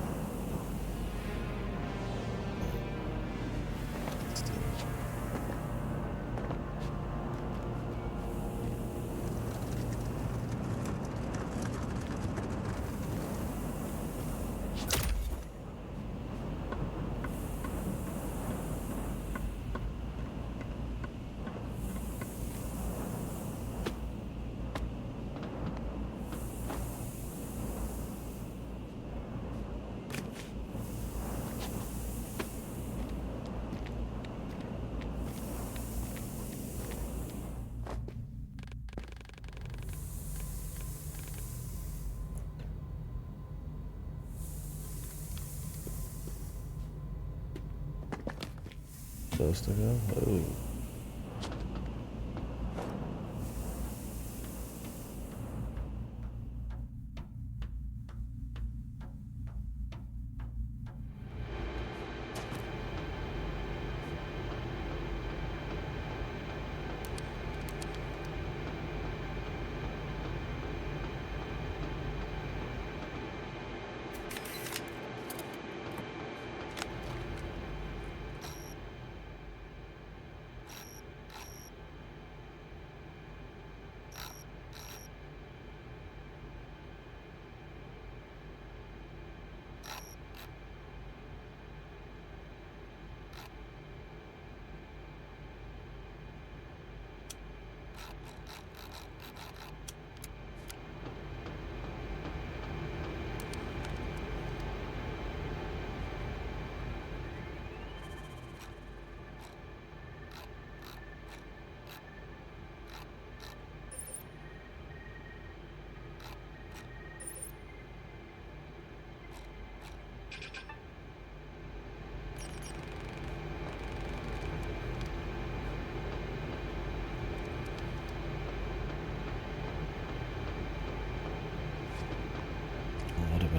Supposed to go? Oh.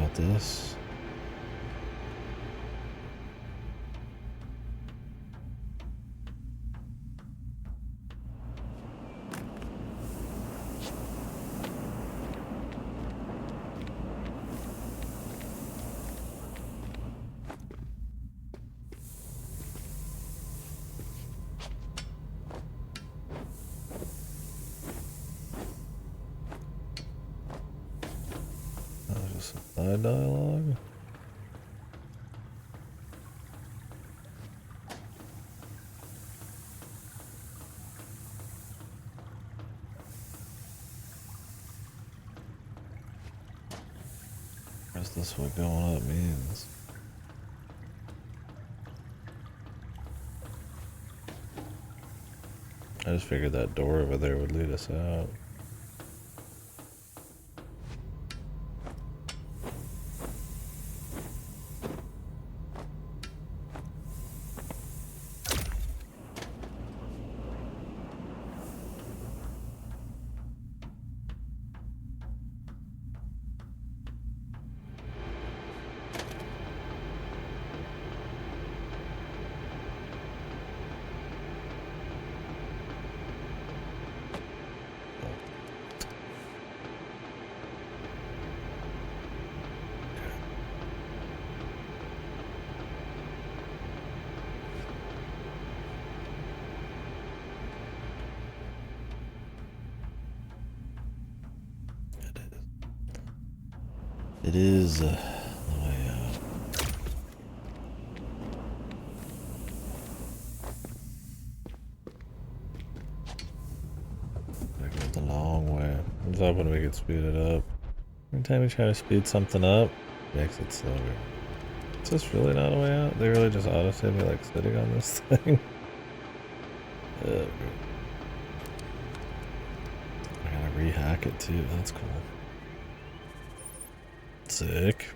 about this. Side dialogue. Is this what going up means? I just figured that door over there would lead us out. It is the way out. I go the long way. I was hoping we could speed it up. Every time we try to speed something up, it makes it slower. Is this really not a way out? They really just auto-save me like sitting on this thing? I gotta rehack it too, that's cool. Sick.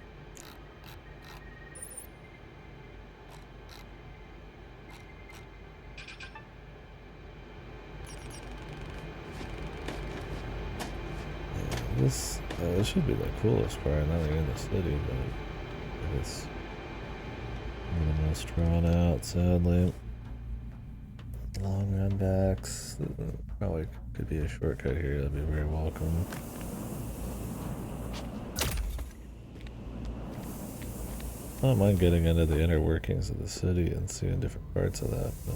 This should be the coolest part, not like in the city, but it's the most drawn out, sadly. Long run backs. Probably could be a shortcut here, that'd be very welcome. I don't mind getting into the inner workings of the city and seeing different parts of that, but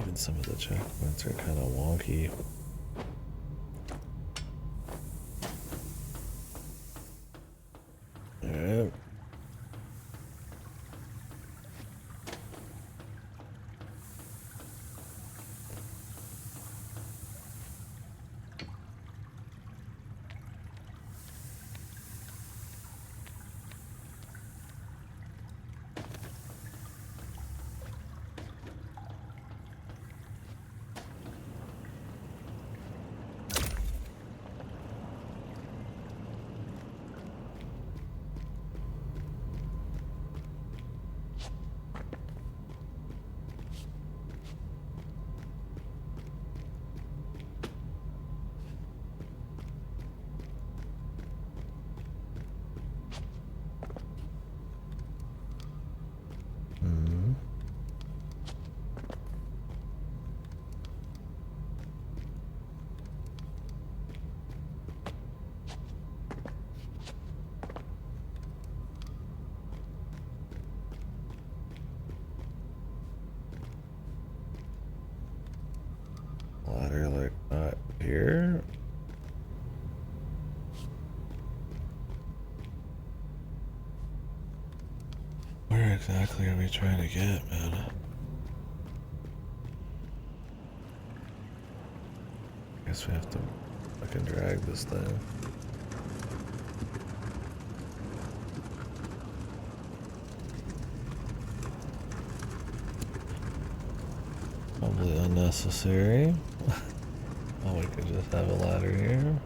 even some of the checkpoints are kind of wonky. Alright. Ladder like not here. Where exactly are we trying to get, man? I guess we have to fucking drag this thing. Probably unnecessary. Oh, we could just have a ladder here.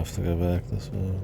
have to go back this way.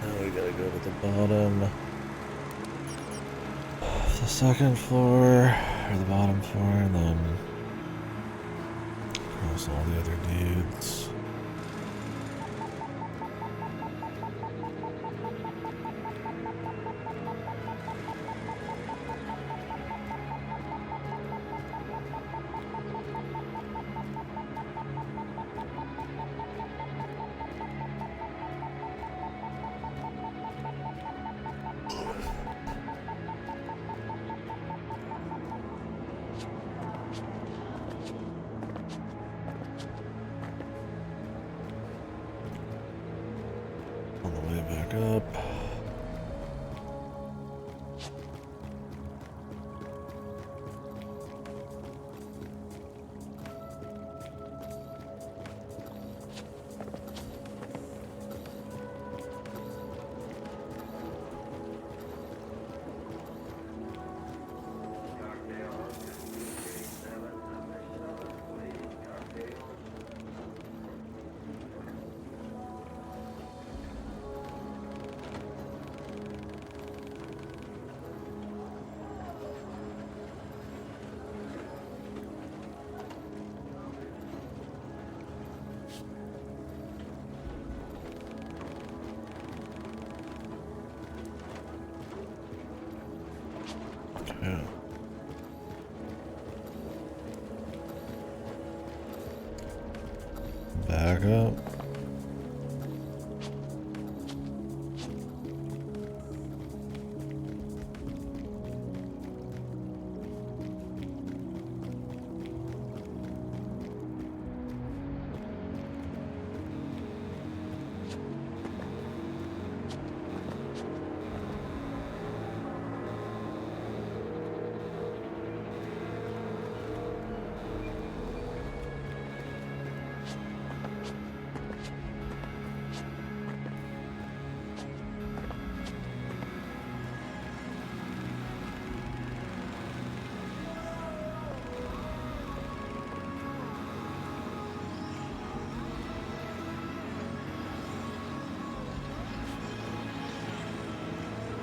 Now we gotta go to the bottom. The second floor, or the bottom floor, and then cross all the other dudes. On the way back up. Yeah. Back up.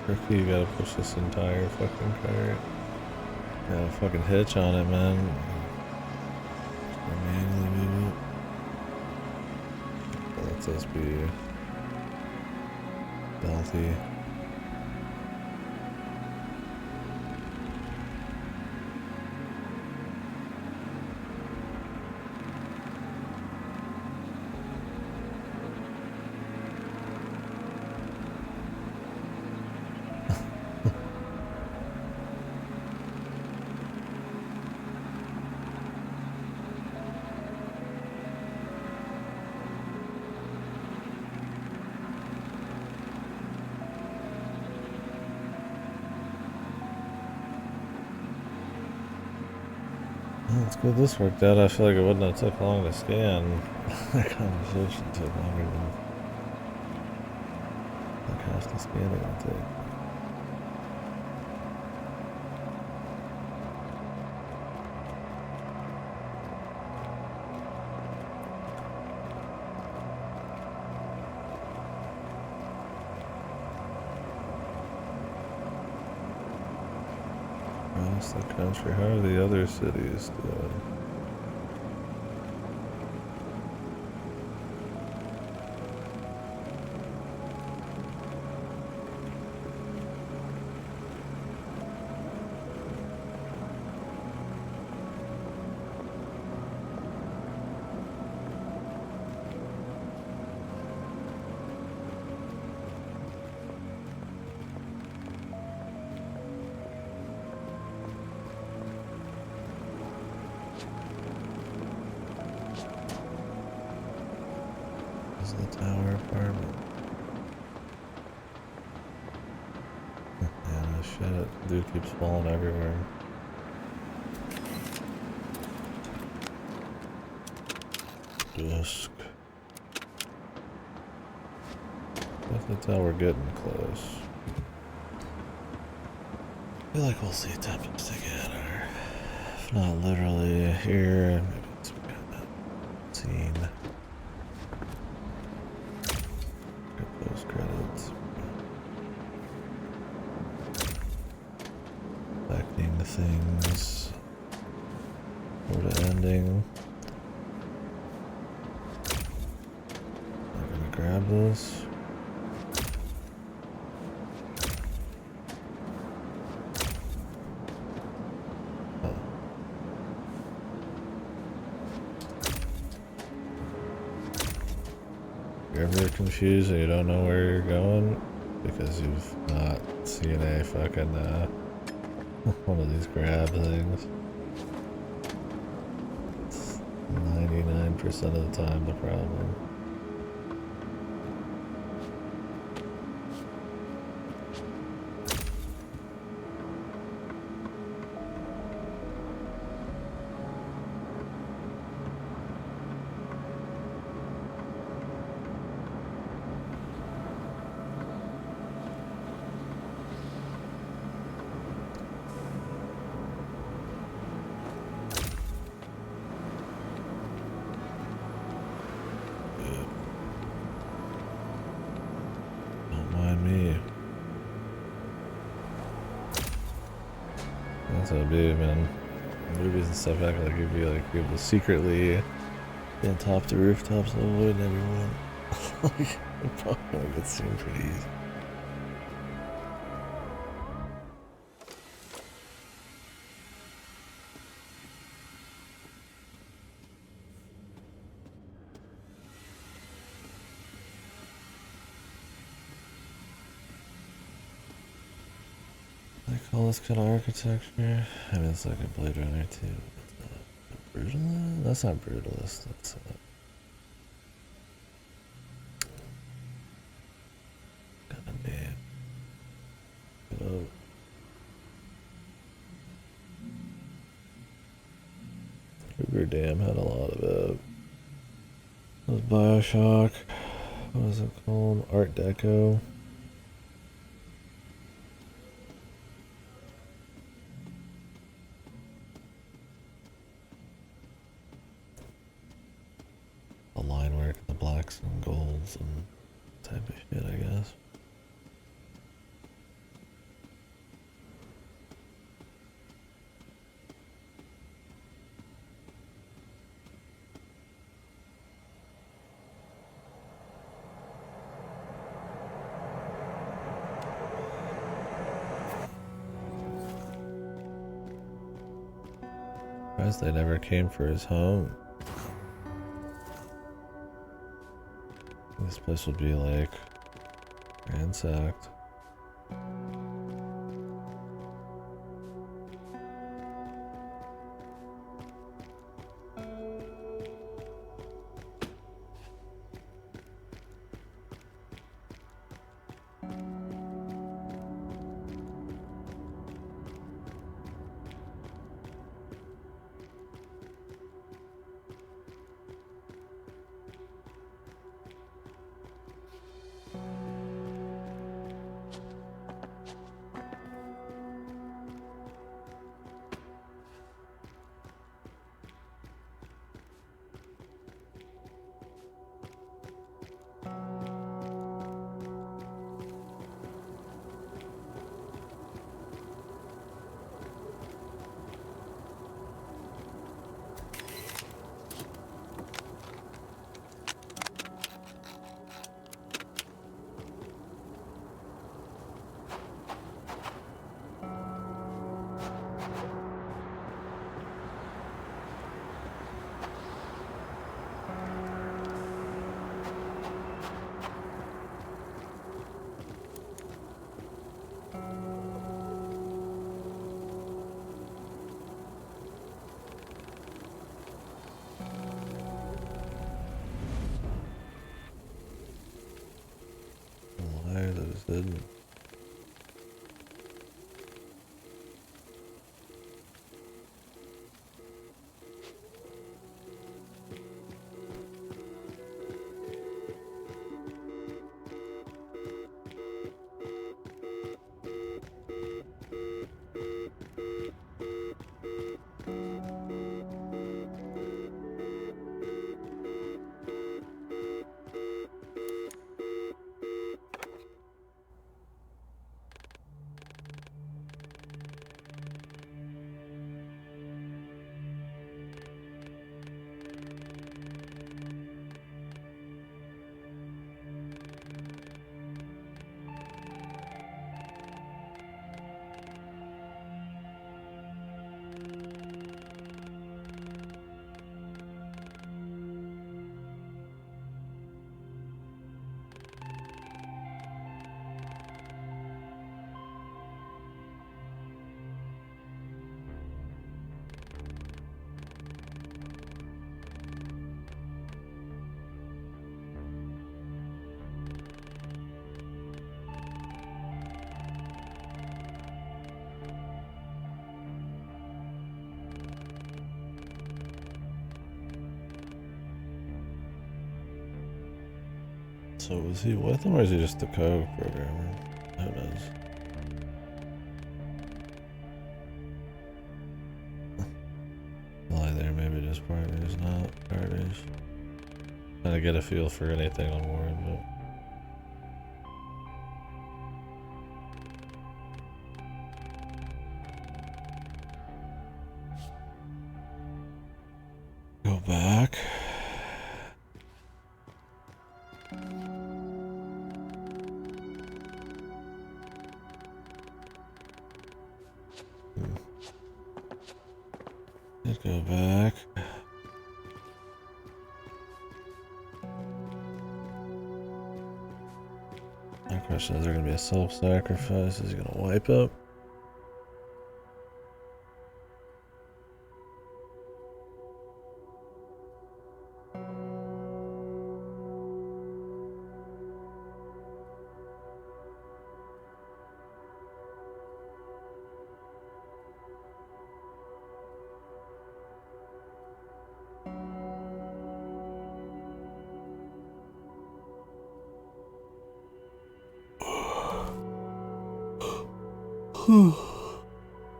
Ricky, you gotta push this entire fucking cart. Got a fucking hitch on it, man. Manually move it. Lets us be stealthy. It's good this worked out. I feel like it wouldn't have took long to scan. That conversation took longer than like half the scanning would take. Across the country. How are the other cities doing? There's the tower apartment. Yeah, no shit. Dude keeps falling everywhere. Dusk. Definitely tell we're getting close. I feel like we'll see Tempest together. If not literally here, maybe it's scene. Get those credits. Affecting things. Sort of ending. I'm gonna grab this. You're ever confused and you don't know where you're going because you've not seen a fucking one of these grab things. It's 99% of the time the problem. That's what it'd be, man. Movies and stuff act like you'd be able to secretly be on top of the rooftops avoiding everyone. Like, it probably would seem pretty easy. They call this kind of architecture. I mean, it's like a Blade Runner too. Brutalist? That's not brutalist. That's God damn. Oh. Cougar Dam had a lot of it. It was Bioshock. What was it called? Art Deco. The line work, the blacks and golds and type of shit, I guess. Surprised they never came for his home. This place would be like ransacked. interested. So was he with him or is he just the co-programmer? Who knows? Lie there, maybe just partners, not partners. Trying to get a feel for anything on Warren, but go back. Let's go back. My question is there gonna be a self-sacrifice? Is he gonna wipe up?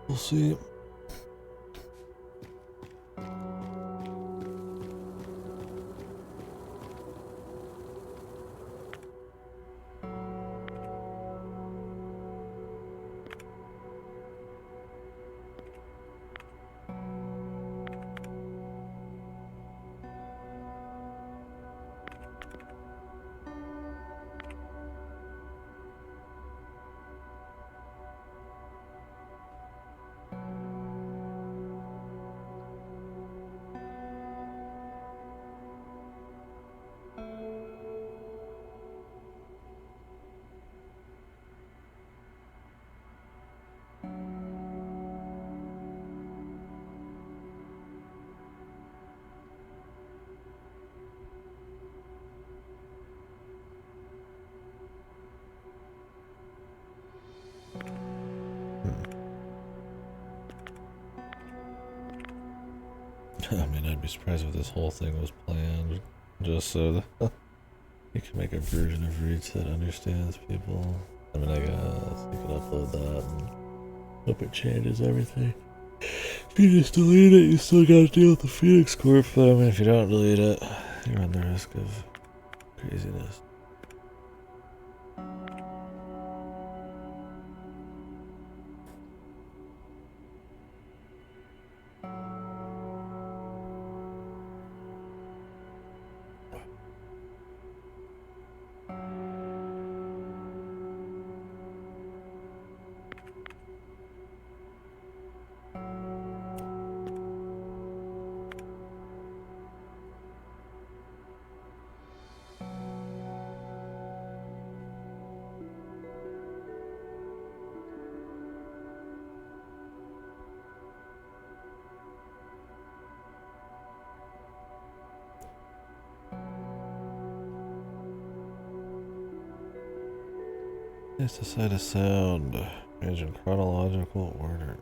We'll see. I mean, I'd be surprised if this whole thing was planned just so that you can make a version of Reach that understands people. I mean, I guess you could upload that and hope it changes everything. If you just delete it, you still gotta deal with the Phoenix Corp, but I mean, if you don't delete it, you run the risk of craziness. It's a side of sound, arranged in chronological order.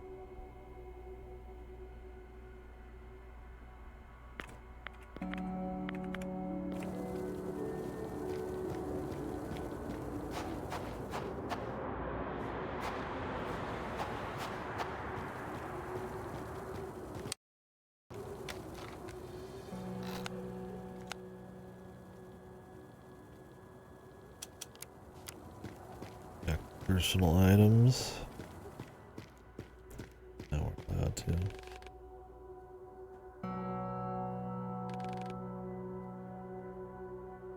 Personal items. Now we're allowed to.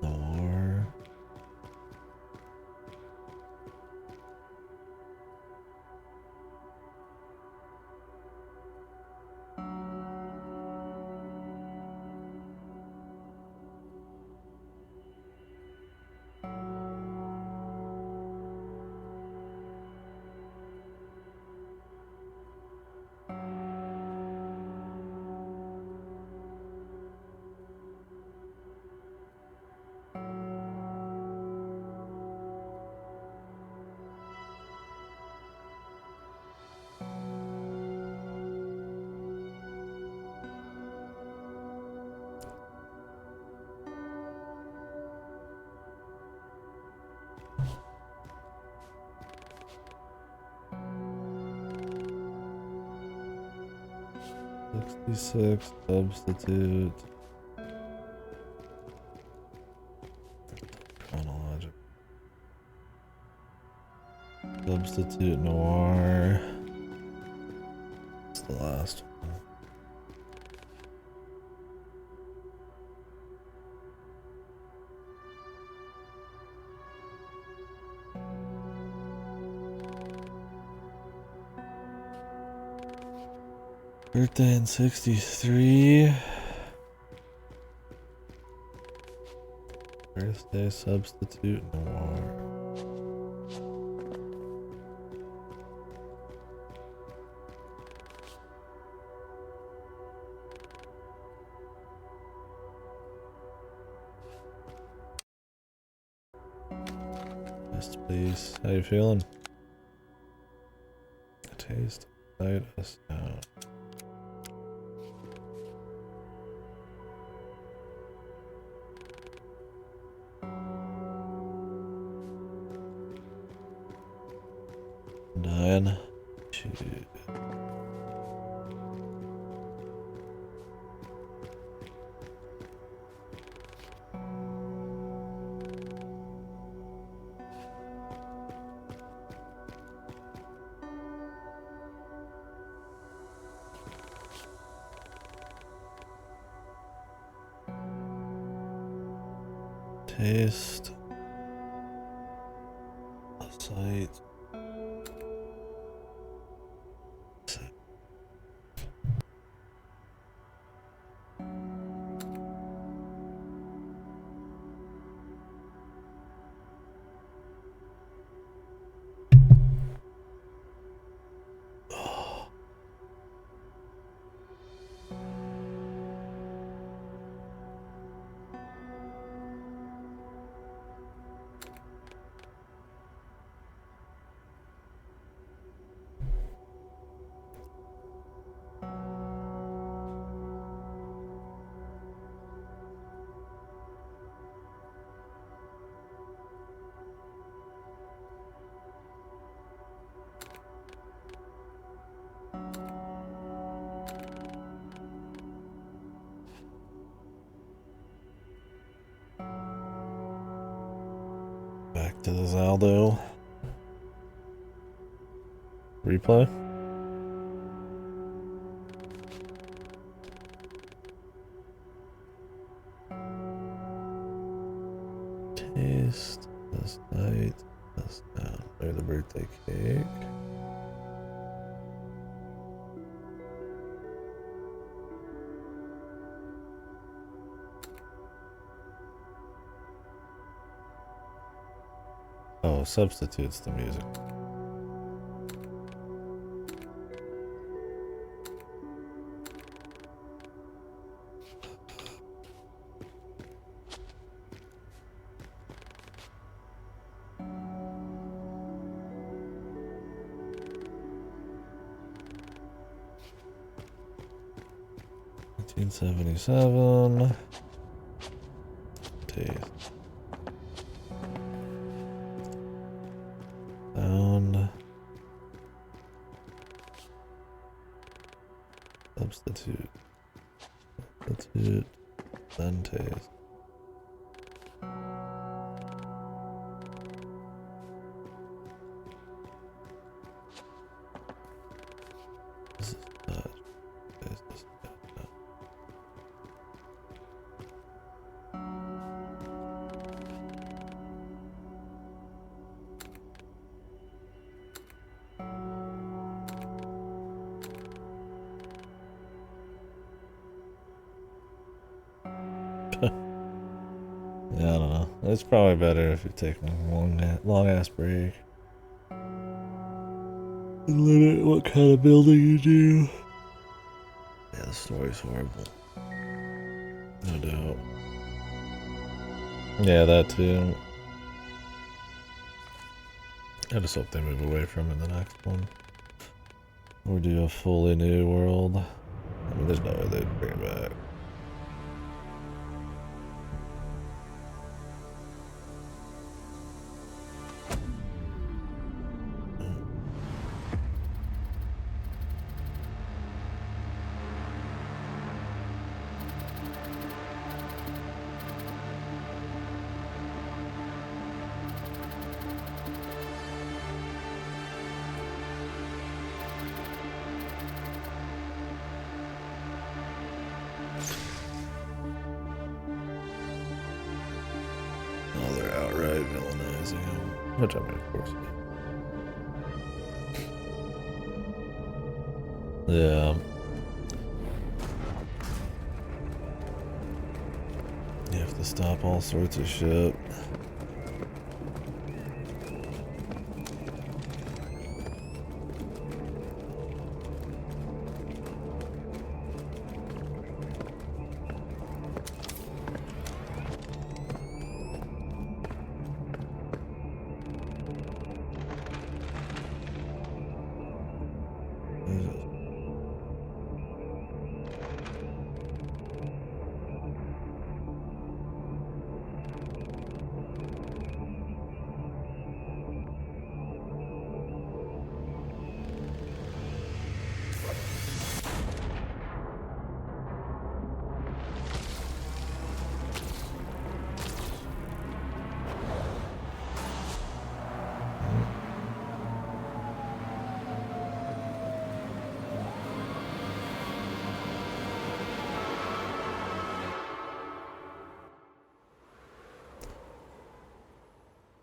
Noir. $66 substitute. Chronological. Substitute noir. It's the last one. Birthday in 63. Birthday substitute noir. Yes, please. How you feeling? Taste, sight, a sound. Nine. Two. Taste. Sight. Back to the Zaldo. Replay. Taste. This night. This now. There's the birthday cake. Oh, substitutes the music. 1977. Taste. Sound. Substitute. Substitute. Then taste. This is not. Taste this. Yeah, I don't know. It's probably better if you take a long ass break. And limit what kind of building you do. Yeah, the story's horrible. No doubt. Yeah, that too. I just hope they move away from it in the next one. Or do a fully new world. I mean, there's no way they'd bring it back. Oh, they're outright villainizing him. Which I mean, of course. Yeah. You have to stop all sorts of shit.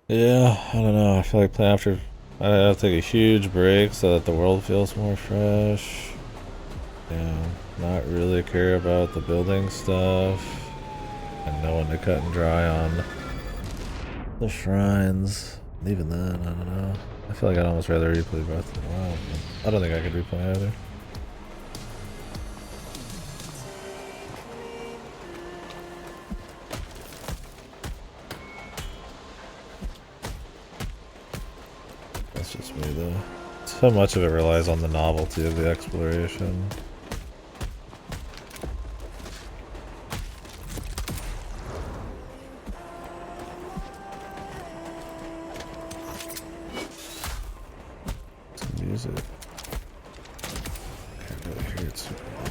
Yeah, I don't know. I feel like after I have to take a huge break so that the world feels more fresh. Yeah, not really care about the building stuff, and no one to cut and dry on the shrines. Even then, I don't know. I feel like I'd almost rather replay Breath of the Wild. I don't think I could replay either. That's just me though. So much of it relies on the novelty of the exploration. Some music. I can't really hear it super well.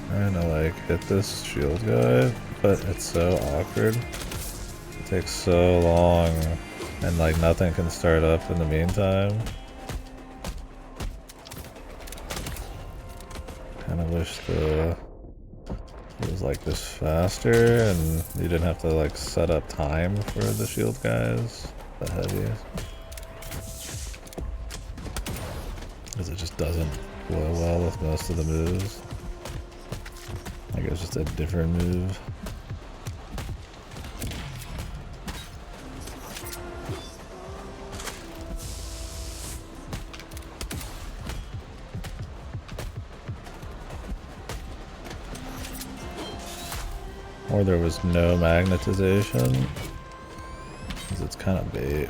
Trying to like hit this shield guy, but it's so awkward. It takes so long, and like nothing can start up in the meantime. Kinda wish it was like this faster and you didn't have to like set up time for the shield guys that heavy. Because it just doesn't flow well with most of the moves. I guess just a different move. Or there was no magnetization. Because it's kind of bait.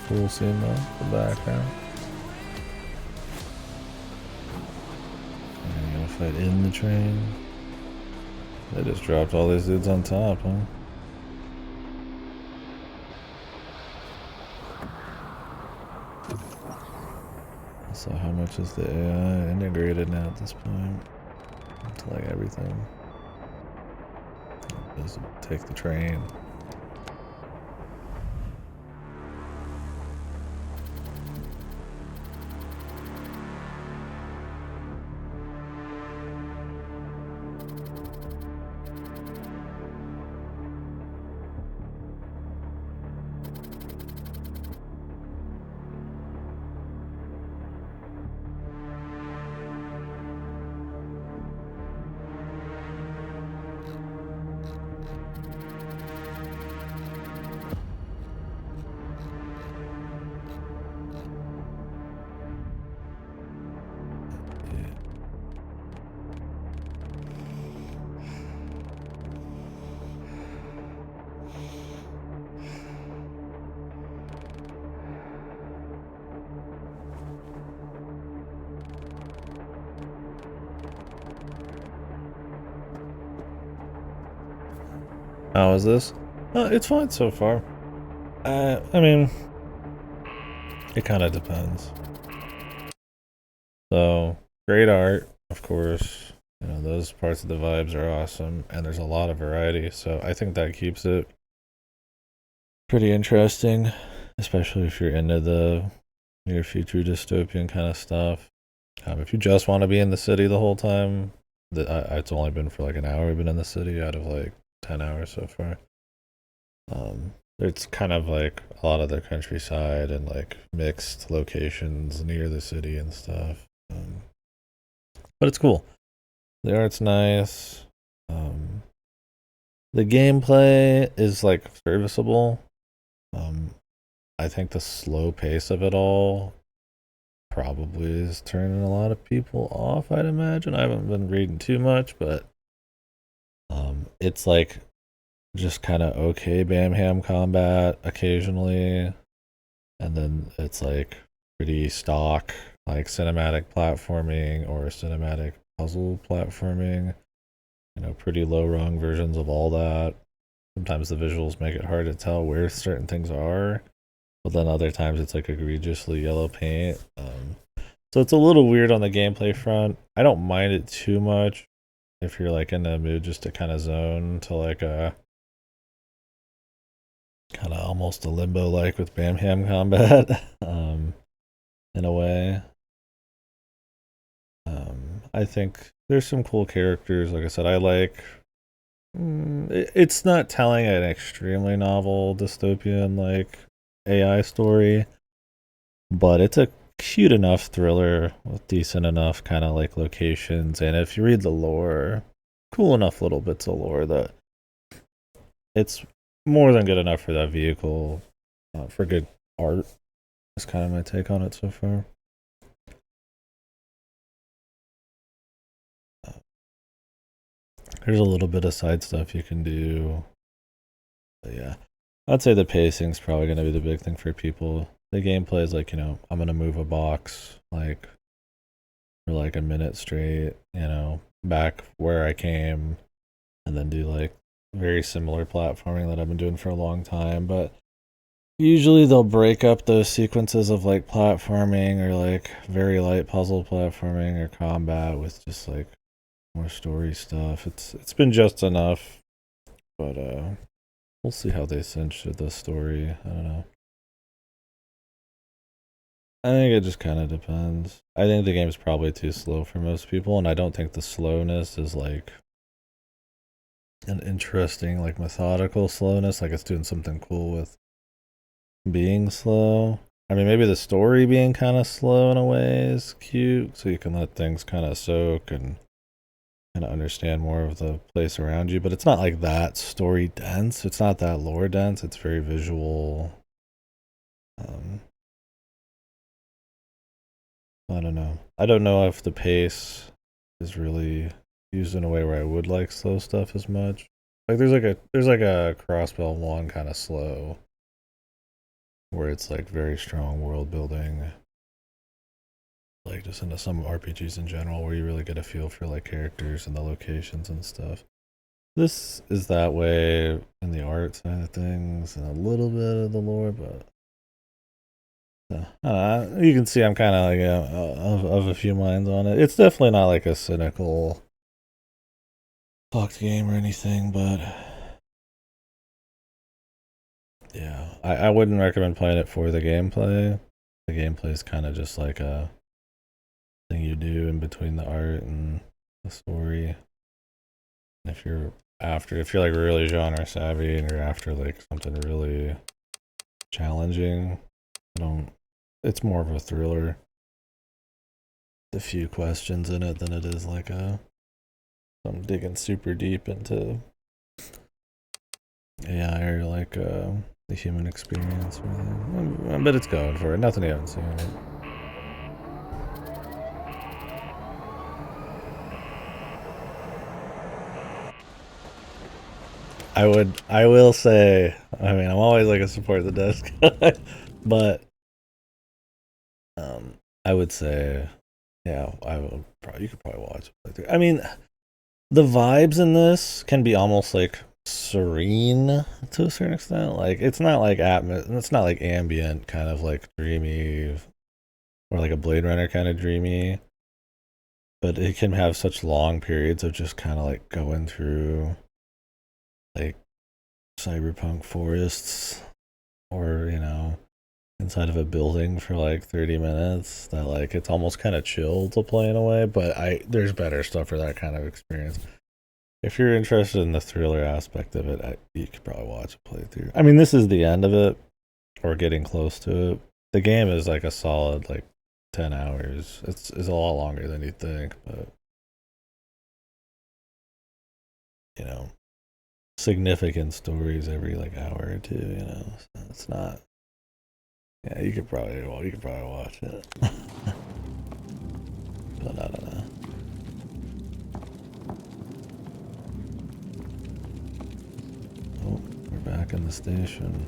Cool seeing the background. I'm gonna fight in the train. They just dropped all these dudes on top, huh? So how much is the AI integrated now at this point? It's like everything. Just take the train. How is this? It's fine so far. I mean, it kind of depends. So, great art, of course. You know, those parts of the vibes are awesome, and there's a lot of variety, so I think that keeps it pretty interesting, especially if you're into the near future dystopian kind of stuff. If you just want to be in the city the whole time, it's only been for like an hour we've been in the city out of like 10 hours so far. It's kind of like a lot of the countryside and like mixed locations near the city and stuff. But it's cool. The art's nice. The gameplay is like serviceable. I think the slow pace of it all probably is turning a lot of people off, I'd imagine. I haven't been reading too much, but it's like just kind of okay bam ham combat occasionally, and then it's like pretty stock like cinematic platforming or cinematic puzzle platforming, you know, pretty low rung versions of all that. Sometimes the visuals make it hard to tell where certain things are, but then other times it's like egregiously yellow paint. So it's a little weird on the gameplay front. I don't mind it too much if you're like in the mood just to kind of zone to like a kind of almost a limbo like with bam ham combat. In a way. I think there's some cool characters. Like I said, I like. It's not telling an extremely novel dystopian like AI story, but it's a cute enough thriller with decent enough kind of like locations. And if you read the lore, cool enough little bits of lore that it's more than good enough for that vehicle for good art. That's kind of my take on it so far. There's a little bit of side stuff you can do. But yeah, I'd say the pacing's probably going to be the big thing for people. The gameplay is like, you know, I'm going to move a box like for like a minute straight, you know, back where I came, and then do like very similar platforming that I've been doing for a long time. But usually they'll break up those sequences of like platforming or like very light puzzle platforming or combat with just like more story stuff. It's been just enough, but we'll see how they cinch the story. I don't know. I think it just kind of depends. I think the game's probably too slow for most people, and I don't think the slowness is like an interesting, like methodical slowness. Like it's doing something cool with being slow. I mean, maybe the story being kind of slow in a way is cute, so you can let things kind of soak and kind of understand more of the place around you. But it's not like that story dense. It's not that lore dense. It's very visual. I don't know. I don't know if the pace is really used in a way where I would like slow stuff as much. Like there's like a Crossbell 1 kind of slow, where it's like very strong world building, like just into some RPGs in general, where you really get a feel for like characters and the locations and stuff. This is that way in the art side of things and a little bit of the lore, but you can see I'm kind of like of a few minds on it. It's definitely not like a cynical fucked game or anything, but yeah, I wouldn't recommend playing it for the gameplay. The gameplay is kind of just like a thing you do in between the art and the story. And if you're like really genre savvy and you're after like something really challenging, it's more of a thriller. The few questions in it than it is like I'm digging super deep into AI or like the human experience or anything. But it's going for it. Nothing you haven't seen. Right? I will say, I mean, I'm always like a support the desk guy, but I would say, yeah, you could probably watch it. I mean, the vibes in this can be almost like serene to a certain extent. Like it's not like it's not like ambient kind of like dreamy or like a Blade Runner kind of dreamy, but it can have such long periods of just kind of like going through like cyberpunk forests or inside of a building for like 30 minutes that like it's almost kind of chill to play in a way, but there's better stuff for that kind of experience. If you're interested in the thriller aspect of it, you could probably watch a playthrough. I mean, this is the end of it or getting close to it. The game is like a solid like 10 hours. It's a lot longer than you'd think, but significant stories every like hour or two, so it's not. Yeah, you could probably watch it. But I don't know. Oh, we're back in the station.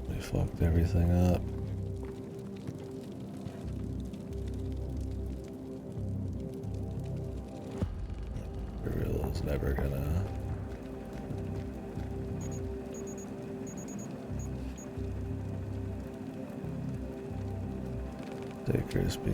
We fucked everything up. Gorilla's never gonna. Stay crispy.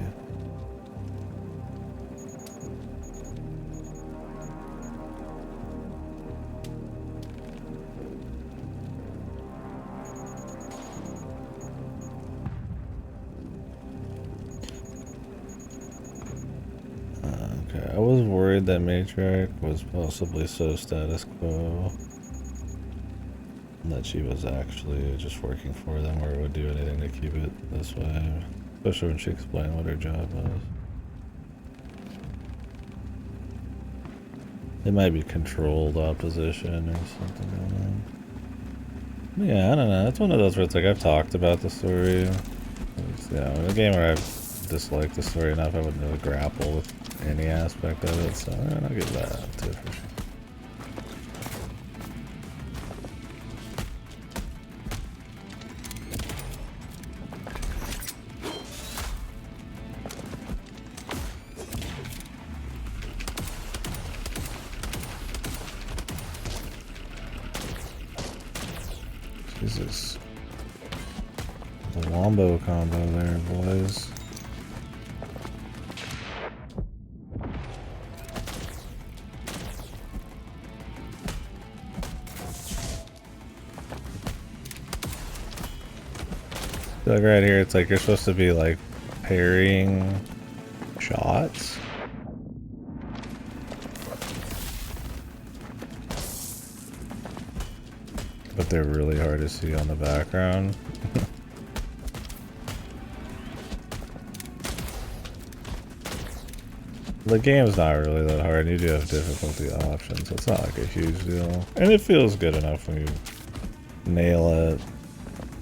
Okay, I was worried that Matriarch was possibly so status quo that she was actually just working for them or would do anything to keep it this way. Especially when she explained what her job was. It might be controlled opposition or something going on. Yeah, I don't know. It's one of those where it's like I've talked about the story. In a game where I've disliked the story enough, I wouldn't really grapple with any aspect of it, so I'll give that to it for sure. Jesus. The wombo combo there, boys. Like right here, it's like you're supposed to be like parrying shots. but they're really hard to see on the background. The game's not really that hard. You do have difficulty options, so it's not like a huge deal. And it feels good enough when you nail it.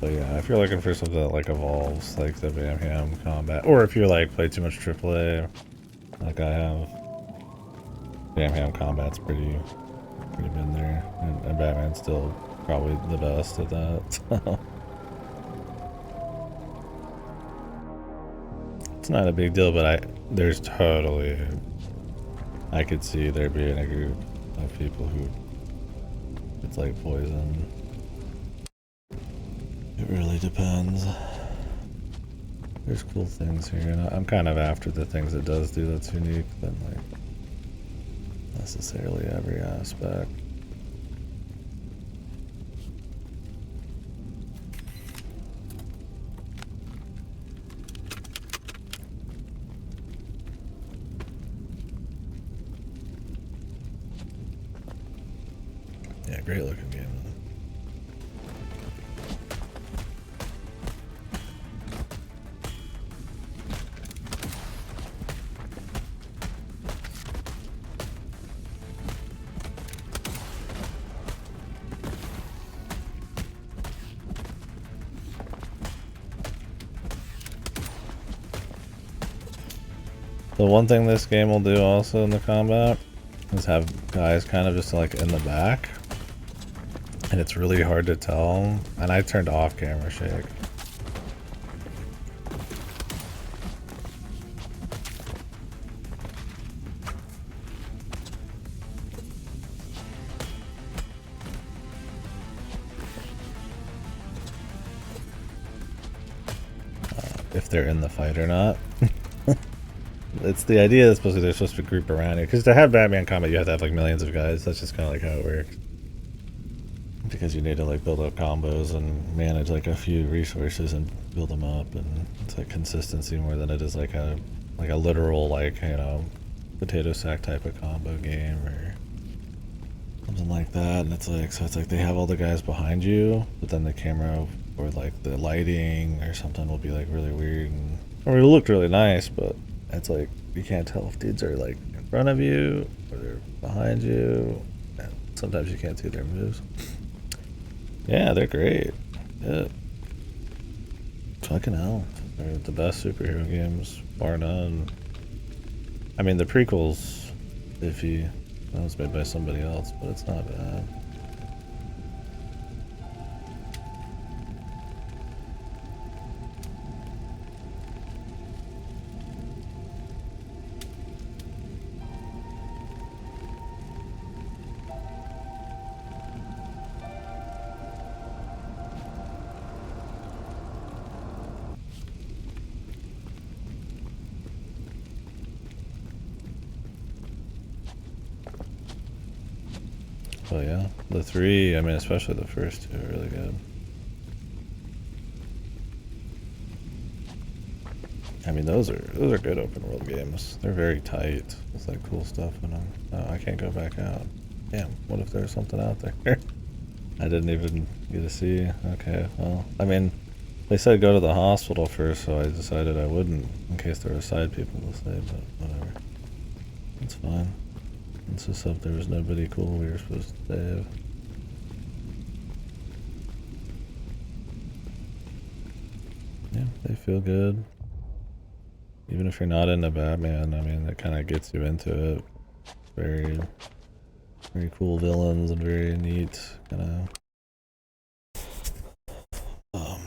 But yeah, if you're looking for something that like evolves, like the Bam Ham combat, or if you're like play too much AAA, like I have, Bam Ham combat's pretty been there, and Batman's still probably the best at that. So. It's not a big deal, but there's totally, I could see there being a group of people who it's like poison. It really depends. There's cool things here, and I'm kind of after the things it does do that's unique than like necessarily every aspect. Yeah, great looking game. The one thing this game will do also in the combat is have guys kind of just like in the back, and it's really hard to tell, and I turned off camera shake. If they're in the fight or not. It's the idea that's they're supposed to group around you. Because to have Batman combat, you have to have like millions of guys. That's just kind of like how it works. Because you need to like build up combos and manage like a few resources and build them up, and it's like consistency more than it is like a literal like, you know, potato sack type of combo game or something like that. And it's like, so it's like they have all the guys behind you, but then the camera or like the lighting or something will be like really weird, and I mean, it looked really nice, but it's like you can't tell if dudes are like in front of you or they're behind you, and sometimes you can't see their moves. Yeah, they're great. Yeah. Fucking hell. They're the best superhero games, bar none. I mean, the prequel's iffy. That was made by somebody else, but it's not bad. But yeah, the three, I mean, especially the first two are really good. I mean, those are good open world games. They're very tight with like cool stuff in them. Oh, I can't go back out. Damn, what if there's something out there? I didn't even get to see. Okay, well, I mean, they said go to the hospital first, so I decided I wouldn't in case there were side people to say, but whatever. It's fine. It's just hope there was nobody cool we were supposed to save. Yeah, they feel good. Even if you're not into Batman, I mean, it kind of gets you into it. Very, very cool villains and very neat kind of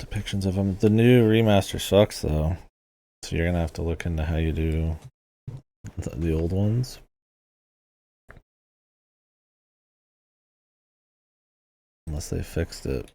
depictions of them. The new remaster sucks though, so you're gonna have to look into how you do the old ones. Unless they fixed it.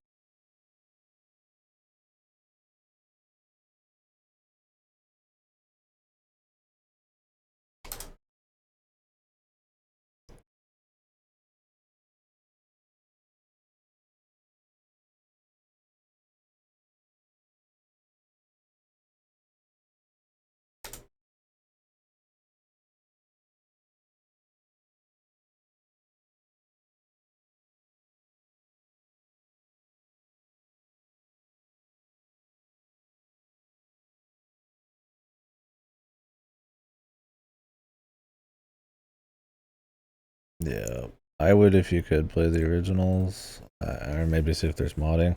Yeah, I would if you could play the originals, or maybe see if there's modding.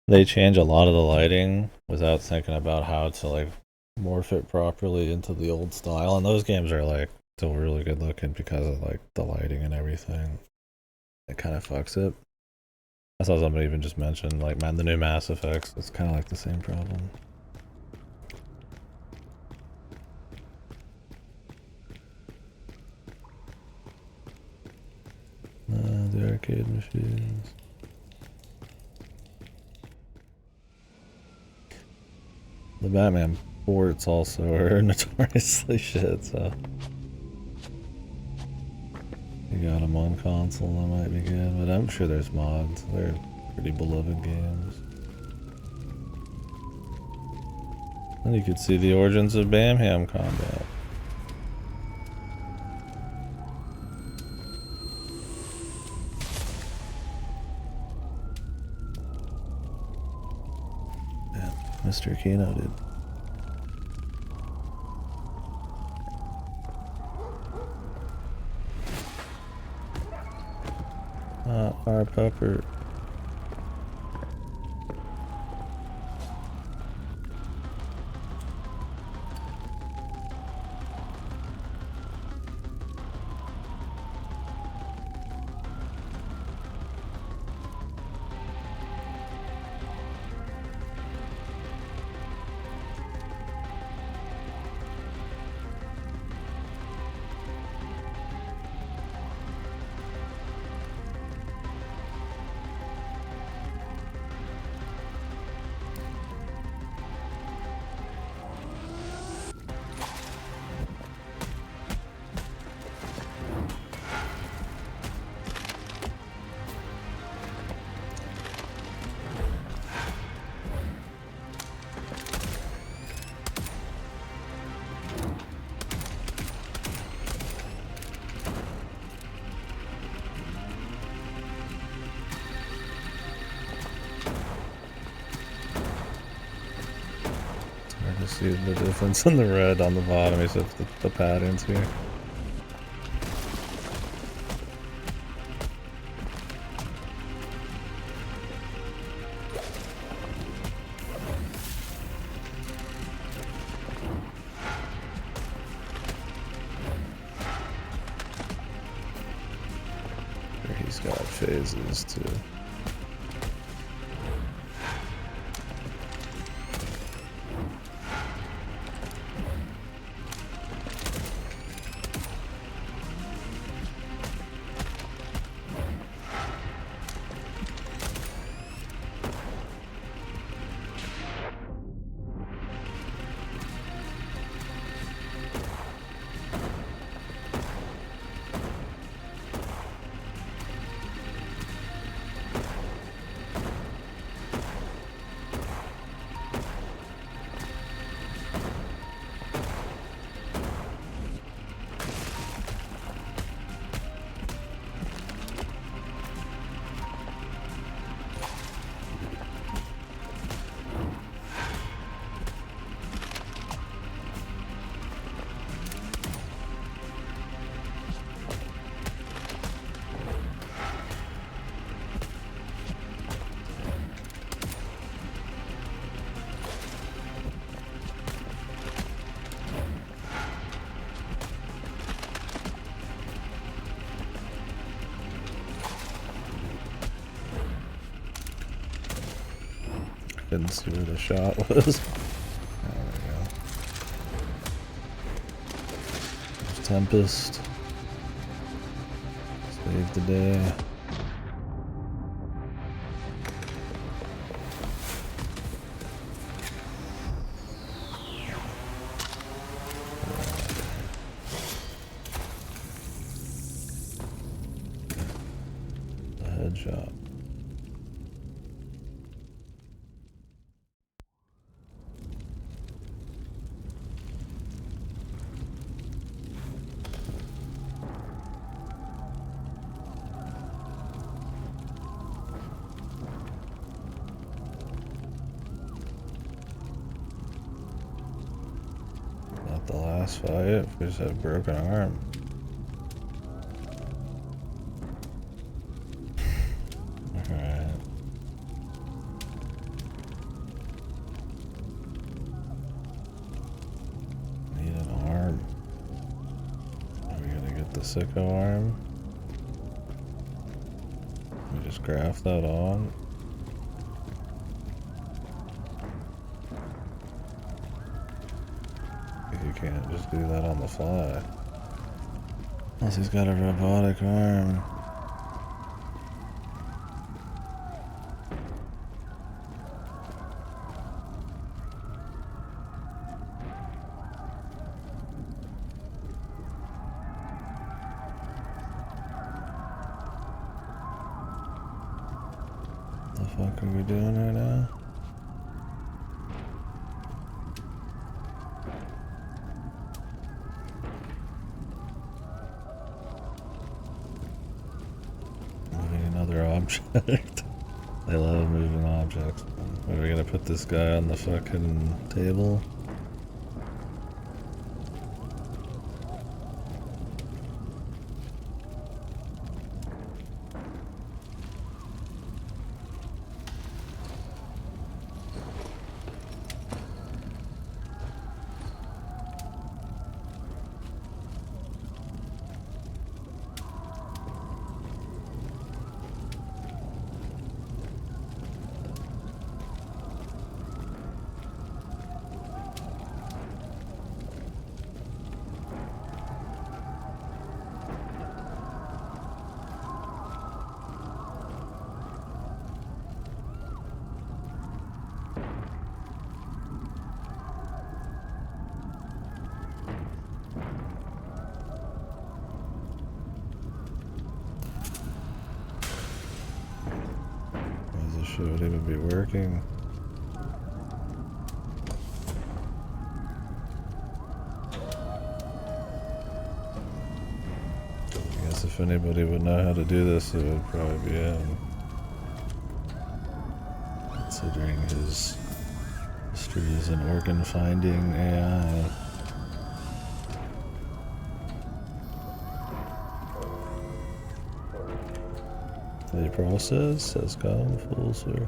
They change a lot of the lighting without thinking about how to like morph it properly into the old style, and those games are like still really good looking because of like the lighting and everything. It kind of fucks it. I saw somebody even just mention like, man, the new Mass Effects. It's kind of like the same problem. The arcade machines. The Batman ports also are notoriously shit, so you got them on console, that might be good, but I'm sure there's mods. They're pretty beloved games. And you could see the origins of Bamham combat. Yeah, Mr. Kino did. Our pupper. See the difference in the red on the bottom, except the patterns here. He's got phases too. Didn't see where the shot was. There we go. There's Tempest. Save the day. The headshot. Not the last fight. We just had a broken arm. sicko arm. Let me just graft that on. You can't just do that on the fly. Unless he's got a robotic arm. The fuck are we doing right now? Moving another object. I love moving objects. Are we gonna put this guy on the fucking table? Shit would even be working. I guess if anybody would know how to do this, it would probably be him. Considering his history as an organ finding AI. The process has come full circle.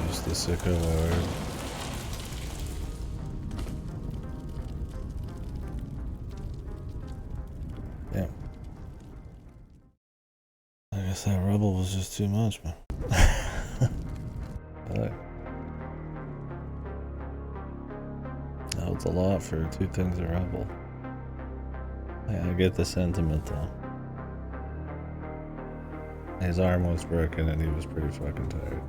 Use the sicko word. Yeah. I guess that rubble was just too much, man. But that was a lot for two things of rubble. Yeah, I get the sentiment though. His arm was broken and he was pretty fucking tired.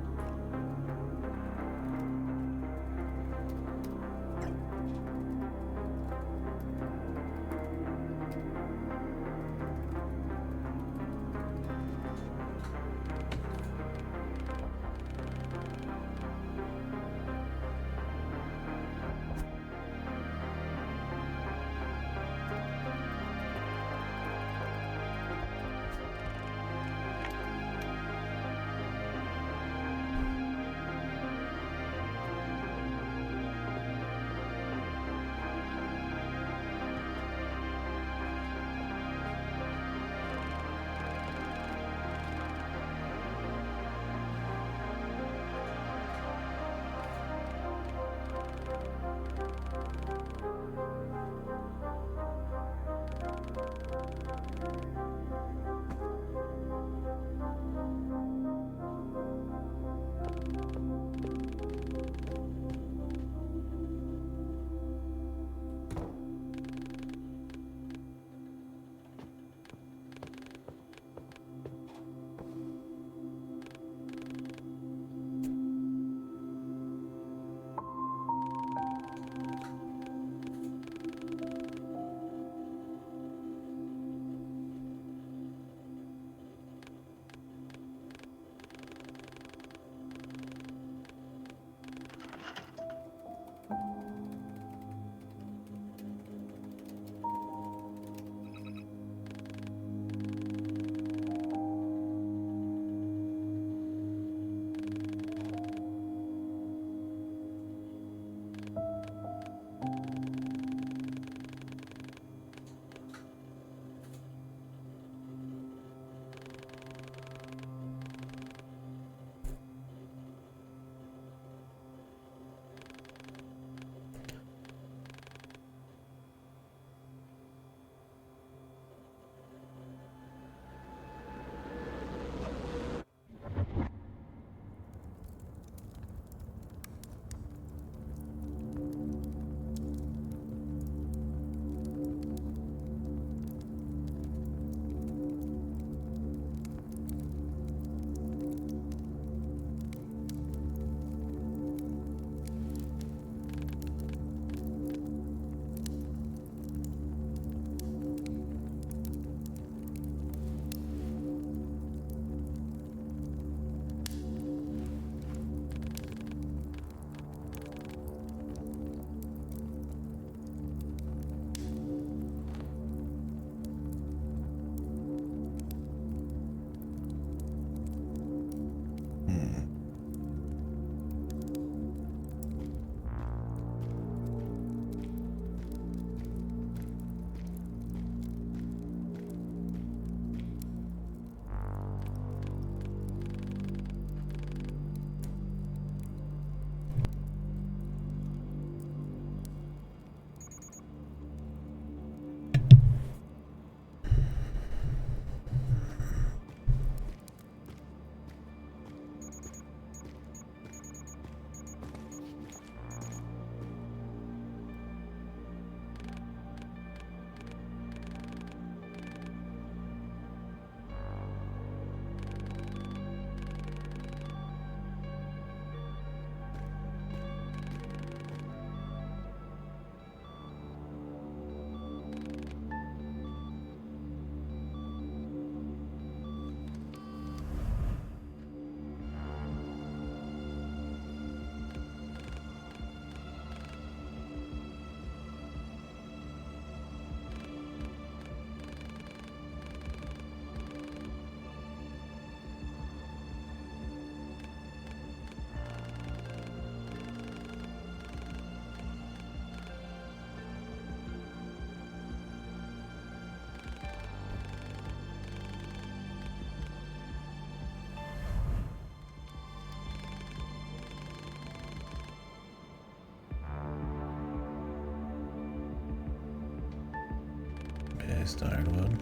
Nice ironwood.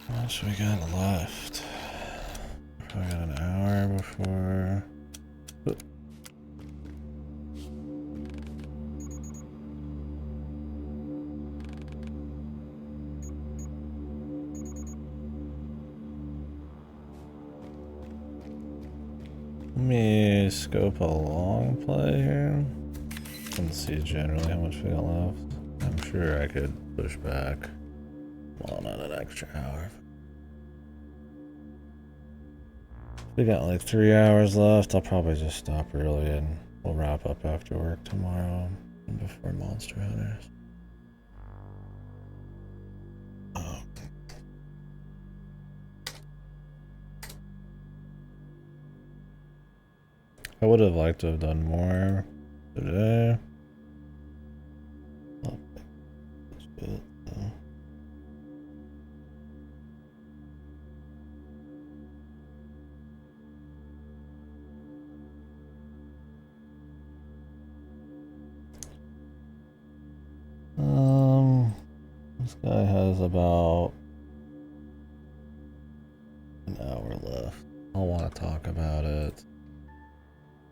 What else we got left? Probably got an hour before. Let me scope a long play here. Let's see generally how much we got left. I'm sure I could push back. Well, not an extra hour. We got like 3 hours left. I'll probably just stop early and we'll wrap up after work tomorrow and before Monster Hunters. I would have liked to have done more today. Oh, that's good though. This guy has about an hour left. I'll want to talk about it.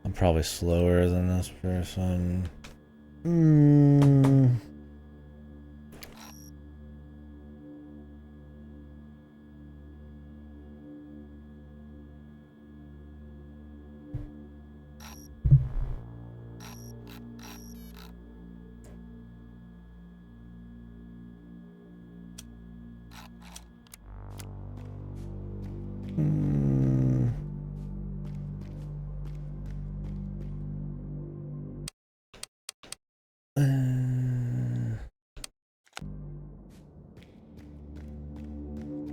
I'm probably slower than this person.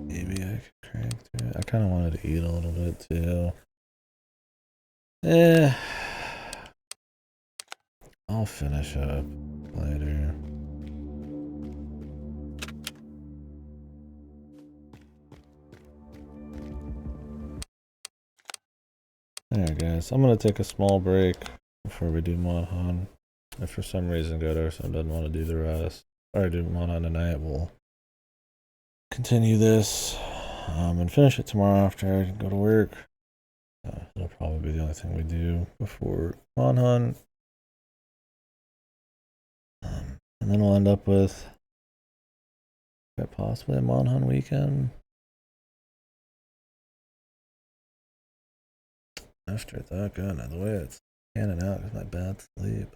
Maybe I could crank through it. I kind of wanted to eat a little bit too. I'll finish up later. Alright guys, I'm gonna take a small break before we do Monhan. If for some reason Godarson doesn't want to do the rest, or do Monhan tonight, we'll continue this and finish it tomorrow after I go to work. It'll probably be the only thing we do before Monhan. And then we'll end up with possibly a Monhan weekend. After that, good. Now the way it's panning out is my bad sleep.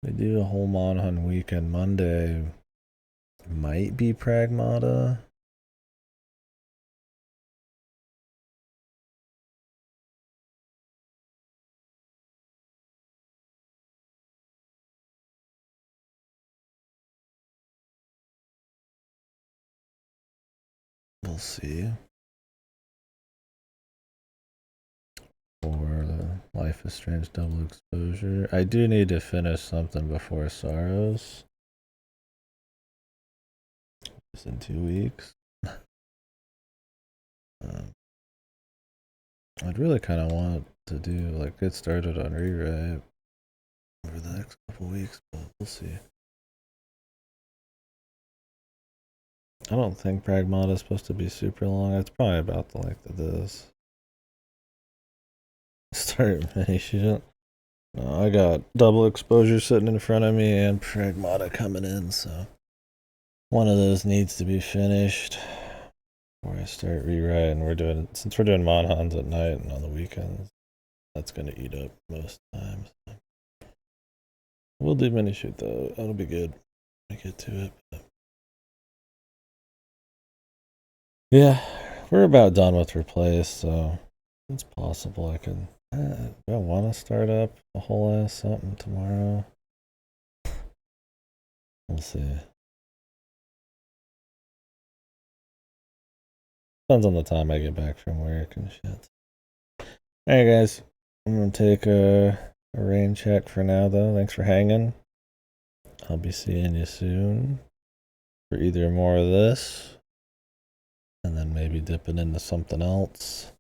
We do a whole Monhan weekend. Monday might be Pragmata. We'll see. For the Life is Strange double exposure. I do need to finish something before Sorrows. Just in 2 weeks. I'd really kind of want to do, like, get started on rewrite over the next couple weeks, but we'll see. I don't think Pragmata is supposed to be super long. It's probably about the length of this. Start finishing. No, I got double exposure sitting in front of me and Pragmata coming in, so one of those needs to be finished before I start rewriting. Since we're doing Monhans at night and on the weekends, that's gonna eat up most times. We'll do mini shoot though. That'll be good. I get to it. But... yeah, we're about done with replace, so it's possible I can. Do I want to start up a whole ass something tomorrow? We'll see. Depends on the time I get back from work and shit. Alright, guys. I'm gonna take a rain check for now, though. Thanks for hanging. I'll be seeing you soon for either more of this and then maybe dipping into something else.